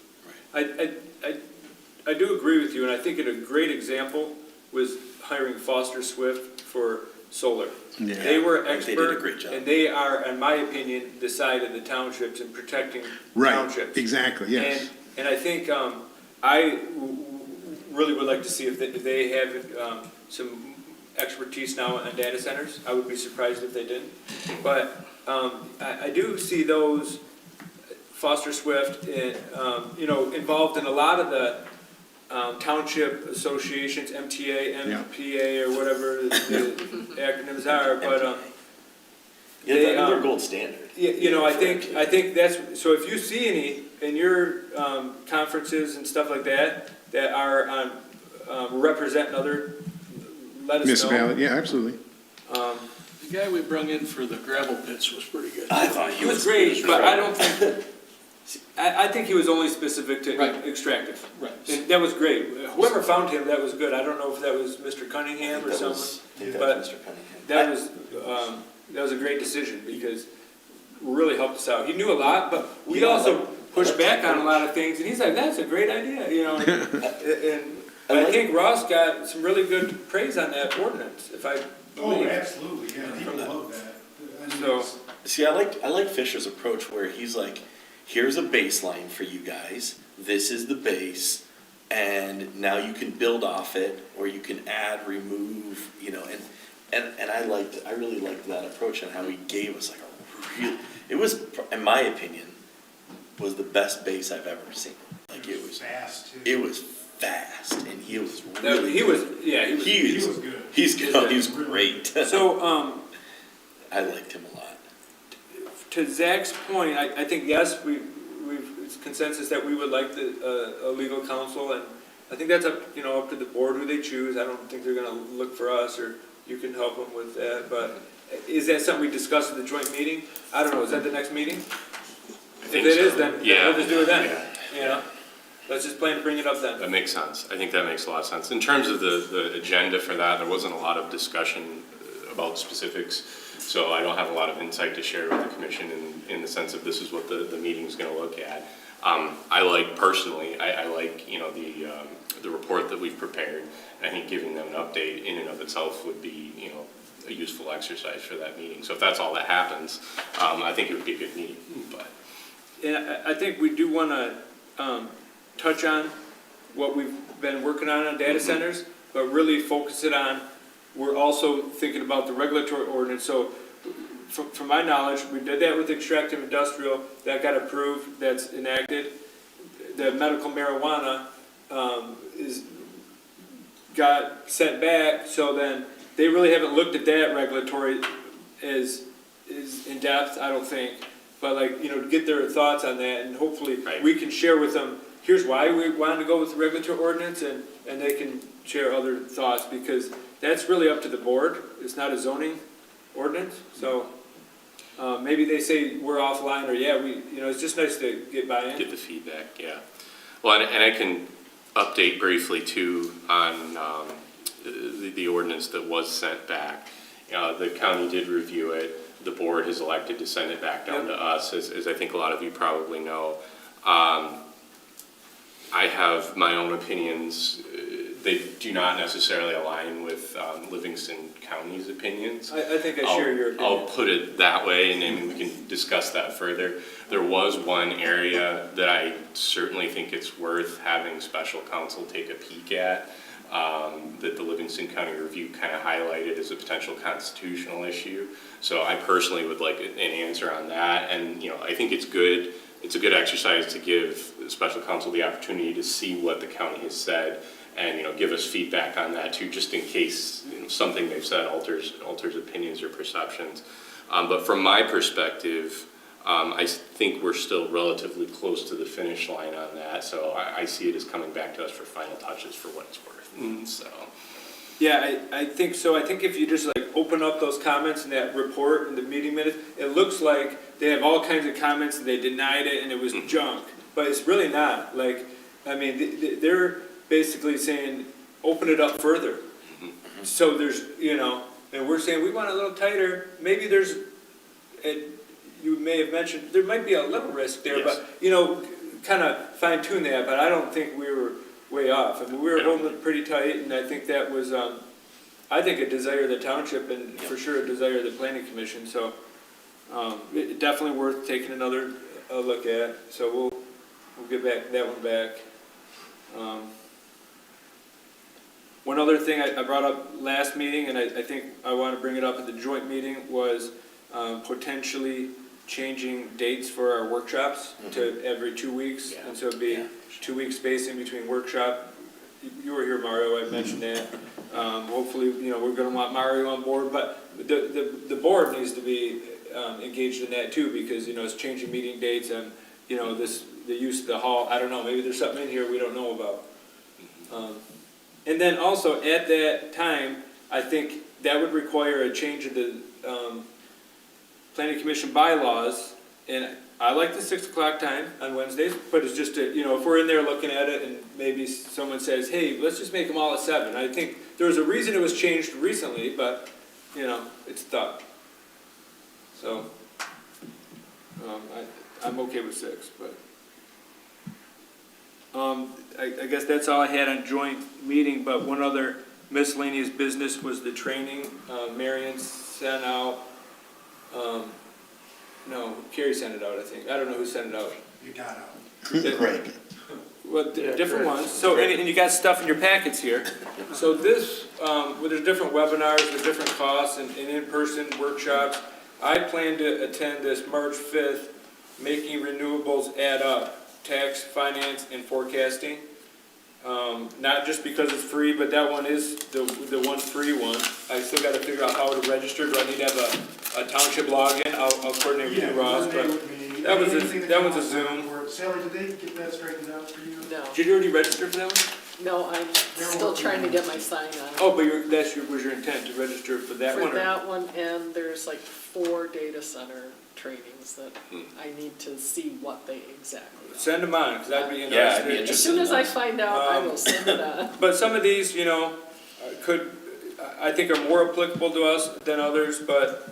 I do agree with you, and I think a great example was hiring Foster Swift for solar. Yeah. They were They did a expert, great job. and they are, in my opinion, the side of the townships and protecting Right, townships. exactly, yes. And I think, really would like to see if they have, some expertise now on data centers. I would be surprised if they didn't. But, I do see those, Foster Swift, involved in a lot of the township associations, MTA, MPA, or whatever the acronyms are, but They're gold standard. I think that's, so if you see any in your conferences and stuff like that are representing other, let us know. Municipality, yeah, absolutely. The guy we brung in for the gravel pits was pretty good. I thought He was great, but I don't think, I think he was only specific to Right. extractive. Right. And that was great. Whoever found him, that was good. I don't know if that was Mr. Cunningham or someone. I think that but was Mr. Cunningham. That was a great decision because it really helped us out. He knew a lot, but we also pushed back on a lot of things, and he's like, that's a great idea, and I think Ross got some really good praise on that ordinance, if I Oh, believe. absolutely, yeah, people love that. I mean, So- it's- See, I like Fisher's approach where he's like, here's a baseline for you guys. This is the base, and now you can build off it, or you can add, remove, and I really liked that approach and how he gave us like it was, in my opinion, was the best base I've ever seen. Like it was fast, too. It was fast, and he was really He was good. He was good. He's great. So, I liked him a lot. to Zach's point, I think, yes, it's consensus that we would like a legal counsel, and I think that's up to the board who they choose. I don't think they're gonna look for us, or you can help them with that, but is that something we discussed at the joint meeting? I don't know, is that the next meeting? I If think it so. is, then Yeah. we'll just do it then, Yeah. Let's just plan to bring it up then. That makes sense. I think that makes a lot of sense. In terms of the agenda for that, there wasn't a lot of discussion about specifics, so I don't have a lot of insight to share with the commission in the sense of this is what the meeting's gonna look at. I like, personally, I like, the report that we've prepared. I think giving them an update in and of itself would be, a useful exercise for that meeting. So if that's all that happens, I think it would be a good meeting, but. And I think we do wanna, touch on what we've been working on data centers, but really focus it on, we're also thinking about the regulatory ordinance. So from my knowledge, we did that with extractive industrial, that got approved, that's enacted. The medical marijuana, got set back, so then they really haven't looked at that regulatory is in depth, I don't think. But get their thoughts on that, and hopefully Right. we can share with them, here's why we wanted to go with the regulatory ordinance, and they can share other thoughts, because that's really up to the board. It's not a zoning ordinance, so maybe they say we're offline, or it's just nice to get buy-in. Get the feedback, yeah. Well, and I can update briefly too on the ordinance that was sent back. The county did review it. The board has elected to send it back down to us, as I think a lot of you probably know. I have my own opinions. They do not necessarily align with Livingston County's opinions. I think I share your opinion. I'll put it that way, and then we can discuss that further. There was one area that I certainly think it's worth having special counsel take a peek at, that the Livingston County Review kind of highlighted as a potential constitutional issue. So I personally would like an answer on that, and I think it's good. It's a good exercise to give special counsel the opportunity to see what the county has said, and give us feedback on that too, just in case something they've said alters opinions or perceptions. But from my perspective, I think we're still relatively close to the finish line on that, so I see it as coming back to us for final touches for what it's worth. So. Yeah, I think so. I think if you just open up those comments in that report in the meeting minutes, it looks like they have all kinds of comments and they denied it and it was junk, but it's really not. They're basically saying, open it up further. So there's, and we're saying we want a little tighter. Maybe there's, you may have mentioned, there might be a little risk there, Yes. but, kind of fine tune that, but I don't think we were way off. We were holding it pretty tight, and I think that was, I think a desire of the township and for sure a desire of the planning commission, so definitely worth taking another look at. So we'll get that one back. One other thing I brought up last meeting, and I think I want to bring it up at the joint meeting, was potentially changing dates for our workshops to every 2 weeks. Yeah. And so it'd be 2 week spacing between workshop. You were here, Mario, I mentioned that. Hopefully, we're going to want Mario on board, but the board needs to be engaged in that too, because, it's changing meeting dates and, the use of the hall. I don't know, maybe there's something in here we don't know about. And then also at that time, I think that would require a change of the planning commission bylaws. And I like the 6 o'clock time on Wednesdays, but it's just if we're in there looking at it and maybe someone says, hey, let's just make them all at 7. I think there was a reason it was changed recently, but it's thought. So I'm okay with 6, but. I guess that's all I had on joint meeting, but one other miscellaneous business was the training. Marion sent out, no, Carrie sent it out, I think. I don't know who sent it out. You got out. Greg. Well, different ones. So, and you got stuff in your packets here. So this, there's different webinars, there's different costs and in-person workshops. I plan to attend this March 5th, Making Renewables Add Up. Tax, finance, and forecasting. Not just because it's free, but that one is the one free one. I still got to figure out how to register. Do I need to have a township login? I'll coordinate with you, Ross. But that was a Zoom. Sally, did they get that straightened out for you? No, Did you already register for that one? no, I'm still trying to get my sign on. Oh, but was your intent to register for that one? For that one, and there's 4 data center trainings that I need to see what they exactly are. Send them on, because I'd be interested. Yeah, I'd be interested. As soon as I find out, I will send it on. But some of these, I think are more applicable to us than others, but,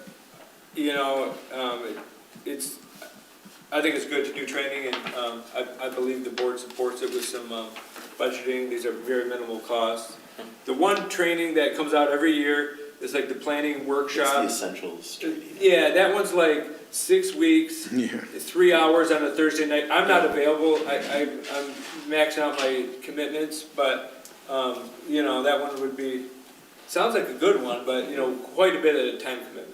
I think it's good to do training, and I believe the board supports it with some budgeting. These are very minimal costs. The one training that comes out every year is the planning It's workshop. the essentials training. Yeah, that one's 6 weeks, 3 hours on a Thursday night. I'm not available. I'm maxing out my commitments, but, that one would be, sounds like a good one, but, quite a bit of time commitment.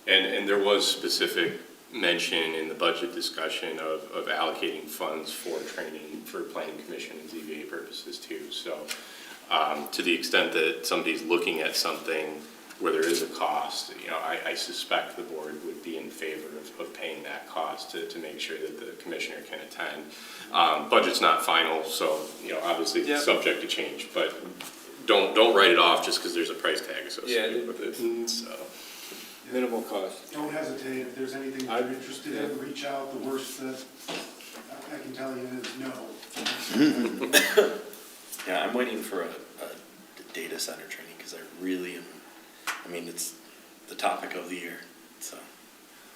And there was specific mention in the budget discussion of allocating funds for training for planning commission and ZBA purposes too. So to the extent that somebody's looking at something where there is a cost, I suspect the board would be in favor of paying that cost to make sure that the commissioner can attend. Budget's not final, so obviously it's subject to change, but don't write it off just because there's a price tag associated with it. So. Minimal cost. Don't hesitate, if there's anything that you're interested in, reach out. The worst that I can tell you is no. Yeah, I'm waiting for a data center training, because I really am, I mean, it's the topic of the year, so.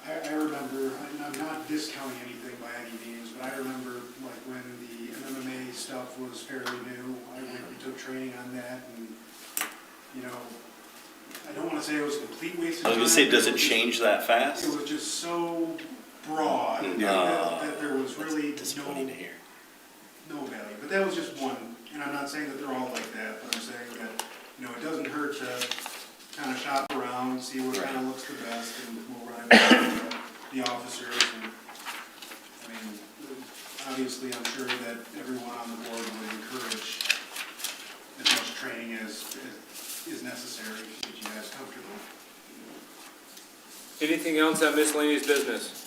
I remember, and I'm not discounting anything by any means, but I remember like when the MMA stuff was fairly new, I went and took training on that, and, you know, I don't wanna say it was a complete waste of I time. was gonna say, does but it was change that just- fast? It was just so broad that there was really Disappointing to hear. no value, but that was just one, and I'm not saying that they're all like that, but I'm saying that, you know, it doesn't hurt to kind of shop around, see what kind of looks the best, and we'll run it by the officers, and, I mean, obviously, I'm sure that everyone on the board would encourage as much training as is necessary to get you guys comfortable. Anything else on miscellaneous business?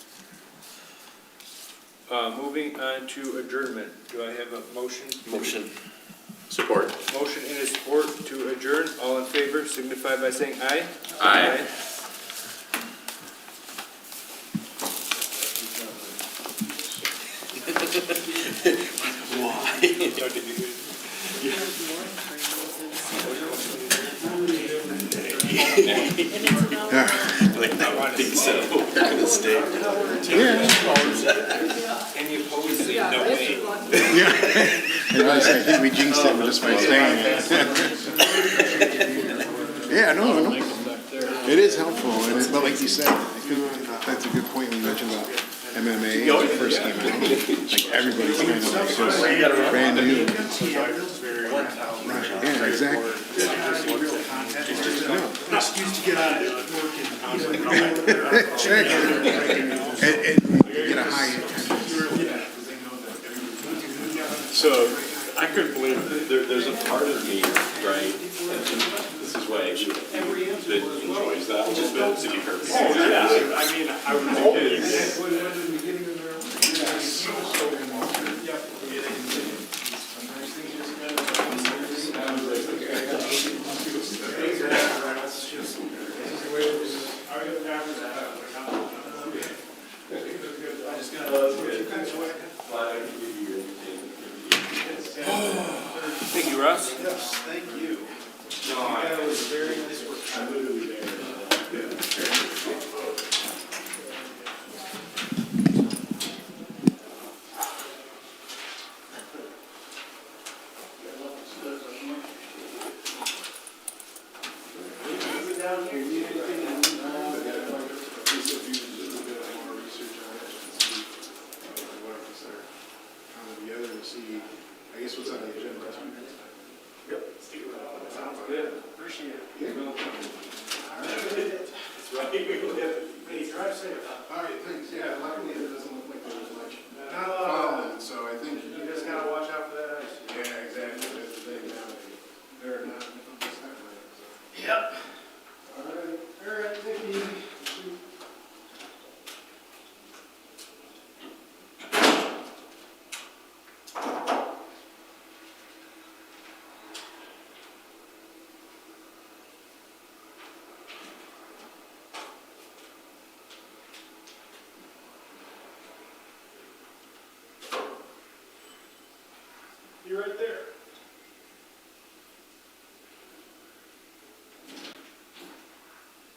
Moving on to adjournment. Do I have a motion? Motion. Support. Motion and a support to adjourn. All in favor signify by saying aye. Aye. Like that big set of work in the state. Any opposed, say no way. I think we jinxed it just by saying it. Yeah, no. It is helpful, but like you said, I think that's a good point when you mentioned about MMA when it first came out. Like everybody's kind of like just brand new. Right, yeah, exactly. An excuse to get out of work And you get a high attendance. So, I couldn't believe it. There's a part of me, right, and this is why I do it, that enjoys that a little bit, to be perfect. Yeah, I mean, I would think it's. Thank you, Russ. Yes, thank you. That was very nice work. I'm literally there. I guess what's on the agenda? Sounds good. Appreciate it.